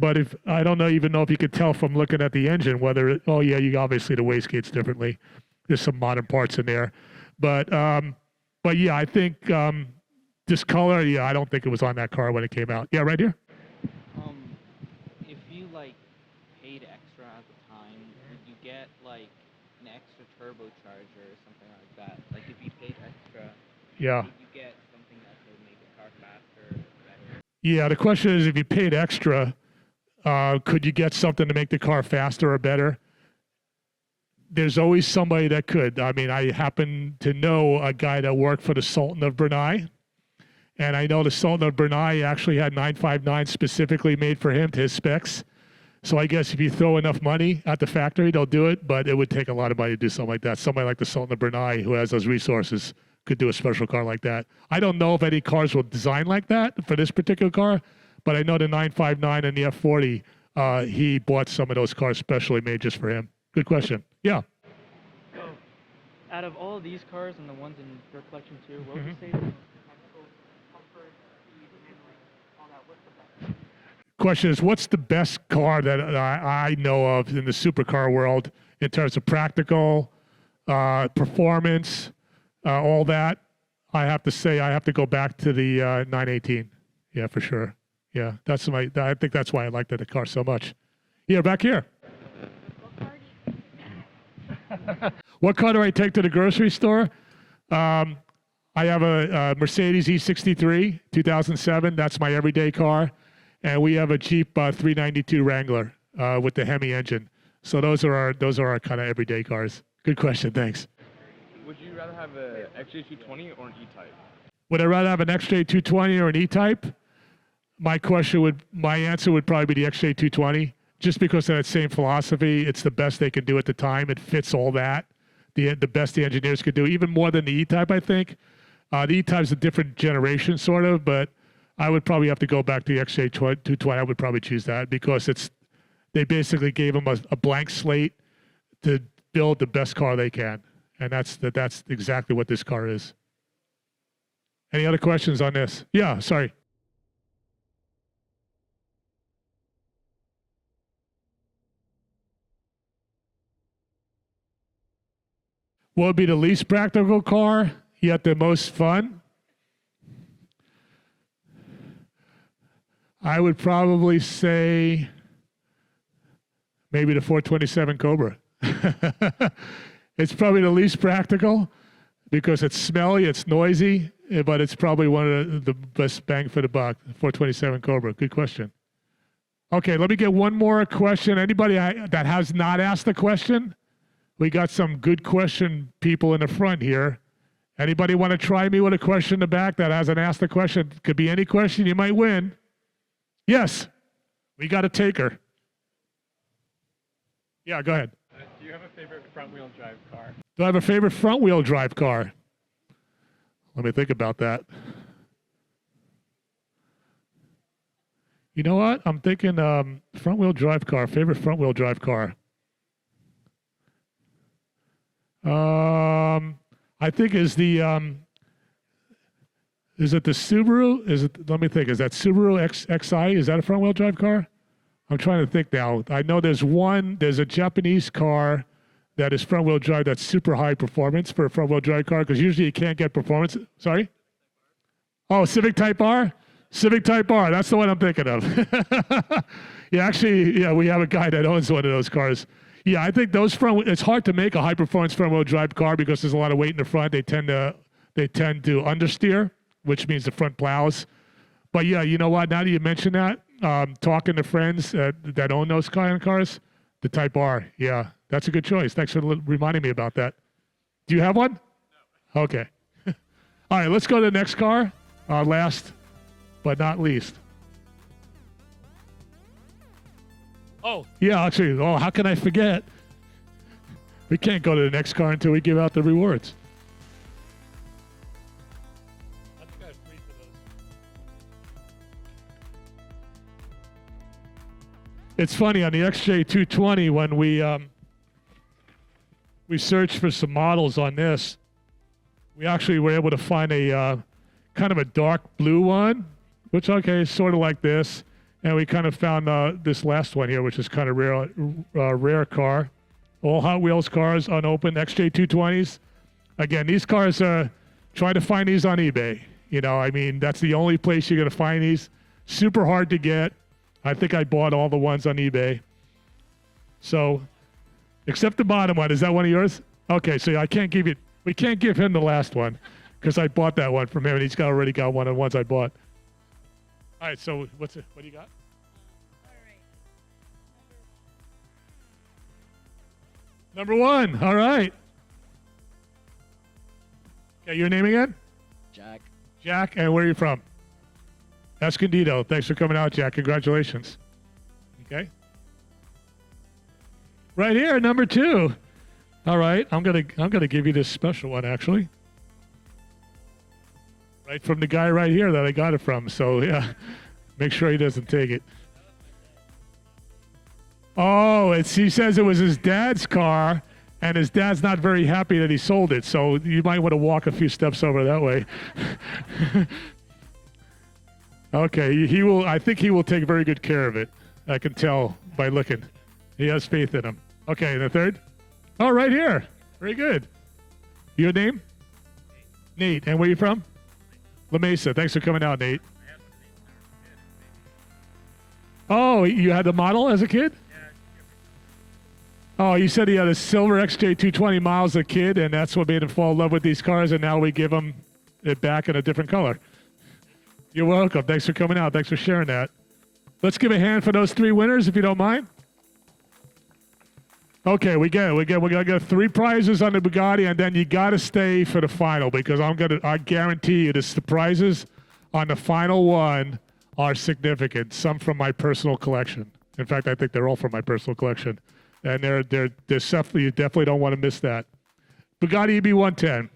But I don't even know if you could tell from looking at the engine whether you obviously the wastegate's differently. There's some modern parts in there. But yeah, I think this color, I don't think it was on that car when it came out. Yeah, right here. If you paid extra at the time, would you get an extra turbocharger or something like that? If you paid extra, yeah, would you get something that would make the car faster or better? Yeah, the question is, if you paid extra, could you get something to make the car faster or better? There's always somebody that could. I mean, I happen to know a guy that worked for the Sultan of Brunei, and I know the Sultan of Brunei actually had 959 specifically made for him to his specs. So I guess if you throw enough money at the factory, they'll do it, but it would take a lot of money to do something like that. Somebody like the Sultan of Brunei, who has those resources, could do a special car like that. I don't know if any cars will design like that for this particular car, but I know the 959 and the F40, he bought some of those cars specially made just for him. Good question. Yeah. So, out of all of these cars and the ones in your collection too, what would you say is the most technical, comfort, speed, handling, all that? What's the best? Question is, what's the best car that I know of in the supercar world in terms of practical, performance, all that? I have to say I have to go back to the 918. Yeah, for sure. Yeah, I think that's why I liked the car so much. Yeah, back here. What car do I take to the grocery store? I have a Mercedes E63, 2007. That's my everyday car. And we have a Jeep 392 Wrangler with the Hemi engine. So those are our kind of everyday cars. Good question, thanks. Would you rather have an XJ220 or an E-Type? Would I rather have an XJ220 or an E-Type? My answer would probably be the XJ220, just because of that same philosophy. It's the best they can do at the time. It fits all that. The best the engineers could do, even more than the E-Type, I think. The E-Type's a different generation, sort of, but I would probably have to go back to the XJ220. I would probably choose that because they basically gave them a blank slate to build the best car they can, and that's exactly what this car is. Any other questions on this? Yeah, sorry. What would be the least practical car, yet the most fun? I would probably say maybe the 427 Cobra. It's probably the least practical because it's smelly, it's noisy, but it's probably one of the best bang for the buck, 427 Cobra. Good question. Okay, let me get one more question. Anybody that has not asked a question? We got some good question people in the front here, Anybody want to try me with a question in the back that hasn't asked the question? Could be any question. You might win. Yes. We got a taker. Yeah, go ahead. Do you have a favorite front-wheel drive car? Do I have a favorite front-wheel drive car? Let me think about that. You know what? I'm thinking front-wheel drive car. Favorite front-wheel drive car. I think is it the Subaru? Let me think. Is that Subaru XI? Is that a front-wheel drive car? I'm trying to think now. I know there's a Japanese car that is front-wheel drive that's super high performance for a front-wheel drive car because usually you can't get performance. Sorry? Oh, Civic Type R? Civic Type R. That's the one I'm thinking of. Yeah, actually, yeah, we have a guy that owns one of those cars. Yeah, I think those it's hard to make a high-performance front-wheel drive car because there's a lot of weight in the front. They tend to understeer, which means the front plows. But yeah, you know what? Now that you mention that, talking to friends that own those kind of cars, the Type R, yeah, that's a good choice. Thanks for reminding me about that. Do you have one? No. Okay. All right, let's go to the next car, last but not least. Oh, yeah, actually, how can I forget? We can't go to the next car until we give out the rewards. It's funny, on the XJ220, when we searched for some models on this, we actually were able to find a kind of a dark blue one, which, okay, is sort of like this. And we kind of found this last one here, which is kind of rare car. All Hot Wheels cars, unopened, XJ220s. Again, these cars, try to find these on eBay. You know, I mean, that's the only place you're going to find these. Super hard to get. I think I bought all the ones on eBay. So, except the bottom one. Is that one of yours? Okay, so we can't give him the last one because I bought that one from him and he's already got one of the ones I bought. All right, so what do you got? Number one. All right. Okay, your name again? Jack. Jack, and where are you from? Escondido. Thanks for coming out, Jack. Congratulations. Okay. Right here, number two. All right, I'm gonna give you this special one actually. Right from the guy right here that I got it from. So yeah, make sure he doesn't take it. Oh, he says it was his dad's car, and his dad's not very happy that he sold it. So you might want to walk a few steps over that way. Okay, he will. I think he will take very good care of it. I can tell by looking. He has faith in him. Okay, the third. Oh, right here. Very good. Your name? Nate. And where are you from? La Mesa. Thanks for coming out, Nate. Oh, you had the model as a kid? Oh, you said he had a silver XJ220 model as a kid, and that's what made him fall in love with these cars, and now we give him it back in a different color. You're welcome. Thanks for coming out. Thanks for sharing that. Let's give a hand for those three winners, if you don't mind. Okay, we gonna get 3 prizes on the Bugatti, and then you gotta stay for the final because I guarantee you the prizes on the final one are significant. Some from my personal collection. In fact, I think they're all from my personal collection, and they're definitely, you definitely don't want to miss that. Bugatti EB110.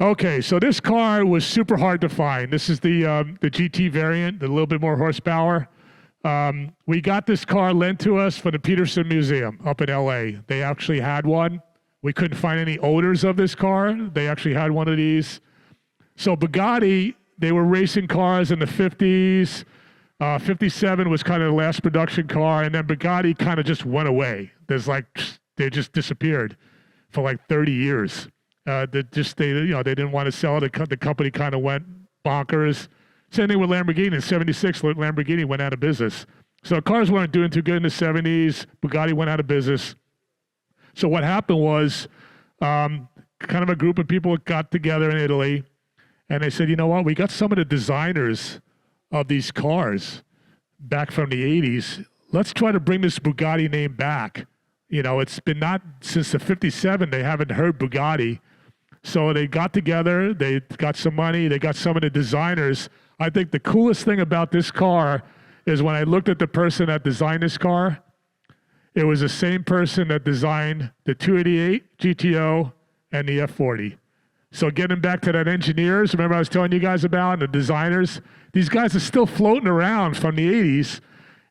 Okay, so this car was super hard to find. This is the GT variant, a little bit more horsepower. We got this car lent to us from the Peterson Museum up in LA. They actually had one. We couldn't find any owners of this car. They actually had one of these. So Bugatti, they were racing cars in the 50s. 57 was kind of the last production car, and then Bugatti kind of just went away. They just disappeared for like 30 years. They didn't want to sell it. The company kind of went bonkers. Same thing with Lamborghini. In 76, Lamborghini went out of business. So cars weren't doing too good in the 70s. Bugatti went out of business. So what happened was kind of a group of people got together in Italy, and they said, you know what? We got some of the designers of these cars back from the 80s. Let's try to bring this Bugatti name back. You know, it's been not since the 57, they haven't heard Bugatti. So they got together, they got some money, they got some of the designers. I think the coolest thing about this car is when I looked at the person that designed this car, it was the same person that designed the 288 GTO and the F40. So getting back to that engineers, remember I was telling you guys about, and the designers, these guys are still floating around from the 80s,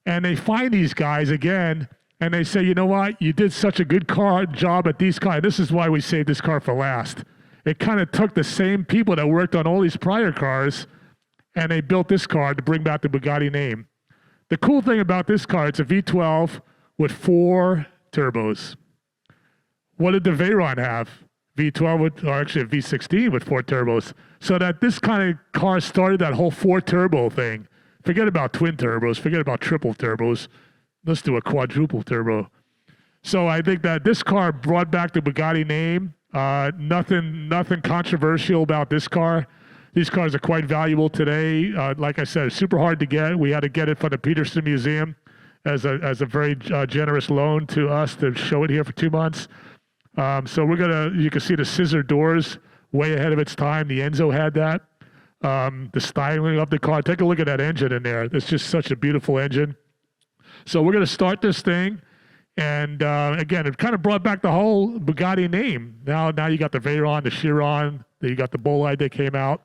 and they find these guys again, and they say, you know what, you did such a good car job at these cars. This is why we saved this car for last. It kind of took the same people that worked on all these prior cars, and they built this car to bring back the Bugatti name. The cool thing about this car, it's a V12 with 4 turbos. What did the Veyron have? V12 with, or actually a V16 with 4 turbos. So that this kind of car started that whole 4 turbo thing. Forget about twin turbos, forget about triple turbos. Let's do a quadruple turbo. So I think that this car brought back the Bugatti name. Nothing controversial about this car. These cars are quite valuable today. Like I said, it's super hard to get. We had to get it from the Peterson Museum as a very generous loan to us to show it here for 2 months. So you can see the scissor doors way ahead of its time. The Enzo had that. The styling of the car. Take a look at that engine in there. It's just such a beautiful engine. So we're going to start this thing. And again, it kind of brought back the whole Bugatti name. Now you got the Veyron, the Chiron, you got the Bolide that came out.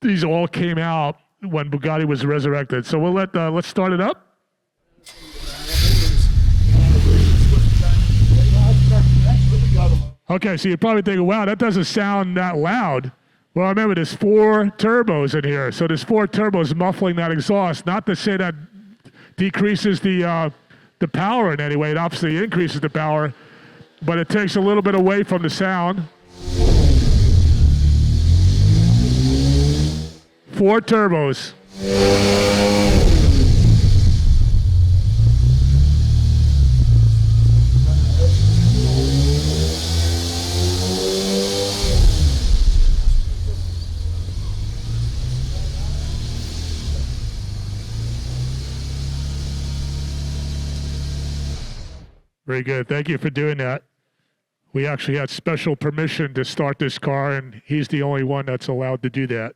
These all came out when Bugatti was resurrected. So we'll let's start it up. Okay, so you're probably thinking, wow, that doesn't sound that loud. Well, remember, there's 4 turbos in here. So there's 4 turbos muffling that exhaust. Not to say that decreases the power in any way. It obviously increases the power, but it takes a little bit away from the sound. 4 turbos. Very good. Thank you for doing that. We actually had special permission to start this car, and he's the only one that's allowed to do that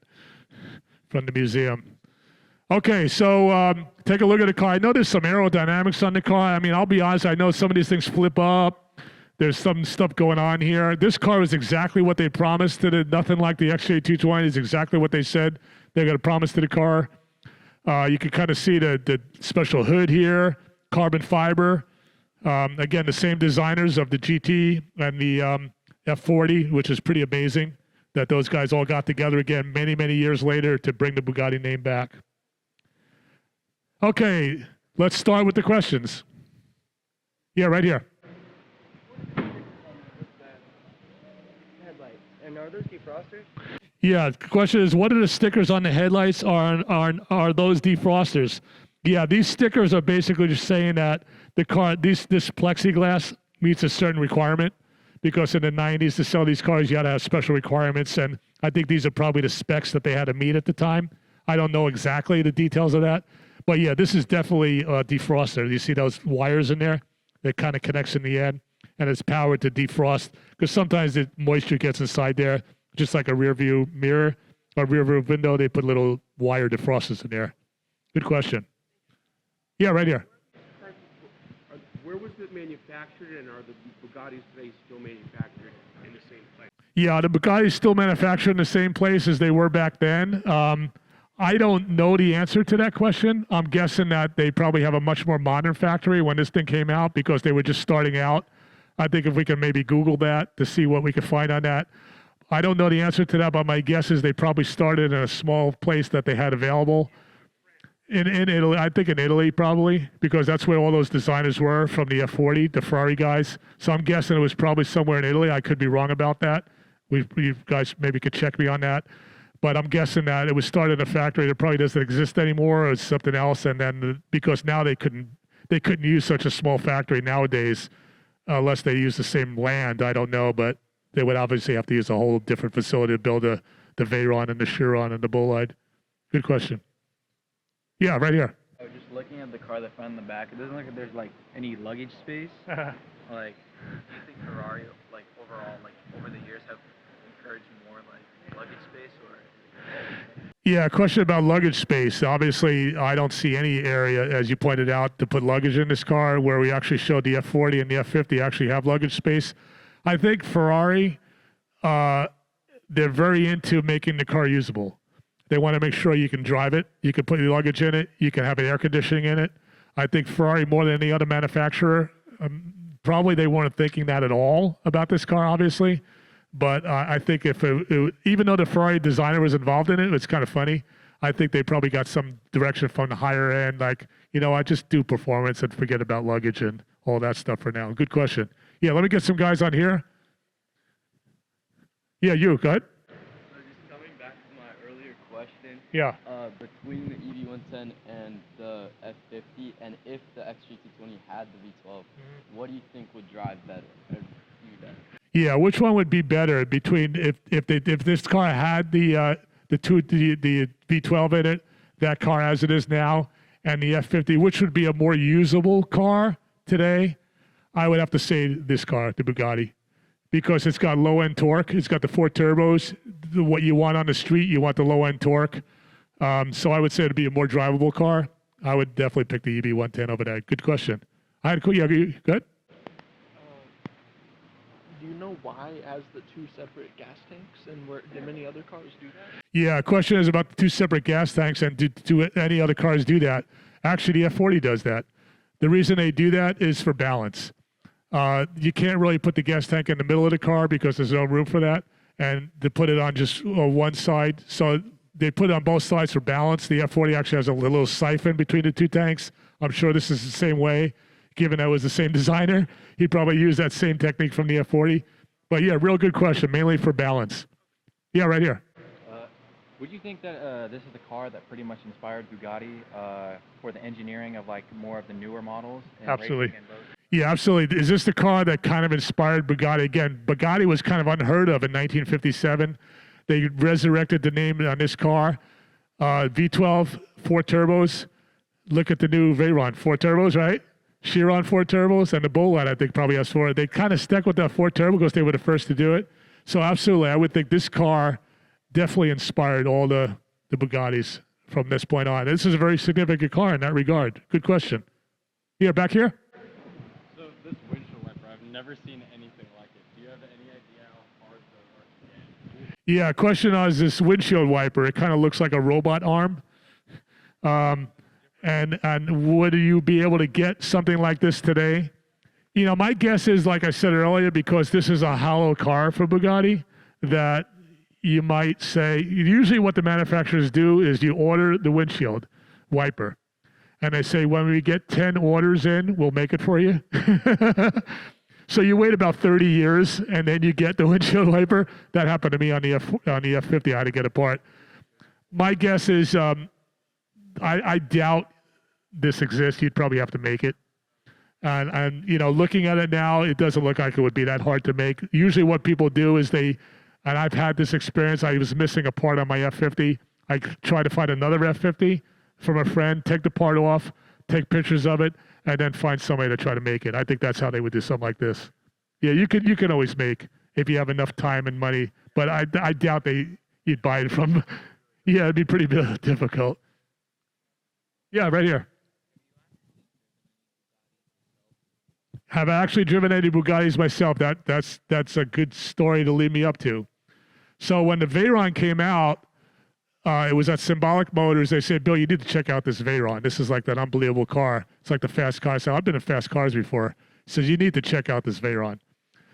from the museum. Okay, so take a look at the car. I know there's some aerodynamics on the car. I mean, I'll be honest, I know some of these things flip up. There's some stuff going on here. This car is exactly what they promised. Nothing like the XJ220 is exactly what they said they're going to promise to the car. You can kind of see the special hood here, carbon fiber. Again, the same designers of the GT and the F40, which is pretty amazing that those guys all got together again many, many years later to bring the Bugatti name back. Okay, let's start with the questions. Yeah, right here. Headlights. And are those defrosters? Yeah, the question is, what are the stickers on the headlights? Are those defrosters? Yeah, these stickers are basically just saying that the car, this plexiglass meets a certain requirement, because in the 90s to sell these cars, you had to have special requirements, and I think these are probably the specs that they had to meet at the time. I don't know exactly the details of that, but yeah, this is definitely a defroster. You see those wires in there that kind of connects in the end, and it's powered to defrost, because sometimes the moisture gets inside there, just like a rear view mirror or rear view window. They put little wire defrosters in there. Good question. Yeah, right here. Where was it manufactured, and are the Bugattis today still manufactured in the same place? Yeah, the Bugattis still manufactured in the same place as they were back then. I don't know the answer to that question. I'm guessing that they probably have a much more modern factory when this thing came out, because they were just starting out. I think if we can maybe Google that to see what we can find on that. I don't know the answer to that, but my guess is they probably started in a small place that they had available. In Italy, I think in Italy probably, because that's where all those designers were from the F40, the Ferrari guys. So I'm guessing it was probably somewhere in Italy. I could be wrong about that. You guys maybe could check me on that. But I'm guessing that it was started in a factory that probably doesn't exist anymore, or it's something else. And then because now they couldn't use such a small factory nowadays, unless they use the same land. I don't know, but they would obviously have to use a whole different facility to build the Veyron and the Chiron and the Bolide. Good question. Yeah, right here. Oh, just looking at the car, the front and the back, it doesn't look like there's like any luggage space. Like, do you think Ferrari, like overall, like over the years, have encouraged more like luggage space, or? Yeah, question about luggage space. Obviously, I don't see any area, as you pointed out, to put luggage in this car where we actually showed the F40 and the F50 actually have luggage space. I think Ferrari, they're very into making the car usable. They want to make sure you can drive it, you can put your luggage in it, you can have air conditioning in it. I think Ferrari, more than any other manufacturer, probably they weren't thinking that at all about this car, obviously. But I think if even though the Ferrari designer was involved in it, it's kind of funny. I think they probably got some direction from the higher end, like, I just do performance and forget about luggage and all that stuff for now. Good question. Yeah, let me get some guys on here. Yeah, you, go ahead. So just coming back to my earlier question. Yeah. Between the EV110 and the F50, and if the X320 had the V12, what do you think would drive better? Or do better? Yeah, which one would be better between if this car had the V12 in it, that car as it is now, and the F50, which would be a more usable car today? I would have to say this car, the Bugatti, because it's got low end torque. It's got the 4 turbos. What you want on the street, you want the low end torque. So I would say it'd be a more drivable car. I would definitely pick the EV110 over that. Good question. Yeah, good. Do you know why it has the 2 separate gas tanks, and do many other cars do that? Yeah, question is about the 2 separate gas tanks, and do any other cars do that? Actually, the F40 does that. The reason they do that is for balance. You can't really put the gas tank in the middle of the car because there's no room for that, and to put it on just one side. So they put it on both sides for balance. The F40 actually has a little siphon between the 2 tanks. I'm sure this is the same way. Given that it was the same designer, he probably used that same technique from the F40. But yeah, real good question, mainly for balance. Yeah, right here. Would you think that this is the car that pretty much inspired Bugatti for the engineering of like more of the newer models? Absolutely. Yeah, absolutely. Is this the car that kind of inspired Bugatti? Again, Bugatti was kind of unheard of in 1957. They resurrected the name on this car. V12, 4 turbos. Look at the new Veyron, 4 turbos, right? Chiron 4 turbos, and the Bolide, I think, probably has 4. They kind of stuck with that 4 turbo because they were the first to do it. So absolutely, I would think this car definitely inspired all the Bugattis from this point on. This is a very significant car in that regard. Good question. Yeah, back here? So this windshield wiper, I've never seen anything like it. Do you have any idea how hard those are to get? Yeah, question is this windshield wiper. It kind of looks like a robot arm. And would you be able to get something like this today? My guess is, like I said earlier, because this is a hollow car for Bugatti, that you might say, usually what the manufacturers do is you order the windshield wiper. And they say, when we get 10 orders in, we'll make it for you. So you wait about 30 years, and then you get the windshield wiper. That happened to me on the F50. I had to get a part. My guess is, I doubt this exists. You'd probably have to make it. And looking at it now, it doesn't look like it would be that hard to make. Usually what people do is and I've had this experience, I was missing a part on my F50. I tried to find another F50 from a friend, take the part off, take pictures of it, and then find somebody to try to make it. I think that's how they would do something like this. Yeah, you can always make if you have enough time and money, but I doubt you'd buy it from. Yeah, it'd be pretty difficult. Yeah, right here. Have I actually driven any Bugattis myself? That's a good story to lead me up to. So when the Veyron came out, it was at Symbolic Motors. They said, Bill, you need to check out this Veyron. This is like that unbelievable car. It's like the fast car. I said, I've been in fast cars before. He says, you need to check out this Veyron.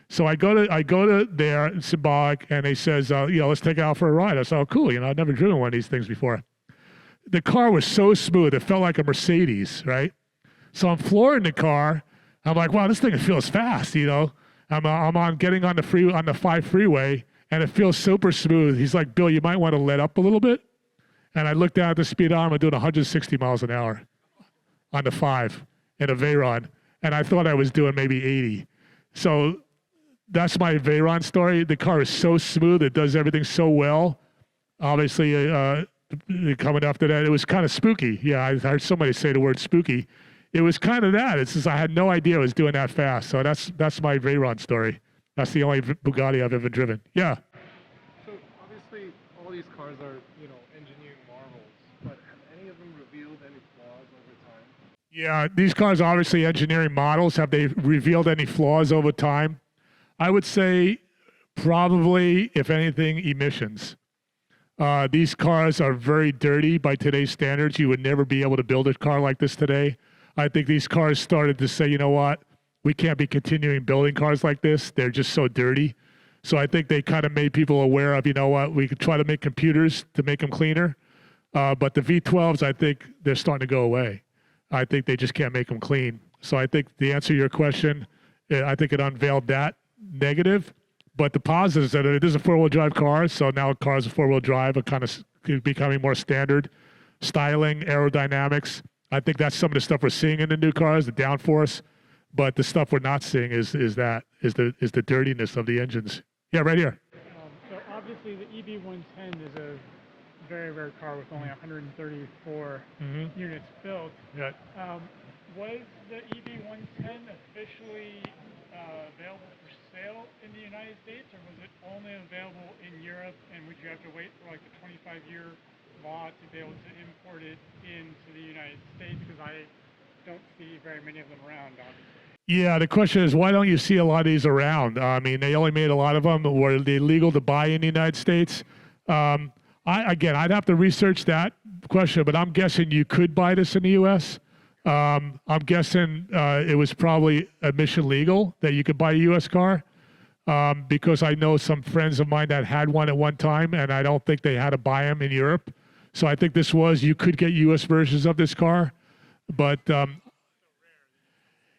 So I go to there, Symbolic, and he says, let's take it out for a ride. I said, oh, cool. I've never driven one of these things before. The car was so smooth. It felt like a Mercedes, right? So I'm flooring the car. I'm like, wow, this thing feels fast, I'm on getting on the 5 freeway, and it feels super smooth. He's like, Bill, you might want to let up a little bit. And I looked down at the speed arm. I'm doing 160 miles an hour on the 5 in a Veyron, and I thought I was doing maybe 80. So that's my Veyron story. The car is so smooth. It does everything so well. Obviously, coming after that, it was kind of spooky. Yeah, I heard somebody say the word spooky. it was kind of that. It's just I had no idea it was doing that fast. So that's my Veyron story. That's the only Bugatti I've ever driven. Yeah. So obviously, all these cars are, engineering marvels, but have any of them revealed any flaws over time? Yeah, these cars are obviously engineering models. Have they revealed any flaws over time? I would say probably, if anything, emissions. These cars are very dirty by today's standards. You would never be able to build a car like this today. I think these cars started to say, you know what, we can't be continuing building cars like this. They're just so dirty. So I think they kind of made people aware of, you know what, we could try to make computers to make them cleaner. But the V12s, I think they're starting to go away. I think they just can't make them clean. So I think the answer to your question, I think it unveiled that negative. But the positive is that it is a four-wheel drive car. So now cars with four-wheel drive are kind of becoming more standard. Styling, aerodynamics. I think that's some of the stuff we're seeing in the new cars, the downforce. But the stuff we're not seeing is the dirtiness of the engines. Yeah, right here. So obviously the EB110 is a very rare car with only 134 units built. Yeah. Was the EB110 officially available for sale in the United States, or was it only available in Europe? And would you have to wait for like the 25-year law to be able to import it into the United States? Because I don't see very many of them around, obviously. Yeah, the question is, why don't you see a lot of these around? I mean, they only made a lot of them. Were they legal to buy in the United States? I'd have to research that question, but I'm guessing you could buy this in the U.S. I'm guessing it was probably emission legal that you could buy a U.S. car because I know some friends of mine that had one at one time, and I don't think they had to buy them in Europe. So I think you could get U.S. versions of this car, but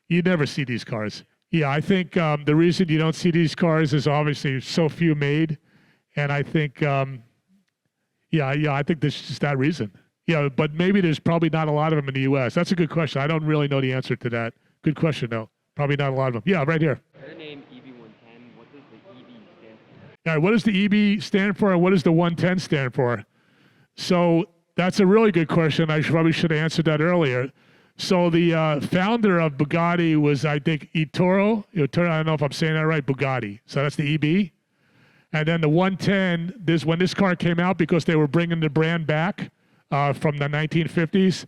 you never see these cars. Yeah, I think the reason you don't see these cars is obviously so few made, and I think, I think there's just that reason. Yeah, but maybe there's probably not a lot of them in the U.S. That's a good question. I don't really know the answer to that. Good question, though. Probably not a lot of them. Yeah, right here. The name EB110, what does the EB stand for? All right, what does the EB stand for, and what does the 110 stand for? So that's a really good question. I probably should have answered that earlier. So the founder of Bugatti was, I think, Ettore. I don't know if I'm saying that right, Bugatti. So that's the EB. And then the 110, when this car came out, because they were bringing the brand back from the 1950s,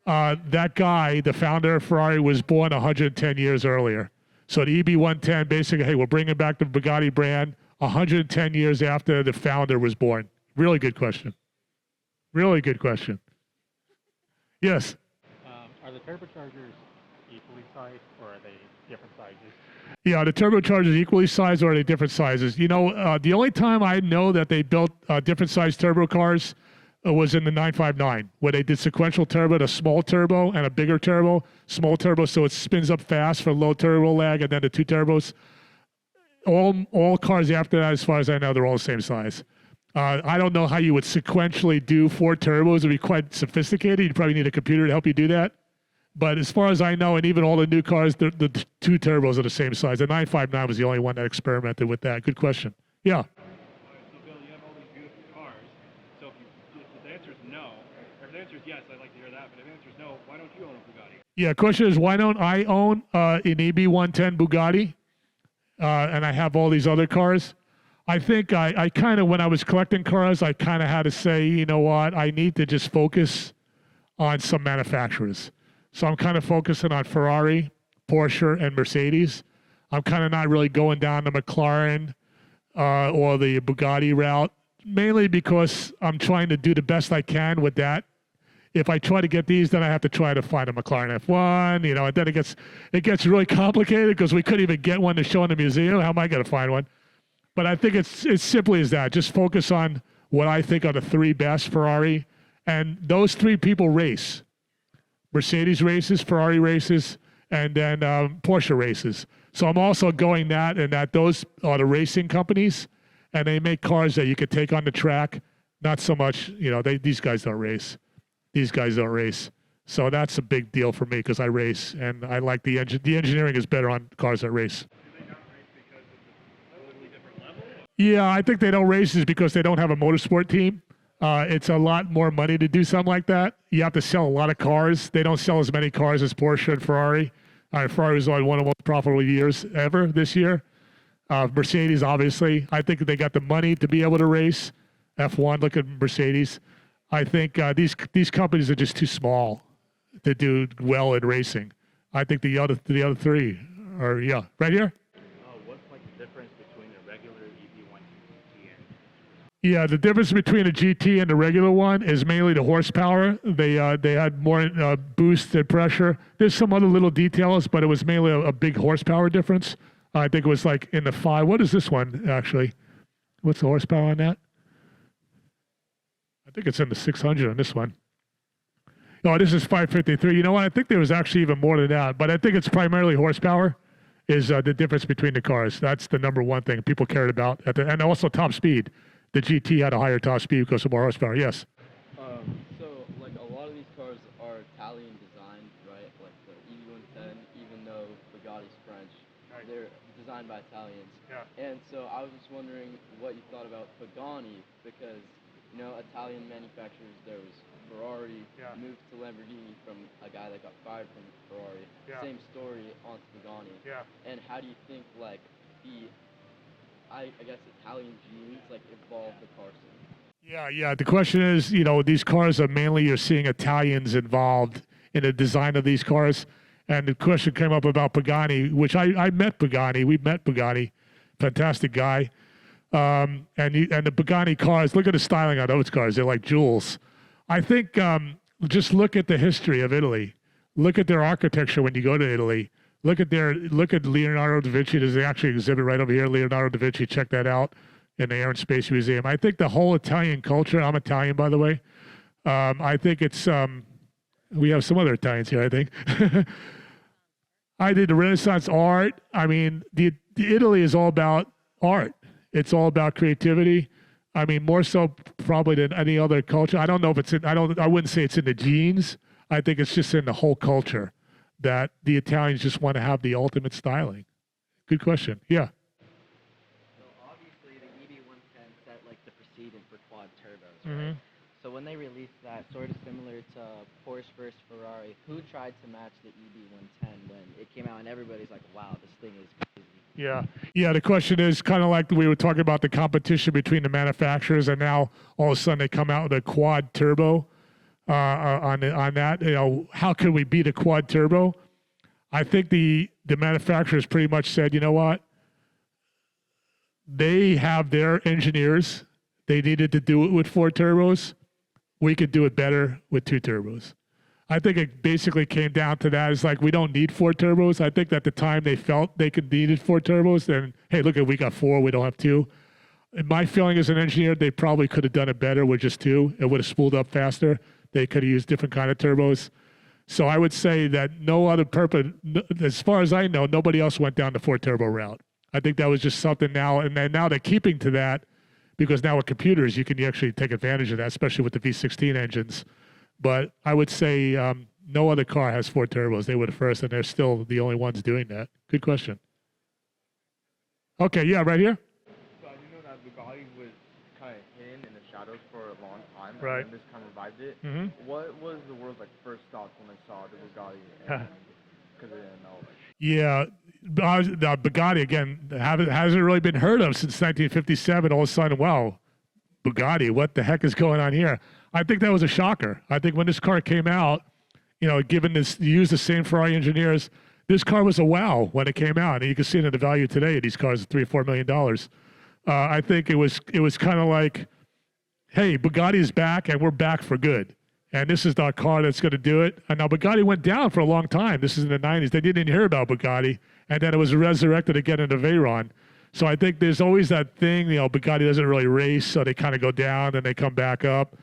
that guy, the founder of Ferrari, was born 110 years earlier. So the EB110, basically, hey, we're bringing back the Bugatti brand 110 years after the founder was born. Really good question. Really good question. Yes? Are the turbochargers equally sized, or are they different sizes? Yeah, the turbochargers equally sized, or are they different sizes? You know, the only time I know that they built different sized turbo cars was in the 959, where they did sequential turbo, a small turbo and a bigger turbo. Small turbo, so it spins up fast for low turbo lag, and then the two turbos. All cars after that, as far as I know, they're all the same size. I don't know how you would sequentially do 4 turbos. It would be quite sophisticated. You'd probably need a computer to help you do that. But as far as I know, and even all the new cars, the 2 turbos are the same size. The 959 was the only one that experimented with that. Good question. Yeah. So, Bill, you have all these beautiful cars. So if the answer is no, or if the answer is yes, I'd like to hear that. But if the answer is no, why don't you own a Bugatti? Yeah, question is, why don't I own an EB110 Bugatti? And I have all these other cars. I think I kind of, when I was collecting cars, I kind of had to say, you know what, I need to just focus on some manufacturers. So I'm kind of focusing on Ferrari, Porsche, and Mercedes. I'm kind of not really going down the McLaren or the Bugatti route, mainly because I'm trying to do the best I can with that. If I try to get these, then I have to try to find a McLaren F1, and then it gets really complicated because we couldn't even get one to show in the museum. How am I going to find one? But I think it's simply as that. Just focus on what I think are the 3 best Ferrari, and those 3 people race. Mercedes races, Ferrari races, and then Porsche races. So I'm also going that those are the racing companies, and they make cars that you could take on the track. Not so much, these guys don't race. These guys don't race. So that's a big deal for me because I race, and I like the engine. The engineering is better on cars that race. Yeah, I think they don't race is because they don't have a motorsport team. It's a lot more money to do something like that. You have to sell a lot of cars. They don't sell as many cars as Porsche and Ferrari. Ferrari was only one of the most profitable years ever this year. Mercedes, obviously, I think they got the money to be able to race F1. Look at Mercedes. I think these companies are just too small to do well in racing. I think the other three are right here. What's like the difference between a regular EV1 GT and? Yeah, the difference between a GT and the regular one is mainly the horsepower. They had more boost and pressure. There's some other little details, but it was mainly a big horsepower difference. I think it was like in the 5. What is this one actually? What's the horsepower on that? I think it's in the 600 on this one. No, this is 553. You know what? I think there was actually even more than that, but I think it's primarily horsepower is the difference between the cars. That's the number one thing people cared about. And also top speed. The GT had a higher top speed because of more horsepower. Yes. So, like, a lot of these cars are Italian designed, right? Like the EV110, even though Bugatti's French, they're designed by Italians. Yeah. And so I was just wondering what you thought about Pagani, because, you know, Italian manufacturers, there was Ferrari, moved to Lamborghini from a guy that got fired from Ferrari. Yeah. Same story on Pagani. Yeah. And how do you think, like, I guess Italian genes like evolve the car scene? Yeah. The question is, these cars are mainly you're seeing Italians involved in the design of these cars. And the question came up about Pagani, which I met Pagani. We met Pagani, fantastic guy. And the Pagani cars, look at the styling on those cars. They're like jewels. I think just look at the history of Italy. Look at their architecture when you go to Italy. Look at Leonardo da Vinci. There's actually an exhibit right over here, Leonardo da Vinci. Check that out in the Air and Space Museum. I think the whole Italian culture, I'm Italian, by the way. I think it's, we have some other Italians here, I think. I did the Renaissance art. I mean, the Italy is all about art. It's all about creativity. I mean, more so probably than any other culture. I don't know if it's I wouldn't say it's in the genes. I think it's just in the whole culture that the Italians just want to have the ultimate styling. Good question. Yeah. So obviously the EV110 set like the precedent for quad turbos, right? So when they released that, sort of similar to Porsche versus Ferrari, who tried to match the EV110 when it came out and everybody's like, wow, this thing is crazy. Yeah. The question is kind of like we were talking about the competition between the manufacturers, and now all of a sudden they come out with a quad turbo. On that, how can we beat a quad turbo? I think the manufacturers pretty much said, you know what? They have their engineers. They needed to do it with 4 turbos. We could do it better with 2 turbos. I think it basically came down to that. It's like we don't need 4 turbos. I think at the time they felt they needed 4 turbos. Then hey, look at we got 4. We don't have 2. In my feeling as an engineer, they probably could have done it better with just 2. It would have spooled up faster. They could have used different kind of turbos. So I would say that no other purpose, as far as I know, nobody else went down the 4 turbo route. I think that was just something now, and then now they're keeping to that because now with computers, you can actually take advantage of that, especially with the V16 engines. But I would say no other car has 4 turbos. They were the first, and they're still the only ones doing that. Good question. Okay, yeah, right here. So I do know that Bugatti was kind of hidden in the shadows for a long time, Right. and this kind of revived it. Mhm. What was the world's like first thoughts when they saw the Bugatti? Because they didn't know. Yeah, the Bugatti again hasn't really been heard of since 1957. All of a sudden, wow, Bugatti, what the heck is going on here? I think that was a shocker. I think when this car came out, given this, you use the same Ferrari engineers, this car was a wow when it came out, and you can see it in the value today of these cars at $3 or $4 million. I think it was kind of like, hey, Bugatti is back, and we're back for good. And this is the car that's going to do it. And now Bugatti went down for a long time. This is in the 90s. They didn't hear about Bugatti. And then it was resurrected again in the Veyron. So I think there's always that thing, Bugatti doesn't really race, so they kind of go down and they come back up.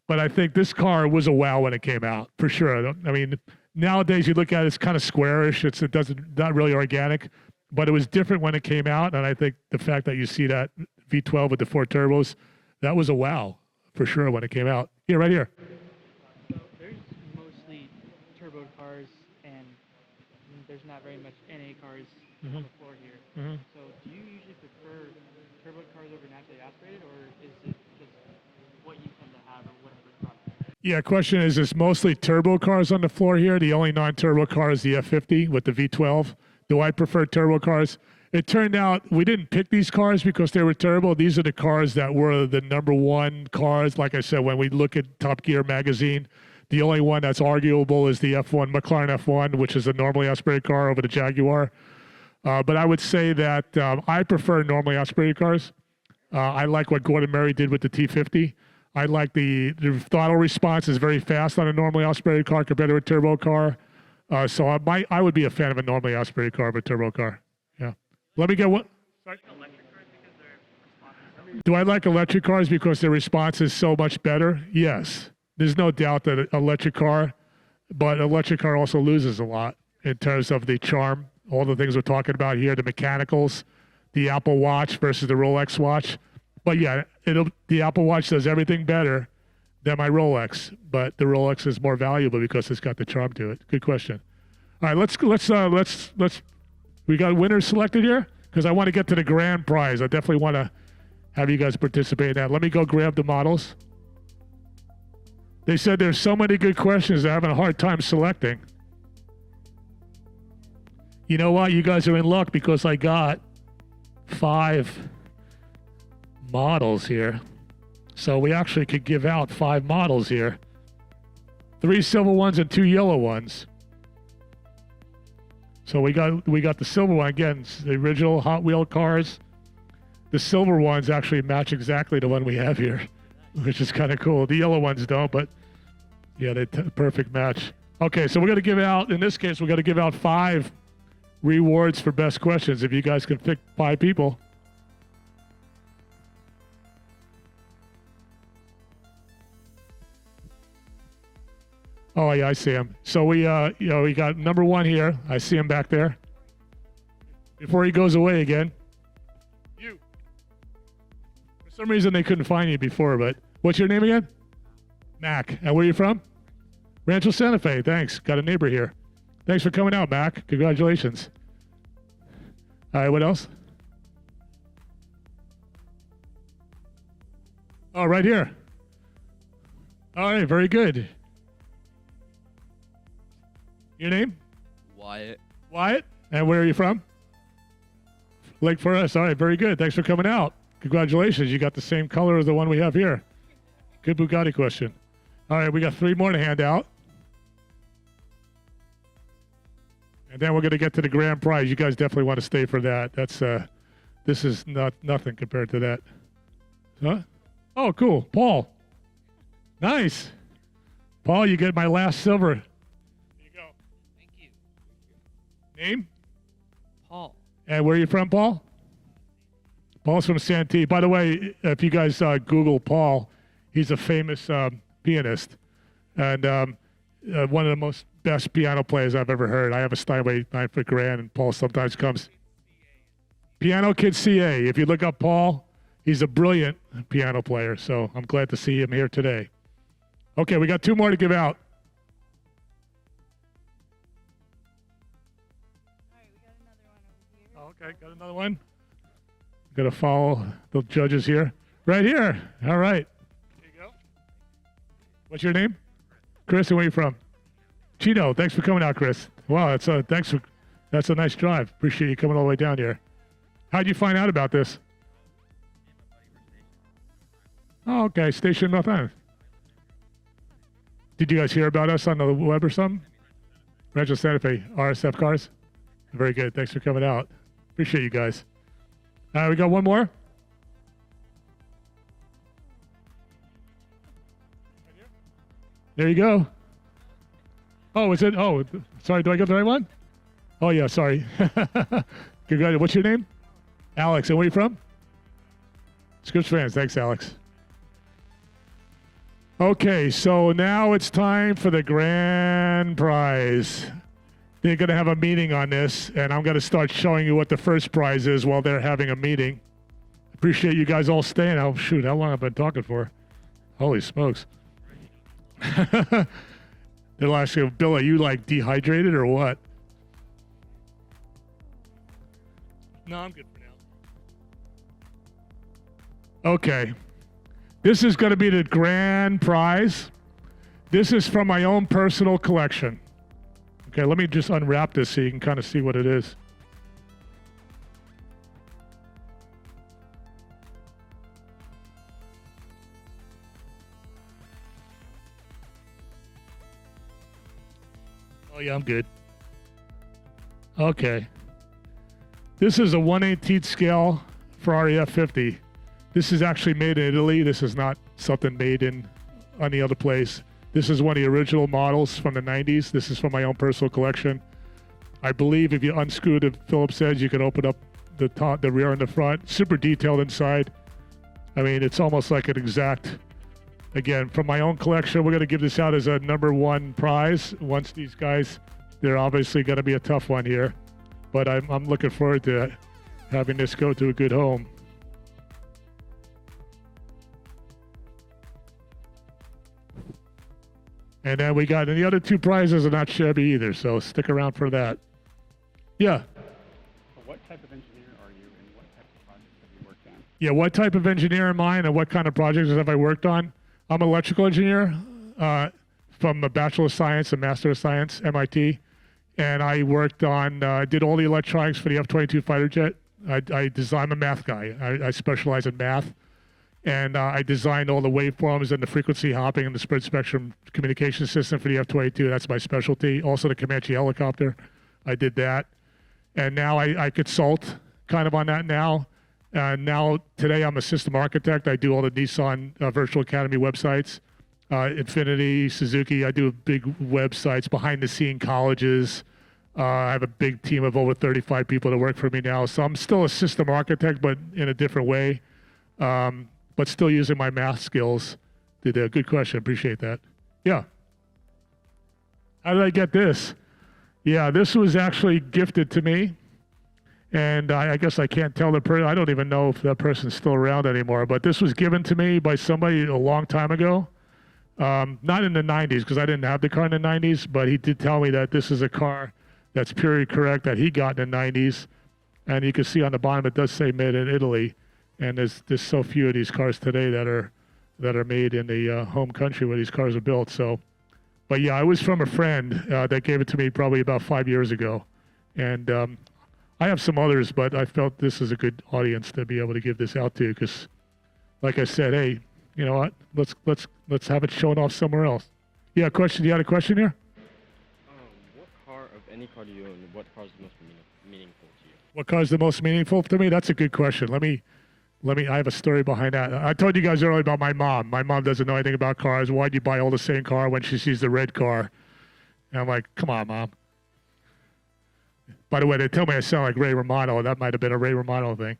But I think this car was a wow when it came out, for sure. I mean, nowadays you look at it, it's kind of squarish. Not really organic. But it was different when it came out. And I think the fact that you see that V12 with the 4 turbos, that was a wow, for sure, when it came out. Yeah, right here. There's mostly turbo cars, and there's not very much NA cars on the floor here. So do you usually prefer turbo cars over naturally aspirated, or is it just what you tend to have or whatever. Yeah, question is, there's mostly turbo cars on the floor here. The only non-turbo car is the F50 with the V12. Do I prefer turbo cars? It turned out we didn't pick these cars because they were turbo. These are the cars that were the number one cars. Like I said, when we look at Top Gear magazine, the only one that's arguable is the F1, McLaren F1, which is a normally aspirated car over the Jaguar. But I would say that I prefer normally aspirated cars. I like what Gordon Murray did with the T50. I like the throttle response is very fast on a normally aspirated car compared to a turbo car. So I would be a fan of a normally aspirated car of a turbo car. Yeah. Let me get one. Sorry? Do I like electric cars because their response is so much better? Yes. There's no doubt that an electric car, but electric car also loses a lot in terms of the charm, all the things we're talking about here, the mechanicals, the Apple Watch versus the Rolex watch. But yeah, the Apple Watch does everything better than my Rolex, but the Rolex is more valuable because it's got the charm to it. Good question. All right, let's we got winners selected here because I want to get to the grand prize. I definitely want to have you guys participate in that. Let me go grab the models. They said there's so many good questions they're having a hard time selecting. You know what? You guys are in luck because I got 5 models here. So we actually could give out 5 models here. 3 silver ones and 2 yellow ones. So we got the silver one again, it's the original Hot Wheel cars. The silver ones actually match exactly the one we have here, which is kind of cool. The yellow ones don't, but yeah, they perfect match. Okay, so we're going to give out, in this case, we're going to give out 5 rewards for best questions if you guys can pick 5 people. Oh yeah, I see him. So we got number 1 here. I see him back there. Before he goes away again. You. For some reason they couldn't find you before, but what's your name again? Mac. And where are you from? Rancho Santa Fe. Thanks. Got a neighbor here. Thanks for coming out, Mac. Congratulations. All right, what else? Oh, right here. All right, very good. Your name? Wyatt. Wyatt? And where are you from? Lake Forest. All right, very good. Thanks for coming out. Congratulations. You got the same color as the one we have here. Good Bugatti question. All right, we got 3 more to hand out. And then we're going to get to the grand prize. You guys definitely want to stay for that. That's this is nothing compared to that. Huh? Oh, cool. Paul. Nice. Paul, you get my last silver. Name? Paul. And where are you from, Paul? Paul's from Santee. By the way, if you guys Google Paul, he's a famous pianist and one of the most best piano players I've ever heard. I have a Steinway 9-foot grand, and Paul sometimes comes. Piano Kid CA. If you look up Paul, he's a brilliant piano player, so I'm glad to see him here today. Okay, we got 2 more to give out. Okay, got another one. Got to follow the judges here. Right here. All right. There you go. What's your name? Chris, and where are you from? Chino. Thanks for coming out, Chris. Wow, that's a nice drive. Appreciate you coming all the way down here. How'd you find out about this? Oh, okay. Station North Island. Did you guys hear about us on the web or something? Rancho Santa Fe, RSF Cars. Very good. Thanks for coming out. Appreciate you guys. All right, we got 1 more. There you go. Oh, is it? Oh, sorry. Do I get the right one? Oh, yeah. Sorry. Congratulations. What's your name? Alex. And where are you from? Scripps fans. Thanks, Alex. Okay, so now it's time for the grand prize. They're going to have a meeting on this, and I'm going to start showing you what the first prize is while they're having a meeting. Appreciate you guys all staying. Oh, shoot, how long have I been talking for? Holy smokes. They'll ask you, Bill, are you like dehydrated or what? No, I'm good for now. Okay. This is going to be the grand prize. This is from my own personal collection. Okay, let me just unwrap this so you can kind of see what it is. Oh yeah, I'm good. Okay. This is a 1/18 scale Ferrari F50. This is actually made in Italy. This is not something made in any other place. This is one of the original models from the 90s. This is from my own personal collection. I believe if you unscrew the Phillips edge, you can open up the top, the rear and the front. Super detailed inside. I mean, it's almost like an exact, again, from my own collection. We're going to give this out as a #1 prize. Once these guys, they're obviously going to be a tough one here. But I'm looking forward to having this go to a good home. And then we got, and the other 2 prizes are not shabby either, so stick around for that. Yeah. What type of engineer are you, and what types of projects have you worked on? Yeah, what type of engineer am I, and what kind of projects have I worked on? I'm an electrical engineer from a Bachelor of Science and Master of Science, MIT. And I worked on, did all the electronics for the F-22 fighter jet. I'm a math guy. I specialize in math. And I designed all the waveforms and the frequency hopping and the spread spectrum communication system for the F-22. That's my specialty. Also the Comanche helicopter. I did that. And now I consult kind of on that now. Now, today I'm a system architect. I do all the Nissan Virtual Academy websites. Infinity, Suzuki, I do big websites, behind the scene colleges. I have a big team of over 35 people that work for me now. So I'm still a system architect, but in a different way. But still using my math skills. Did a good question, appreciate that. Yeah. How did I get this? Yeah, this was actually gifted to me. And I guess I can't tell the person, I don't even know if that person's still around anymore, but this was given to me by somebody a long time ago. Not in the 90s, because I didn't have the car in the 90s, but he did tell me that this is a car that's purely correct that he got in the 90s. And you can see on the bottom, it does say made in Italy. And there's so few of these cars today that are made in the home country where these cars are built. So, but yeah, I was from a friend that gave it to me probably about 5 years ago. And I have some others, but I felt this is a good audience to be able to give this out to, because like I said, hey, you know what? Let's have it shown off somewhere else. Yeah, question. You had a question here? What car of any car do you own? What car is the most meaningful to you? What car is the most meaningful to me? That's a good question. Let me. I have a story behind that. I told you guys earlier about my mom. My mom doesn't know anything about cars. Why'd you buy all the same car when she sees the red car? And I'm like, come on, Mom. By the way, they tell me I sound like Ray Romano. That might have been a Ray Romano thing.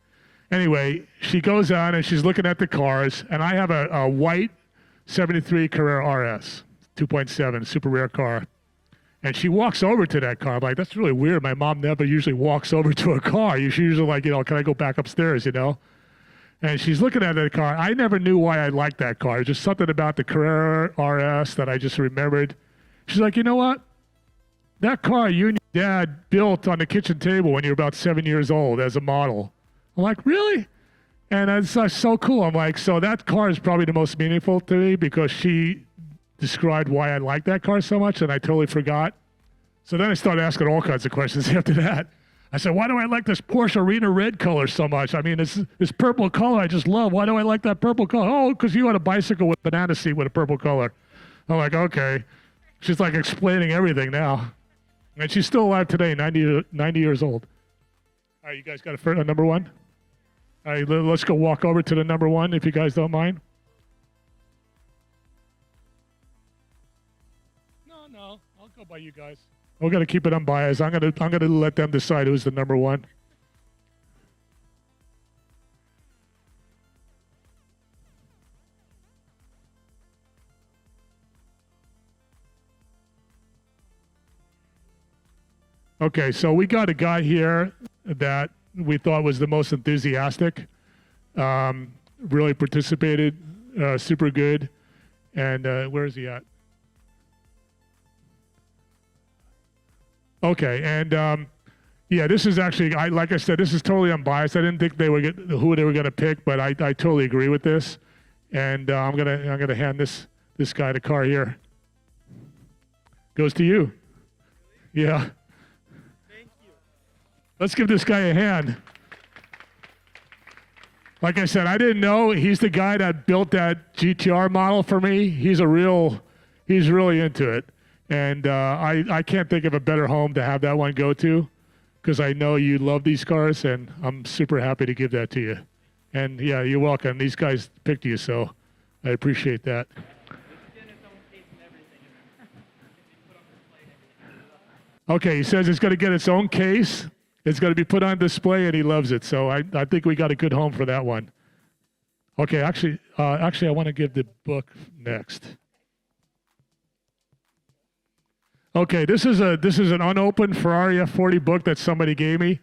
Anyway, she goes on and she's looking at the cars, and I have a white 73 Carrera RS, 2.7, super rare car. And she walks over to that car. I'm like, that's really weird. My mom never usually walks over to a car. She's usually like, can I go back upstairs, And she's looking at that car. I never knew why I liked that car. Just something about the Carrera RS that I just remembered. She's like, you know what? That car you and your dad built on the kitchen table when you were about 7 years old as a model. I'm like, really? And that's so cool. I'm like, so that car is probably the most meaningful to me because she described why I like that car so much, and I totally forgot. So then I started asking all kinds of questions after that. I said, why do I like this Porsche Arena red color so much? I mean, this purple color I just love. Why do I like that purple color? Oh, because you had a bicycle with a banana seat with a purple color. I'm like, okay. She's like explaining everything now. And she's still alive today, 90 years old. All right, you guys got a number one? All right, let's go walk over to the number one if you guys don't mind. No, I'll go by you guys. We're gonna keep it unbiased. I'm gonna let them decide who's the number one. Okay, so we got a guy here that we thought was the most enthusiastic, really participated, super good. And where is he at? Okay, and yeah, this is actually, like I said, this is totally unbiased. I didn't think they would get who they were going to pick, but I totally agree with this. And I'm gonna hand this guy the car here. Goes to you. Yeah. Thank you. Let's give this guy a hand. Like I said, I didn't know he's the guy that built that GTR model for me. He's really into it. And I can't think of a better home to have that one go to, because I know you love these cars, and I'm super happy to give that to you. And yeah, you're welcome. These guys picked you, so I appreciate that. Okay, he says it's going to get its own case. It's going to be put on display, and he loves it. So I think we got a good home for that one. Okay, actually, I want to give the book next. Okay, this is an unopened Ferrari F40 book that somebody gave me.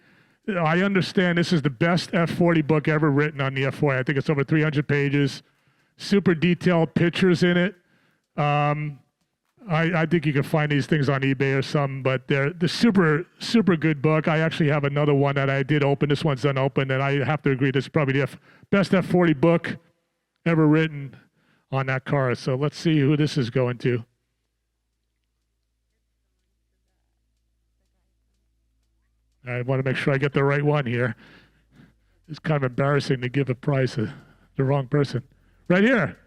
I understand this is the best F40 book ever written on the F40. I think it's over 300 pages. Super detailed pictures in it. I think you can find these things on eBay or something, but they're the super good book. I actually have another one that I did open. This one's unopened, and I have to agree this is probably the best F40 book ever written on that car. So let's see who this is going to. I want to make sure I get the right one here. It's kind of embarrassing to give a prize to the wrong person. Right here.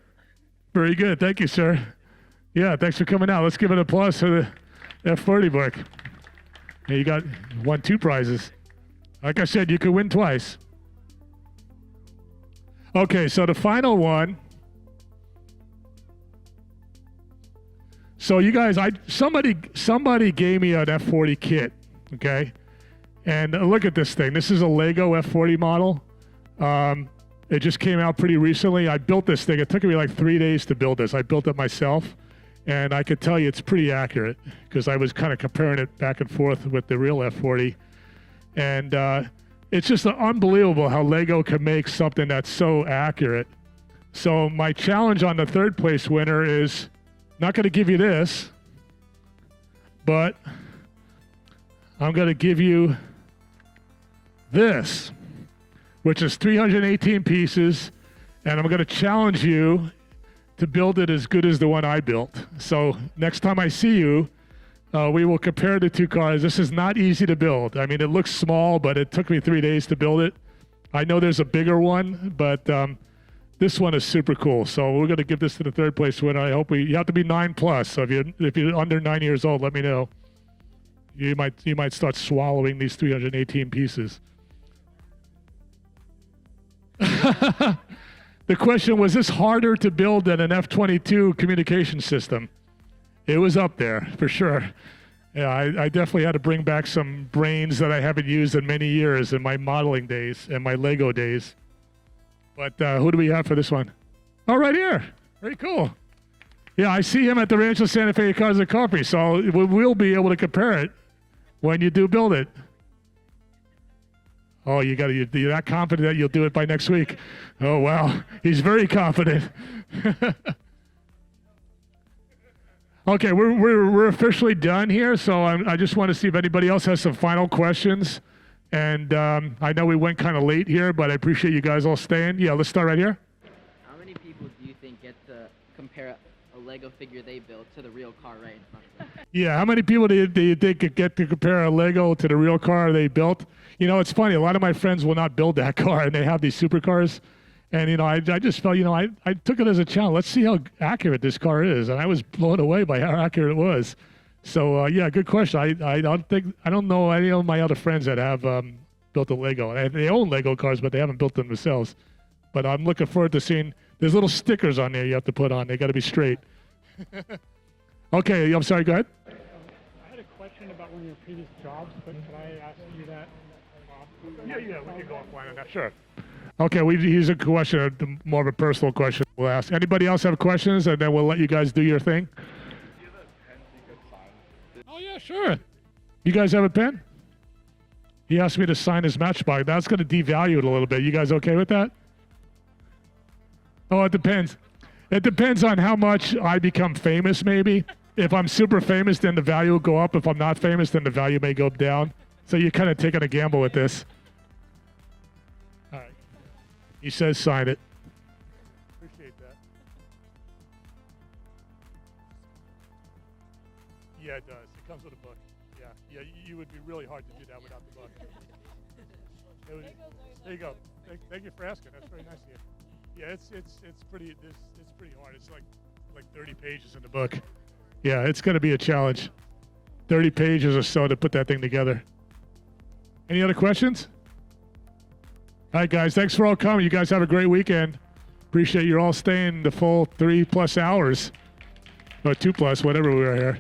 Very good. Thank you, sir. Yeah, thanks for coming out. Let's give an applause for the F40 book. Yeah, you won 2 prizes. Like I said, you could win twice. Okay, so the final one. So you guys, somebody gave me an F40 kit, okay? And look at this thing. This is a Lego F40 model. It just came out pretty recently. I built this thing. It took me like 3 days to build this. I built it myself. And I could tell you it's pretty accurate, because I was kind of comparing it back and forth with the real F40. And it's just unbelievable how Lego can make something that's so accurate. So my challenge on the 3rd place winner is not going to give you this, but I'm going to give you this, which is 318 pieces, and I'm going to challenge you to build it as good as the one I built. So next time I see you, we will compare the 2 cars. This is not easy to build. I mean, it looks small, but it took me 3 days to build it. I know there's a bigger one, but this one is super cool. So we're going to give this to the 3rd place winner. I hope you have to be 9+. So if you're under 9 years old, let me know. You might start swallowing these 318 pieces. The question was this harder to build than an F-22 communication system? It was up there for sure. Yeah, I definitely had to bring back some brains that I haven't used in many years in my modeling days and my Lego days. But who do we have for this one? Oh, right here. Very cool. Yeah, I see him at the Rancho Santa Fe Cars and Coffee, so we'll be able to compare it when you do build it. Oh, you're that confident that you'll do it by next week. Oh, wow. He's very confident. Okay, we're officially done here, so I just want to see if anybody else has some final questions. And I know we went kind of late here, but I appreciate you guys all staying. Yeah, let's start right here. How many people do you think get to compare a Lego figure they built to the real car right in front of them? Yeah, how many people do you think could get to compare a Lego to the real car they built? You know, it's funny. A lot of my friends will not build that car, and they have these supercars. And, you know, I just felt, you know, I took it as a challenge. Let's see how accurate this car is. And I was blown away by how accurate it was. So, yeah, good question. I don't know any of my other friends that have built a Lego. They own Lego cars, but they haven't built them themselves. But I'm looking forward to seeing, there's little stickers on there you have to put on. They got to be straight. Okay, I'm sorry, go ahead. I had a question about one of your previous jobs, but could I ask you that? Yeah, we can go offline on that. Sure. Okay, here's a question, more of a personal question we'll ask. Anybody else have questions, and then we'll let you guys do your thing? Oh, yeah, sure. You guys have a pen? He asked me to sign his matchbox. That's going to devalue it a little bit. You guys okay with that? Oh, it depends. It depends on how much I become famous, maybe. If I'm super famous, then the value will go up. If I'm not famous, then the value may go down. So you're kind of taking a gamble with this. All right. He says sign it. Appreciate that. Yeah, it does. It comes with a book. Yeah, yeah. You would be really hard to do that without the book. There you go. Thank you for asking. That's very nice of you. Yeah, it's pretty hard. It's like 30 pages in the book. Yeah, it's going to be a challenge. 30 pages or so to put that thing together. Any other questions? All right, guys. Thanks for all coming. You guys have a great weekend. Appreciate you all staying the full 3+ hours. Or 2+, whatever we were here.